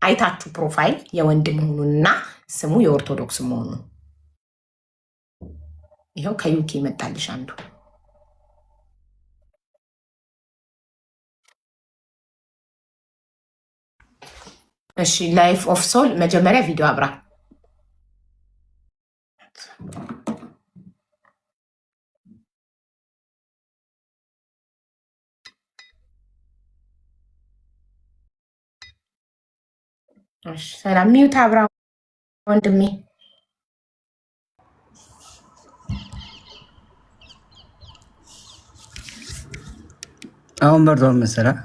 አይታችሁ ፕሮፋይል የወንድ መሆኑንና ስሙ የኦርቶዶክስ መሆኑን። ይኸው ከዩኬ መጣልሽ አንዱ። እሺ ላይፍ ኦፍ ሶል መጀመሪያ ቪዲዮ አብራ። ሰላም ሚዩት አብራ ወንድሜ። አሁን በርቷል መሰለህ።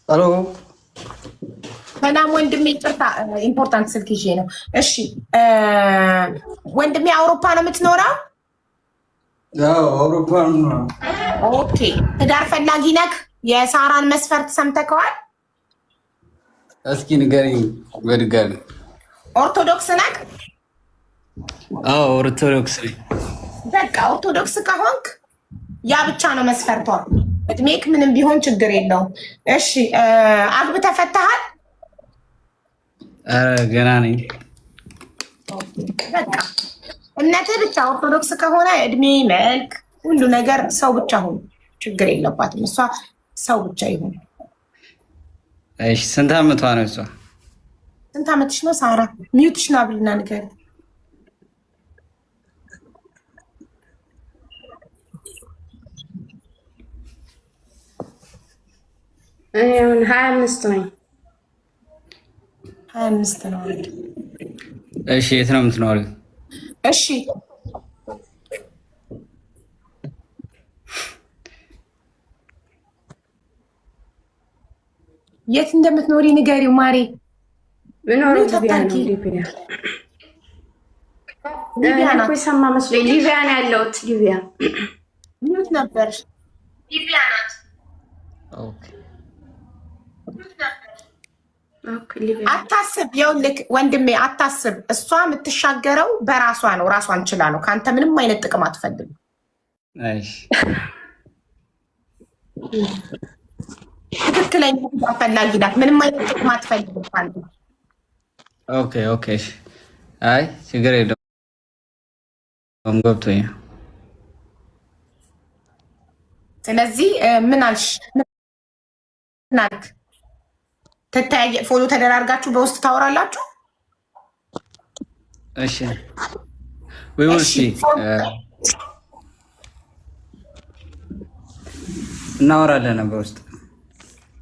ሄሎ ሰላም ወንድሜ፣ ይቅርታ ኢምፖርታንት ስልክ ይዤ ነው። እሺ ወንድሜ አውሮፓ ነው የምትኖረው? አውሮፓ ነው። ኦኬ። ትዳር ፈላጊ ነክ? የሳራን መስፈርት ሰምተከዋል? እስኪ ንገሪኝ በድጋሚ። ኦርቶዶክስ ነክ? አዎ ኦርቶዶክስ ነኝ። በቃ ኦርቶዶክስ ከሆንክ ያ ብቻ ነው መስፈርቷ። እድሜክ ምንም ቢሆን ችግር የለውም። እሺ አግብተህ ፈተሃል? ገና ነኝ። በቃ እምነትህ ብቻ ኦርቶዶክስ ከሆነ እድሜ፣ መልክ፣ ሁሉ ነገር ሰው ብቻ ሁን፣ ችግር የለባትም። እሷ ሰው ብቻ ይሁን። እሺ ስንት ዓመቷ ነው እሷ? ስንት ዓመትሽ ነው ሳራ? ሚዩትሽ ነው አብልና ንገር። አሁን 25 ነኝ። 25 ነው። እሺ የት ነው የምትኖሪው? እሺ የት እንደምትኖሪ ንገሪው ማሬ። ምኖረው ሊቢያ ነው። ሊቢያ ነው እኮ የሰማ መስሎኝ። ሊቢያ ነው ያለሁት። ሊቢያ ምን ነበር? ሊቢያ ናት። ኦኬ አታስብ። ይኸውልህ ወንድሜ አታስብ። እሷ የምትሻገረው በራሷ ነው። ራሷን ችላ ነው። ከአንተ ምንም አይነት ጥቅም አትፈልግም። ትክክለኛ ፈላጊ ናት። ምንም አይነት ጥቅም አትፈልግም ከአንተ። ኦኬ ኦኬ። አይ ችግር የለውም ገብቶኛል። ስለዚህ ምን አልሽ? ምን አልክ? ፎሎ ተደራርጋችሁ በውስጥ ታወራላችሁ? እሺ ወይ ወልሲ እናወራለን በውስጥ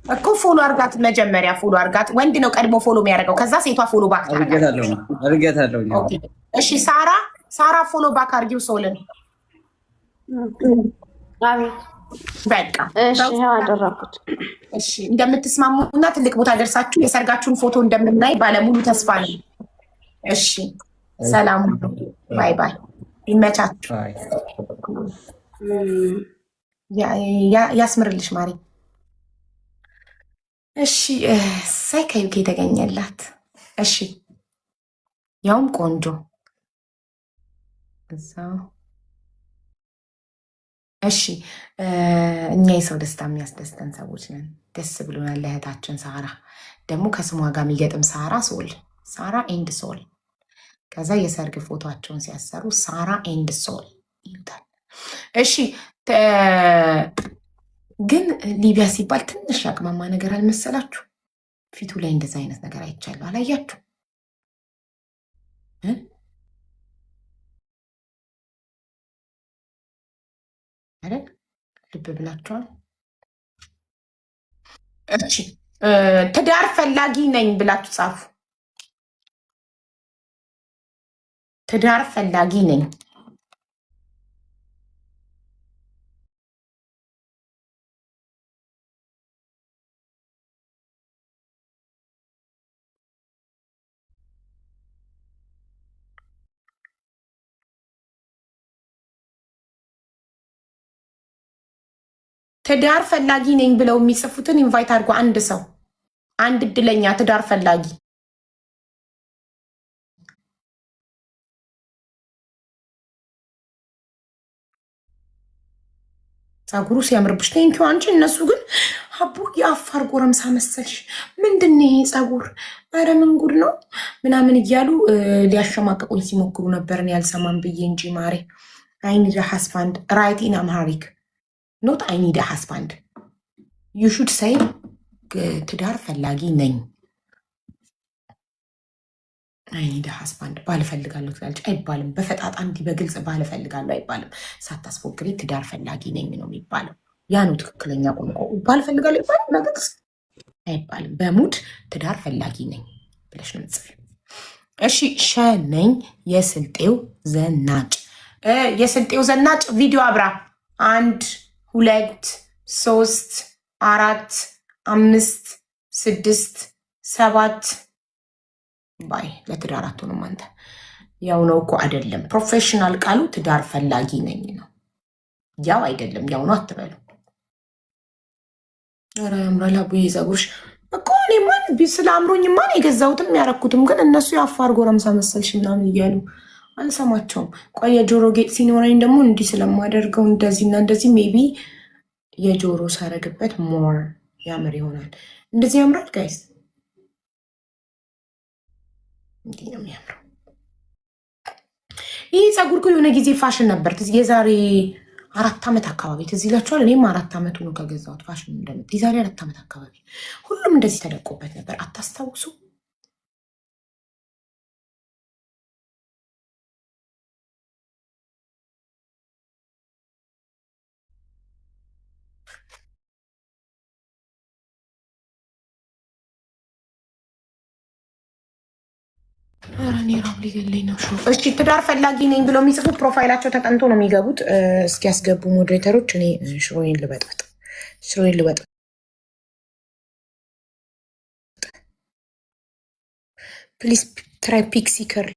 እኮ ፎሎ አርጋት። መጀመሪያ ፎሎ አርጋት። ወንድ ነው ቀድሞ ፎሎ የሚያደርገው፣ ከዛ ሴቷ ፎሎ ባክ አድርጌታለሁ። እሺ ሳራ ፎሎ ባክ አርጊው ሶልን። በቃ እሺ አደረኩት። እሺ እንደምትስማሙና ትልቅ ቦታ ደርሳችሁ የሰርጋችሁን ፎቶ እንደምናይ ባለሙሉ ተስፋ ነው። እሺ ሰላም፣ ባይ ባይ፣ ይመቻችሁ። ያስምርልሽ ማሪ። እሺ ሳይ ከዩኬ የተገኘላት። እሺ ያውም ቆንጆ እዛው። እሺ እኛ የሰው ደስታ የሚያስደስተን ሰዎች ነን። ደስ ብሎናል ለእህታችን ሳራ። ደግሞ ከስሟ ጋር የሚገጥም ሳራ ሶል፣ ሳራ ኤንድ ሶል። ከዛ የሰርግ ፎቶቸውን ሲያሰሩ ሳራ ኤንድ ሶል ይሉታል። እሺ ግን ሊቢያ ሲባል ትንሽ ያቅማማ ነገር አልመሰላችሁ? ፊቱ ላይ እንደዛ አይነት ነገር አይቻለሁ። አላያችሁ አይደል? ልብ ብላችኋል። እሺ ትዳር ፈላጊ ነኝ ብላችሁ ጻፉ። ትዳር ፈላጊ ነኝ። ትዳር ፈላጊ ነኝ ብለው የሚጽፉትን ኢንቫይት አድርጎ አንድ ሰው፣ አንድ እድለኛ ትዳር ፈላጊ። ፀጉሩ ሲያምርብሽ ቴንኪው አንቺ። እነሱ ግን አቡ የአፋር ጎረምሳ መሰልሽ፣ ምንድን ነው ይሄ ፀጉር፣ ኧረ ምን ጉድ ነው ምናምን እያሉ ሊያሸማቀቁኝ ሲሞክሩ ነበር። እኔ ያልሰማም ብዬ እንጂ ማሬ። አይ ኒድ አ ሃስባንድ ራይት ኢን አምሃሪክ ኖት አይ ኒድ አ ሃስባንድ ዩ ሹድ ሳይ ትዳር ፈላጊ ነኝ። አይ ኒድ አ ሃስባንድ ባል እፈልጋለሁ ትላለች አይባልም። በፈጣጣ እንዲህ በግልጽ ባል እፈልጋለሁ አይባልም። ሳታስፎግሪ ትዳር ፈላጊ ነኝ ነው የሚባለው። ያ ነው ትክክለኛ ቋንቋ። ባል እፈልጋለሁ ይባላል በግልጽ አይባልም። በሙድ ትዳር ፈላጊ ነኝ ብለሽ ነው የምትጽፊው። እሺ ሸነኝ የስልጤው ዘናጭ። የስልጤው ዘናጭ ቪዲዮ አብራ 1 2 3 4 5 6 7 ባይ ለትዳር አትሆንም አንተ። ያው ነው እኮ አይደለም። ፕሮፌሽናል ቃሉ ትዳር ፈላጊ ነኝ ነው። ያው አይደለም ያው ነው አትበሉ። ኧረ ያምራል አቡዬ ፀጉርሽ እኮ። እኔማ ስለ አምሮኝ ማን የገዛሁትም ያረኩትም፣ ግን እነሱ የአፋር ጎረምሳ መሰልሽ ምናምን እያሉ አልሰማቸውም። ቆይ የጆሮ ጌጥ ሲኖረኝ ደግሞ እንዲህ ስለማደርገው እንደዚህና እንደዚህ ሜቢ የጆሮ ሳረግበት ሞር ያምር ይሆናል። እንደዚህ ያምራል ጋይስ። እንዲህ ነው የሚያምረው። ይህ ፀጉር እኮ የሆነ ጊዜ ፋሽን ነበር። የዛሬ 4 ዓመት አካባቢ ትዝ ይላችኋል። እኔም 4 ዓመቱ ነው ከገዛሁት። ፋሽን እንደመጣ የዛሬ 4 ዓመት አካባቢ ሁሉም እንደዚህ ተደቆበት ነበር። አታስታውሱ? ኧረ እኔ ራብ ሊገለኝ ነው። እሺ ትዳር ፈላጊ ነኝ ብለው የሚጽፉ ፕሮፋይላቸው ተጠንቶ ነው የሚገቡት። እስኪያስገቡ ሞዴሬተሮች። እኔ ሽሮዬን ልበጥበጥ ፕሊዝ ትራይ ፒክሲ ከርል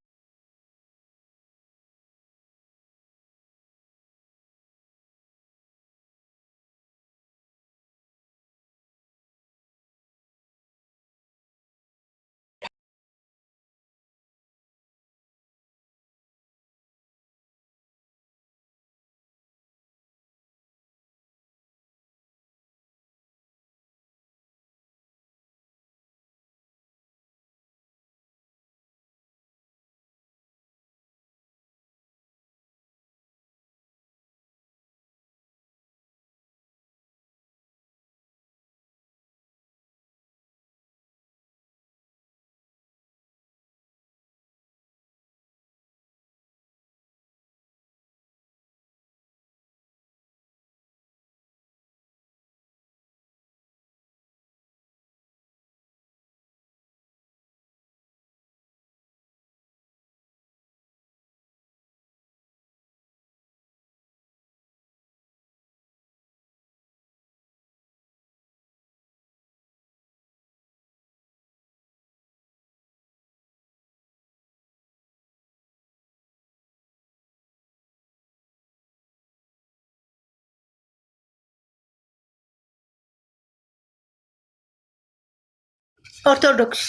ኦርቶዶክስ።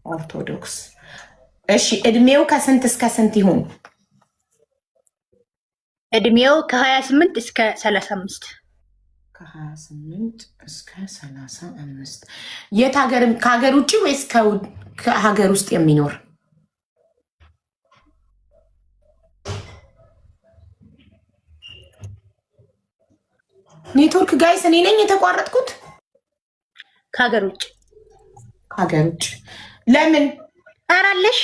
ኦርቶዶክስ። እሺ እድሜው ከስንት እስከ ስንት ይሁን? እድሜው ከ28 እስከ 35። ከ28 እስከ 35። የት ሀገር? ከሀገር ውጭ ወይስ ከሀገር ውስጥ የሚኖር? ኔትወርክ ጋይስ እኔ ነኝ የተቋረጥኩት? ከሀገር ውጭ። ከሀገር ውጭ ለምን አራለሽ?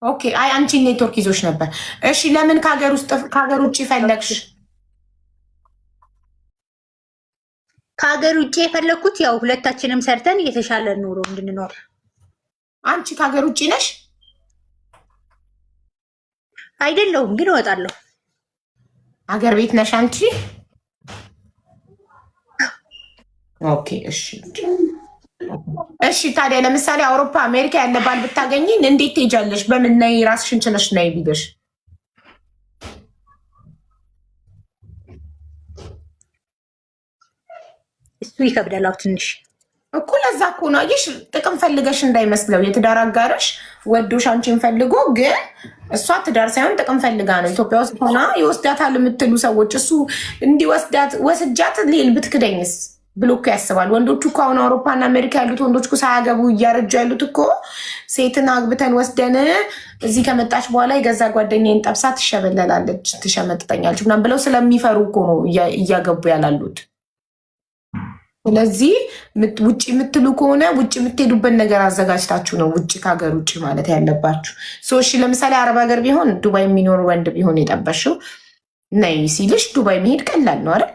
ኦኬ አይ አንቺ ኔትወርክ ይዞሽ ነበር። እሺ ለምን ከሀገር ውጭ ፈለግሽ? ከሀገር ውጭ የፈለግኩት ያው ሁለታችንም ሰርተን የተሻለ ኑሮ እንድንኖር። አንቺ ከሀገር ውጭ ነሽ? አይደለሁም ግን እወጣለሁ። ሀገር ቤት ነሽ አንቺ? ኦኬ እሺ እሺ። ታዲያ ለምሳሌ አውሮፓ አሜሪካ ያለ ባል ብታገኝ እንዴት ትሄጃለሽ? በምን ነይ ራስሽን ችለሽ ነይ ቢልሽ? እሱ ይከብዳል ትንሽ እኮ። ለዛ እኮ ነው አየሽ፣ ጥቅም ፈልገሽ እንዳይመስለው። የትዳር አጋርሽ ወዶሽ አንቺን ፈልጎ፣ ግን እሷ ትዳር ሳይሆን ጥቅም ፈልጋ ነው። ኢትዮጵያ ውስጥ ሆና ይወስዳታል የምትሉ ሰዎች እሱ እንዲወስዳት ወስጃት ሌል ብትክደኝስ ብሎ እኮ ያስባል። ወንዶቹ እኮ አሁን አውሮፓና አሜሪካ ያሉት ወንዶች እኮ ሳያገቡ እያረጁ ያሉት እኮ ሴትን አግብተን ወስደን እዚህ ከመጣች በኋላ የገዛ ጓደኛዬን ጠብሳ ትሸበለላለች፣ ትሸመጥጠኛለች ምናምን ብለው ስለሚፈሩ እኮ ነው እያገቡ ያላሉት። ስለዚህ ውጭ የምትሉ ከሆነ ውጭ የምትሄዱበት ነገር አዘጋጅታችሁ ነው ውጭ ከሀገር ውጭ ማለት ያለባችሁ። እሺ ለምሳሌ አረብ ሀገር ቢሆን ዱባይ የሚኖር ወንድ ቢሆን የጠበሽው ነይ ሲልሽ ዱባይ መሄድ ቀላል ነው አይደል?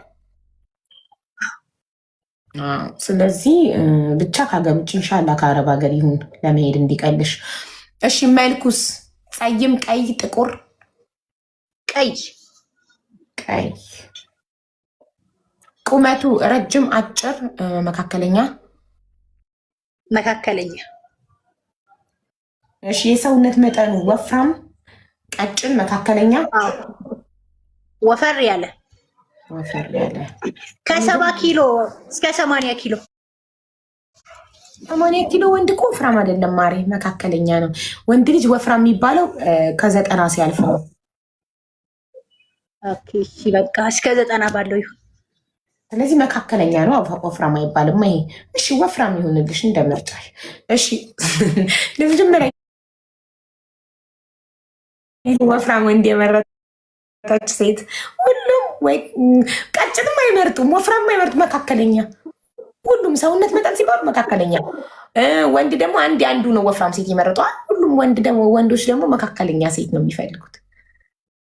ስለዚህ ብቻ ከሀገር ውጭ ኢንሻላህ ከአረብ ሀገር ይሁን ለመሄድ እንዲቀልሽ። እሺ መልኩስ? ፀይም፣ ቀይ፣ ጥቁር? ቀይ። ቀይ። ቁመቱ ረጅም፣ አጭር፣ መካከለኛ? መካከለኛ። እሺ የሰውነት መጠኑ ወፍራም፣ ቀጭን፣ መካከለኛ? ወፈር ያለ። ወፈር ያለ። ከ70 ኪሎ እስከ 80 ኪሎ። 80 ኪሎ ወንድ እኮ ወፍራም አይደለም ማሬ፣ መካከለኛ ነው። ወንድ ልጅ ወፍራም የሚባለው ከ90 ሲያልፍ ነው። ኦኬ እሺ በቃ እስከ 90 ባለው ይሁን። ስለዚህ መካከለኛ ነው፣ ወፍራም አይባልም። ይሄ እሺ ወፍራም ይሁንልሽ እንደመርጫሽ። እሺ ለመጀመሪያ ወፍራም ወንድ የመረጠች ሴት ሁሉም ወይ ቀጭንም አይመርጡም፣ ወፍራም አይመርጡም፣ መካከለኛ። ሁሉም ሰውነት መጠን ሲባሉ መካከለኛ። ወንድ ደግሞ አንዱ ነው ወፍራም ሴት የመረጠዋል። ሁሉም ወንዶች ደግሞ መካከለኛ ሴት ነው የሚፈልጉት።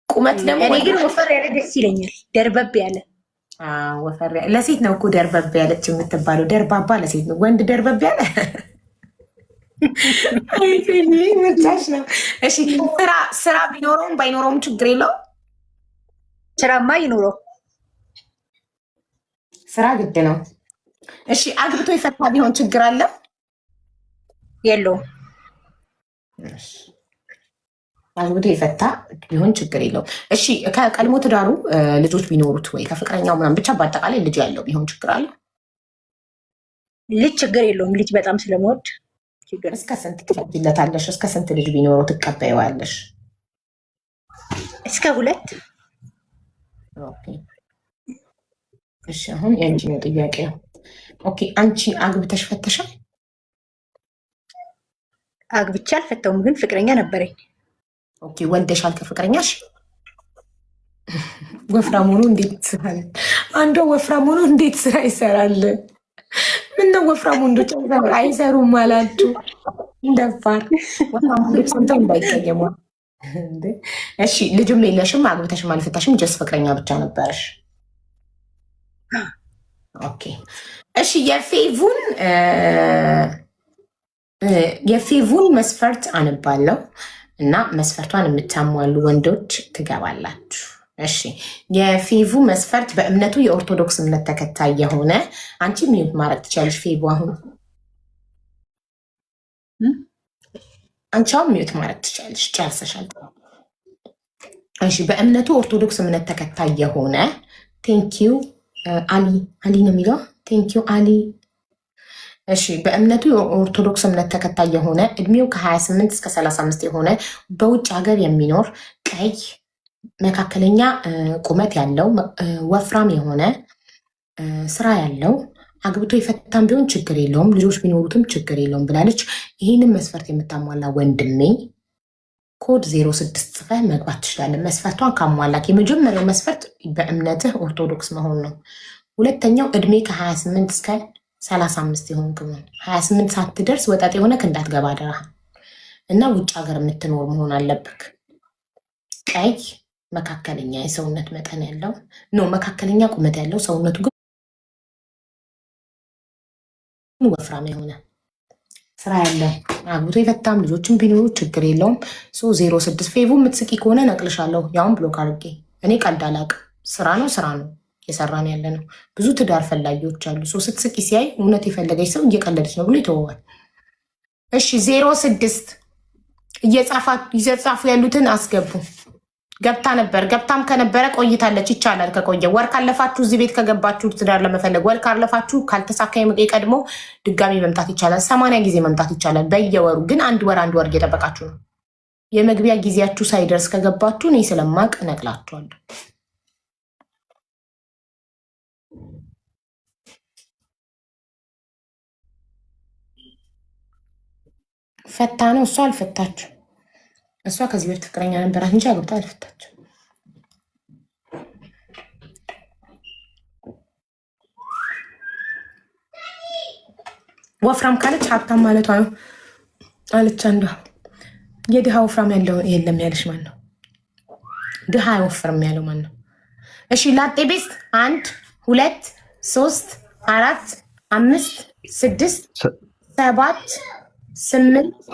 ቁመት ደግሞ እኔ ግን ወፈር ያለ ደስ ይለኛል፣ ደርበብ ያለ። ወፈር ያለ ለሴት ነው እኮ ደርበብ ያለች የምትባለው። ደርባባ ለሴት ነው። ወንድ ደርበብ ያለ ምቻሽ ነው። እሺ ስራ ቢኖረውም ባይኖረውም ችግር የለውም። ስራማ ይኑረው። ስራ ግድ ነው። እሺ አግብቶ የፈታ ቢሆን ችግር አለ? የለውም። አግብቶ የፈታ ቢሆን ችግር የለውም። እሺ ከቀድሞ ትዳሩ ልጆች ቢኖሩት ወይ ከፍቅረኛው ምናምን ብቻ በአጠቃላይ ልጅ ያለው ቢሆን ችግር አለ? ልጅ ችግር የለውም። ልጅ በጣም ስለምወድ ችግር። እስከ ስንት ትፈጅለታለሽ? እስከ ስንት ልጅ ቢኖረው ትቀበይዋለሽ? እስከ 2። ኦኬ እሺ አሁን የአንቺ ነው ጥያቄ። ኦኬ አንቺ አግብተሽ ፈተሻል? አግብቼ አልፈታውም፣ ግን ፍቅረኛ ነበረኝ። ኦኬ ወልደሻል ከፍቅረኛሽ? ወፍራም ሆኖ እንዴት ይሰራል? አንዷ ወፍራም ሆኖ እንዴት ስራ ይሰራል? ምነው ወፍራም ወንዶች አይሰሩም አላችሁ? እንደፋር ወፍራም ወንዶች ሰምተው እንዳይቀየሙ። እሺ ልጅም የለሽም፣ አግብተሽም አልፈታሽም፣ ጀስት ፍቅረኛ ብቻ ነበረሽ። ኦኬ እሺ የፌቡን መስፈርት አንባለው እና መስፈርቷን የምታሟሉ ወንዶች ትገባላችሁ። እሺ የፌቡ መስፈርት በእምነቱ የኦርቶዶክስ እምነት ተከታይ የሆነ አንቺ ሚዩት ማድረግ ትችላለሽ። ፌቡ አሁን አንቺ አሁን ሚዩት ማድረግ ትችላለሽ። ጨርሰሻል። እሺ በእምነቱ ኦርቶዶክስ እምነት ተከታይ የሆነ ቴንኪዩ አሊ ነው የሚለው። ቴንኪዩ አሊ እሺ በእምነቱ የኦርቶዶክስ እምነት ተከታይ የሆነ እድሜው ከ28 እስከ 35 የሆነ በውጭ ሀገር የሚኖር ቀይ መካከለኛ ቁመት ያለው ወፍራም የሆነ ስራ ያለው አግብቶ የፈታም ቢሆን ችግር የለውም፣ ልጆች ቢኖሩትም ችግር የለውም ብላለች። ይህንን መስፈርት የምታሟላ ወንድሜ ኮድ 06 ጽፈህ መግባት ትችላለህ። መስፈርቷን ካሟላክ የመጀመሪያው መስፈርት በእምነትህ ኦርቶዶክስ መሆን ነው። ሁለተኛው እድሜ ከ28 እስከ 35 የሆን ክሆን 28 ሳትደርስ ወጣት የሆነክ እንዳትገባ አደራ እና ውጭ ሀገር የምትኖር መሆን አለብክ። ቀይ መካከለኛ የሰውነት መጠን ያለው መካከለኛ ቁመት ያለው ሰውነቱ ግን ወፍራም የሆነ ስራ ያለ አግብቶ የፈታም ልጆችን ቢኖሩ ችግር የለውም። 06 ፌቡ የምትስቂ ከሆነ ነቅልሻለሁ፣ ያውን ብሎክ አድርጌ። እኔ ቀልድ አላቅም። ስራ ነው እየሰራን ያለ ነው። ብዙ ትዳር ፈላጊዎች አሉ። ስትስቂ ሲያይ እውነት የፈለገች ሰው እየቀለደች ነው ብሎ ይተወዋል። እሺ 06 እየጻፉ ያሉትን አስገቡ። ገብታም ከነበረ ቆይታለች። ይቻላል ከቆየ ወር ካለፋችሁ እዚህ ቤት ከገባችሁ ትዳር ለመፈለግ ወር ካለፋችሁ ካልተሳካ የቀድሞ ድጋሚ መምጣት ይቻላል። 80 ጊዜ መምጣት ይቻላል በየወሩ ግን አንድ ወር እየጠበቃችሁ ነው። የመግቢያ ጊዜያችሁ ሳይደርስ ከገባችሁ እኔ ስለማቅ እነቅላችኋለሁ። ፈታ ነው እሷ አልፈታችሁ። እሷ ከዚህ በፊት ፍቅረኛ ነበራት እንጂ አግብታ አልፈታችሁ። ወፍራም ካለች ሀብታም ማለቷ ነው አለች አንዷ። የድሃ ወፍራም ያለው የለም ያለች ማን ነው? ድሃ አይወፍርም ያለው ማን ነው? እሺ ላጤ ቤስት 1 2 3 4 5 6 7 8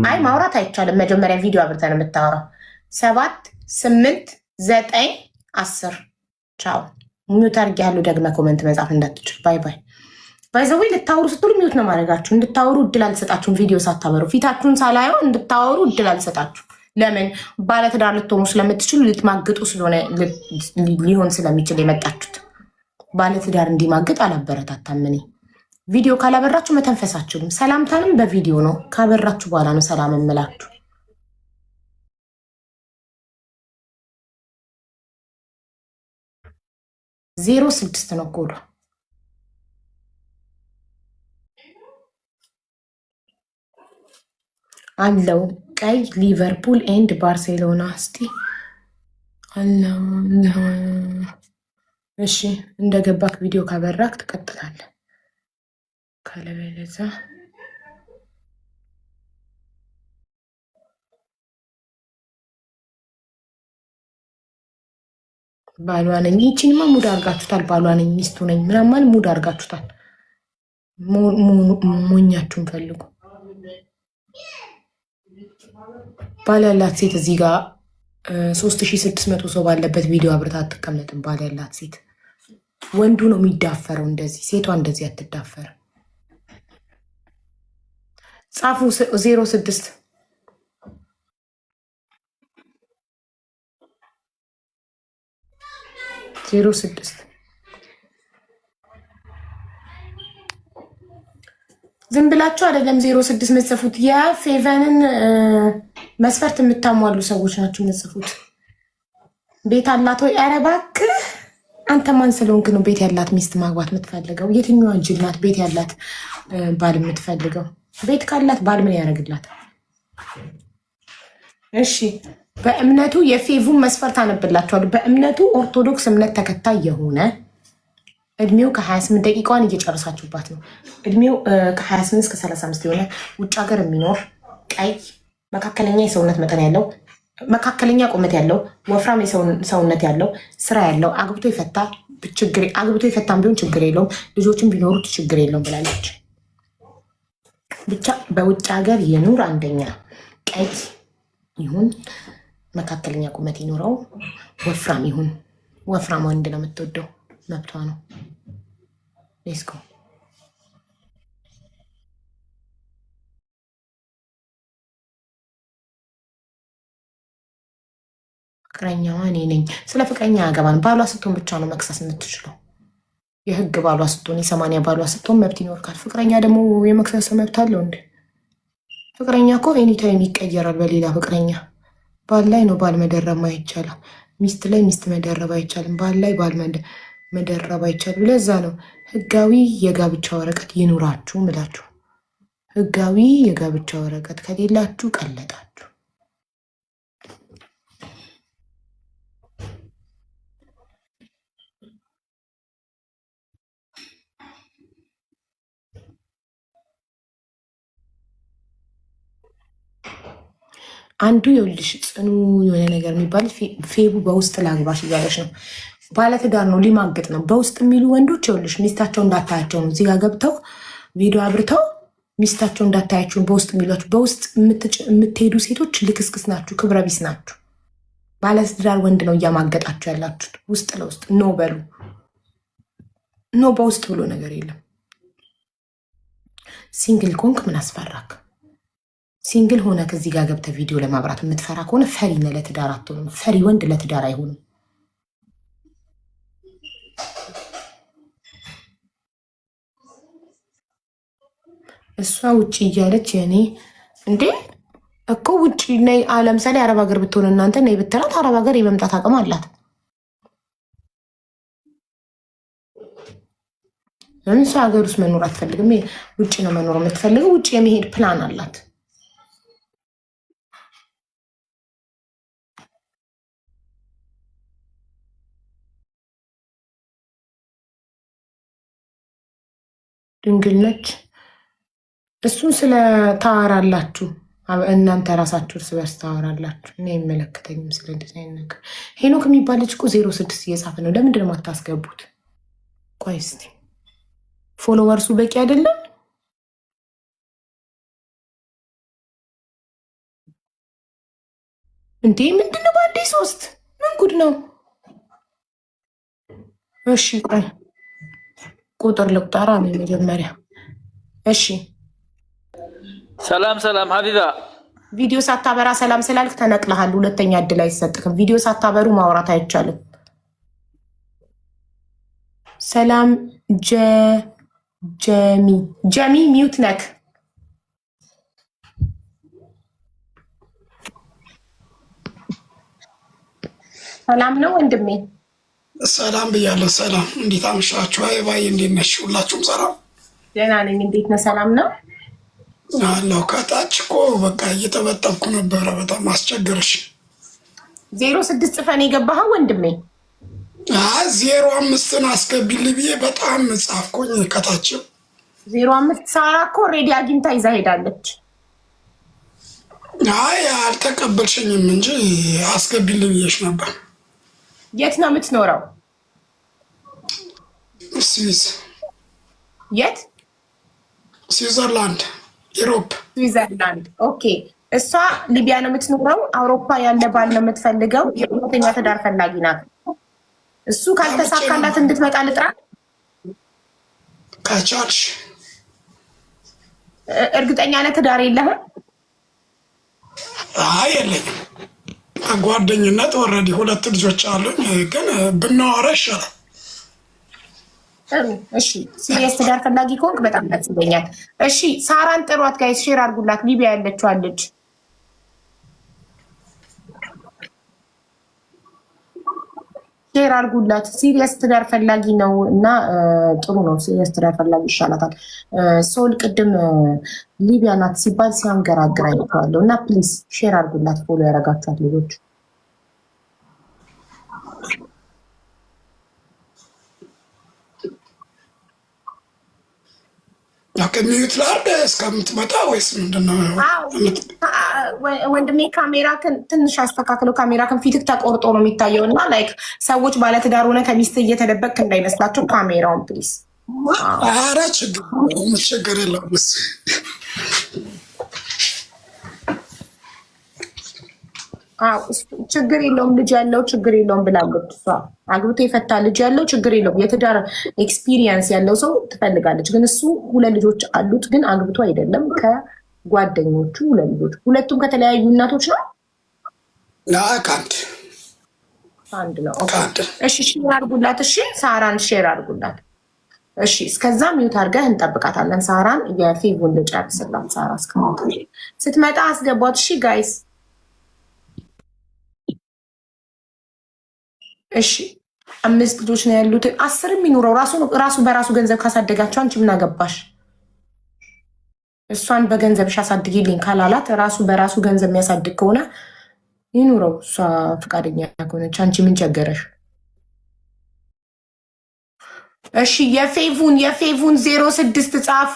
አይ ማውራት አይቻልም። መጀመሪያ ቪዲዮ አብርተን የምታወራው 7 8 9 10 ቻው። ሚዩት አድርጌ ያሉ ደግመ ኮመንት መጻፍ እንዳትችል። ባይ ባይ። ባይዘዌ ልታወሩ ስትሉ ሚዩት ነው ማድረጋችሁ። እንድታወሩ እድል አልሰጣችሁም። ቪዲዮ ሳታበሩ ፊታችሁን ሳላየው እንድታወሩ እድል አልሰጣችሁ። ለምን? ባለትዳር ልትሆኑ ስለምትችሉ ልትማግጡ ስለሆነ ሊሆን ስለሚችል የመጣችሁት። ባለትዳር እንዲማግጥ አላበረታታም እኔ። ቪዲዮ ካላበራችሁ መተንፈሳችሁም። ሰላምታንም በቪዲዮ ነው ካበራችሁ በኋላ ነው ሰላም እምላችሁ። ዜሮ 6 ነው ኮዱ። አለው ቀይ ሊቨርፑል ኤንድ ባርሴሎና እስቲ አለው። እሺ እንደገባክ ቪዲዮ ካበራክ ትቀጥላለህ። ካለበለዚያ ባሏ ነኝ። ይቺንማ ሙድ አርጋችሁታል። ባሏ ነኝ ሚስቱ ነኝ ምናምን ሙድ አርጋችሁታል። ሞኛችሁን ፈልጉ። ባል ያላት ሴት እዚህ ጋር 3600 ሰው ባለበት ቪዲዮ አብርታ አትቀመጥም። ባል ያላት ሴት ወንዱ ነው የሚዳፈረው እንደዚህ፣ ሴቷ እንደዚህ አትዳፈርም። ጻፉ 06 06 ዝም ብላችሁ አይደለም 06 መጽፉት። የፌቨንን መስፈርት የምታሟሉ ሰዎች ናቸው መጽፉት። ቤት አላት ወይ? ኧረ እባክህ አንተ ማን ስለሆንክ ነው ቤት ያላት ሚስት ማግባት የምትፈልገው? የትኛዋ ጅል ናት ቤት ያላት ባል የምትፈልገው? ቤት ካላት ባል ምን ያደርግላት? እሺ በእምነቱ የፌቡን መስፈርት አነብላችኋለሁ። በእምነቱ ኦርቶዶክስ እምነት ተከታይ የሆነ እድሜው ከ28 ደቂቃዋን እየጨረሳችሁባት ነው። እድሜው ከ28 እስከ 35 የሆነ ውጭ ሀገር የሚኖር ቀይ መካከለኛ የሰውነት መጠን ያለው መካከለኛ ቁመት ያለው ወፍራም ሰውነት ያለው ስራ ያለው አግብቶ የፈታም ቢሆን ችግር የለውም፣ ልጆችን ቢኖሩት ችግር የለውም ብላለች። ብቻ በውጭ ሀገር የኑር አንደኛ ቀይ ይሁን መካከለኛ ቁመት ይኖረው ወፍራም ይሁን። ወፍራም ወንድ ነው የምትወደው መብቷ ነው። ሌስኮ ፍቅረኛዋ እኔ ነኝ። ስለ ፍቅረኛ ያገባን ባሏ ስትሆን ብቻ ነው መክሰስ የምትችለው። የህግ ባሏ ስትሆን የ80 ባሏ ስትሆን መብት ይኖርካል። ፍቅረኛ ደግሞ የመክሰስ መብት አለው እንዴ? ፍቅረኛ እኮ ኤኒታይም ይቀየራል በሌላ ፍቅረኛ። ባል ላይ ነው ባል መደረብ አይቻልም። ሚስት ላይ ሚስት መደረብ አይቻልም። ባል ላይ ባል መደረብ አይቻልም። ለዛ ነው ህጋዊ የጋብቻ ወረቀት ይኑራችሁ ምላችሁ። ህጋዊ የጋብቻ ወረቀት ከሌላችሁ ቀለጣችሁ። አንዱ የውልሽ ጽኑ የሆነ ነገር የሚባል ፌቡ በውስጥ ላግባሽ እያለች ነው። ባለትዳር ነው፣ ሊማግጥ ነው። በውስጥ የሚሉ ወንዶች የውልሽ ሚስታቸው እንዳታያቸው ነው። እዚጋ ገብተው ቪዲዮ አብርተው ሚስታቸው እንዳታያቸው በውስጥ የሚሏቸው። በውስጥ የምትሄዱ ሴቶች ልክስክስ ናችሁ፣ ክብረ ቢስ ናችሁ። ባለትዳር ወንድ ነው እያማገጣችሁ ያላችሁት። ውስጥ ለውስጥ ኖ በሉ። ኖ በውስጥ ብሎ ነገር የለም። ሲንግል ኮንክ ምን አስፈራክ? ሲንግል ሆነ ከዚህ ጋር ገብተ ቪዲዮ ለማብራት የምትፈራ ከሆነ ፈሪ ነህ። ለትዳር አትሆንም። ፈሪ ወንድ ለትዳር አይሆንም። እሷ ውጭ እያለች የኔ እንዴ እኮ ውጭ ነይ። ለምሳሌ አረብ ሀገር ብትሆን እናንተ ነይ ብትላት አረብ ሀገር የመምጣት አቅም አላት። ለምን ሰው ሀገር ውስጥ መኖር አትፈልግም? ውጭ ነው መኖር የምትፈልገው። ውጭ የመሄድ ፕላን አላት። ድንግል ነች። እሱን ስለ ታወራላችሁ እናንተ ራሳችሁ እርስ በርስ ታወራላችሁ። እኔ አይመለከተኝም ስለ እንደዚህ አይነት ነገር። ሄኖክ የሚባል ልጅ እኮ 06 እየጻፈ ነው። ለምንድን ነው የማታስገቡት? ቆይ እስኪ ፎሎወርሱ በቂ አይደለም? እንዴ ምንድን ነው በአንዴ 3? ምን ጉድ ነው? እሺ ቆይ ቁጥር ልቁጠራ ነው መጀመሪያ። እሺ ሰላም ሰላም ሀቢባ፣ ቪዲዮ ሳታበራ ሰላም ስላልክ ተነቅለሃል። ሁለተኛ እድል አይሰጥክም። ቪዲዮ ሳታበሩ ማውራት አይቻልም። ሰላም ጀሚ ሚውት ነክ። ሰላም ነው ወንድሜ። ሰላም ብያለሁ። ሰላም፣ እንዴት አመሻችሁ? አይ እንዴት ነሽ? ሁላችሁም ሰላም? ደህና ነኝ። እንዴት ነህ? ሰላም ነው አለሁ። ከታች እኮ በቃ እየተበጠብኩ ነበረ። በጣም አስቸገረሽ። 06 ጽፈን የገባኸው ወንድሜ? 05ን አስገቢልኝ ብዬ በጣም ጻፍኩኝ። ከታችም 05 ሳራ እኮ ሬዲ አግኝታ ይዛ ሄዳለች። አይ አልተቀበልሽኝም እንጂ አስገቢልኝ ብዬሽ ነበር። የት ነው የምትኖረው? ስዊዝ። የት? ስዊዘርላንድ፣ ዩሮፕ። ስዊዘርላንድ። ኦኬ። እሷ ሊቢያ ነው የምትኖረው። አውሮፓ ያለ ባል ነው የምትፈልገው። የሁለተኛ ትዳር ፈላጊ ናት። እሱ ካልተሳካላት እንድትመጣ ልጥራ ከቻልሽ። እርግጠኛ ነህ ትዳር የለህም? አይ የለኝም። ጓደኝነት ኦልሬዲ 2 ልጆች አሉኝ፣ ግን ብናወራ ይሻላል። እሺ ሲሪየስ ትዳር ፈላጊ ከሆንክ በጣም ደስ ይለኛል። እሺ ሳራን ጥሯት ጋይስ፣ ሼር አድርጉላት። ሊቢያ ያለችው አለች። ሼር አድርጉላት። ሲሪየስ ትዳር ፈላጊ ነው እና ጥሩ ነው። ሲሪየስ ትዳር ፈላጊ ይሻላታል። ሶል ቅድም ሊቢያ ናት ሲባል ሲያንገራግር አይተዋለሁ እና ፕሊዝ ሼር አድርጉላት። ፎሎ ያደረጋችኋት ልጆች ሚዩት ላድርግ እስከምትመጣ ወይስ ምንድን ነው? ወንድሜ ካሜራክን ትንሽ አስተካክለው። ካሜራክን ፊትክ ተቆርጦ ነው የሚታየው እና ላይክ ሰዎች ባለትዳር ሆነ ከሚስት እየተደበቅ እንዳይመስላቸው ካሜራውን ፕሊዝ። ኧረ ችግር የለውም። ችግር የለውም። ልጅ ያለው ችግር የለውም ብላለች እሷ። አግብቶ የፈታ ልጅ ያለው ችግር የለውም። የትዳር ኤክስፒሪየንስ ያለው ሰው ትፈልጋለች። ግን እሱ 2 ልጆች አሉት፣ ግን አግብቶ አይደለም። ከጓደኞቹ 2 ልጆች፣ ሁለቱም ከተለያዩ እናቶች ነው። ከአንድ ነው። እሺ ሼር አድርጉላት። እሺ ሳራን ሼር አድርጉላት። እሺ እስከዛ ሚውት አድርገህ እንጠብቃታለን። ሳራን የፌቡን ልጨርስላት። ሳራ እስከማታ ስትመጣ አስገቧት። እሺ ጋይስ። እሺ 5 ልጆች ነው ያሉት። 10 የሚኖረው ራሱ በራሱ ገንዘብ ካሳደጋቸው አንቺ ምን አገባሽ? እሷን በገንዘብሽ አሳድጊልኝ ካላላት ራሱ በራሱ ገንዘብ የሚያሳድግ ከሆነ ይኑረው። እሷ ፈቃደኛ ከሆነች አንቺ ምን ቸገረሽ? እሺ የፌቡን 06 ጻፉ።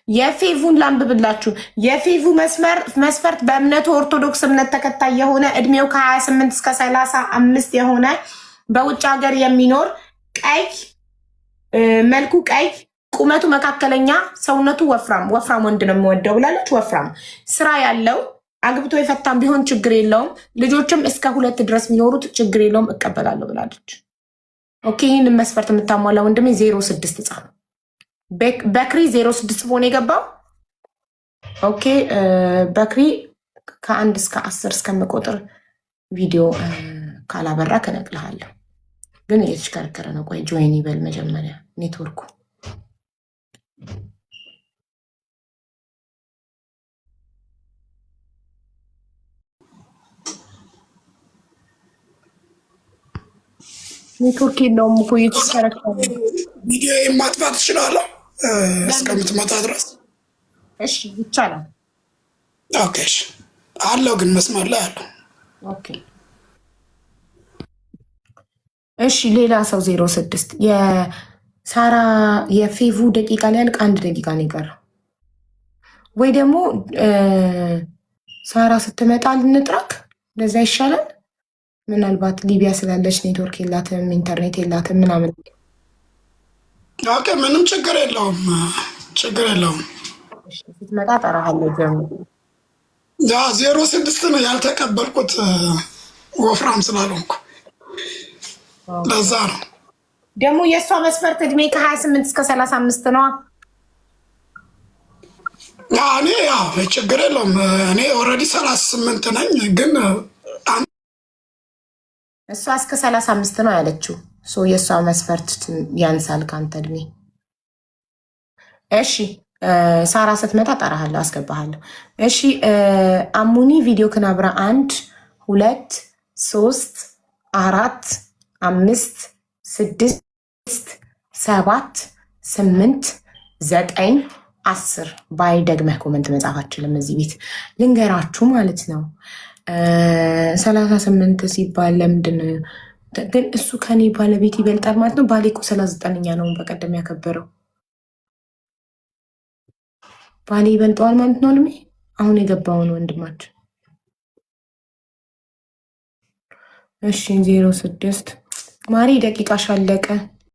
የፌቡን ላንብብላችሁ። የፌቡ መስፈርት በእምነቱ ኦርቶዶክስ እምነት ተከታይ የሆነ እድሜው ከ28 እስከ 35 የሆነ በውጭ ሀገር የሚኖር ቀይ መልኩ ቀይ ቁመቱ መካከለኛ ሰውነቱ ወፍራም ወንድ ነው የምወደው ብላለች። ወፍራም ስራ ያለው አግብቶ የፈታም ቢሆን ችግር የለውም። ልጆችም እስከ 2 ድረስ የሚኖሩት ችግር የለውም እቀበላለሁ ብላለች። ኦኬ ይህንን መስፈርት የምታሟላ ወንድሜ 06 ጻፍ። በክሪ 06 ሆነ የገባው። ኦኬ በክሪ ከ1 እስከ 10 እስከምቆጥር ቪዲዮ ካላበራ ከነቅልሃለሁ። ግን እየተሽከረከረ ነው። ቆይ ጆይን ይበል መጀመሪያ ኔትወርኩ። ኔትወርክ የለውም እኮ እየተሽከረከረ ነው። ቪዲዮ ማጥፋት እችላለሁ እስከምትመጣ ድረስ። እሺ ይቻላል። ኦኬ እሺ አለው ግን መስመር ላይ አለው። ኦኬ እሺ ሌላ ሰው 06 የሳራ የፌቡ ደቂቃ ላይ ያልቅ 1 ደቂቃ ነው የቀረው። ወይ ደግሞ ሳራ ስትመጣ ልንጥራክ፣ እንደዛ ይሻላል። ምናልባት ሊቢያ ስላለች ኔትወርክ የላትም ኢንተርኔት የላትም ምናምን። ኦኬ ምንም ችግር የለውም። ስትመጣ ጠራሃለሁ። ጀምር። 06 ነው ያልተቀበልኩት ወፍራም ስላልሆንኩ ለዛ ነው። ደግሞ የእሷ መስፈርት እድሜ ከ28 እስከ 35 ነው። እኔ ያው ችግር የለውም። እኔ ኦልሬዲ 38 ነኝ ግን እሷ እስከ 35 ነው ያለችው። የእሷ መስፈርት ያንሳል ከአንተ እድሜ። እሺ ሳራ ስትመጣ ጠራሃለሁ፣ አስገባሃለሁ። እሺ አሙኒ ቪዲዮ ክናብራ 1 2 3 4 5 6 7 8 9 10 ባይ ደግመህ ኮመንት መጻፍ አችልም። እዚህ ቤት ልንገራችሁ ማለት ነው 38 ሲባል ለምንድን ግን እሱ ከኔ ባለቤት ይበልጣል ማለት ነው። ባሌ እኮ 39ኛ ነው በቀደም ያከበረው። ባሌ ይበልጠዋል ማለት ነው። ልሜ አሁን የገባውን ወንድማችን። እሺ 06 ማሪ ደቂቃሽ አለቀ።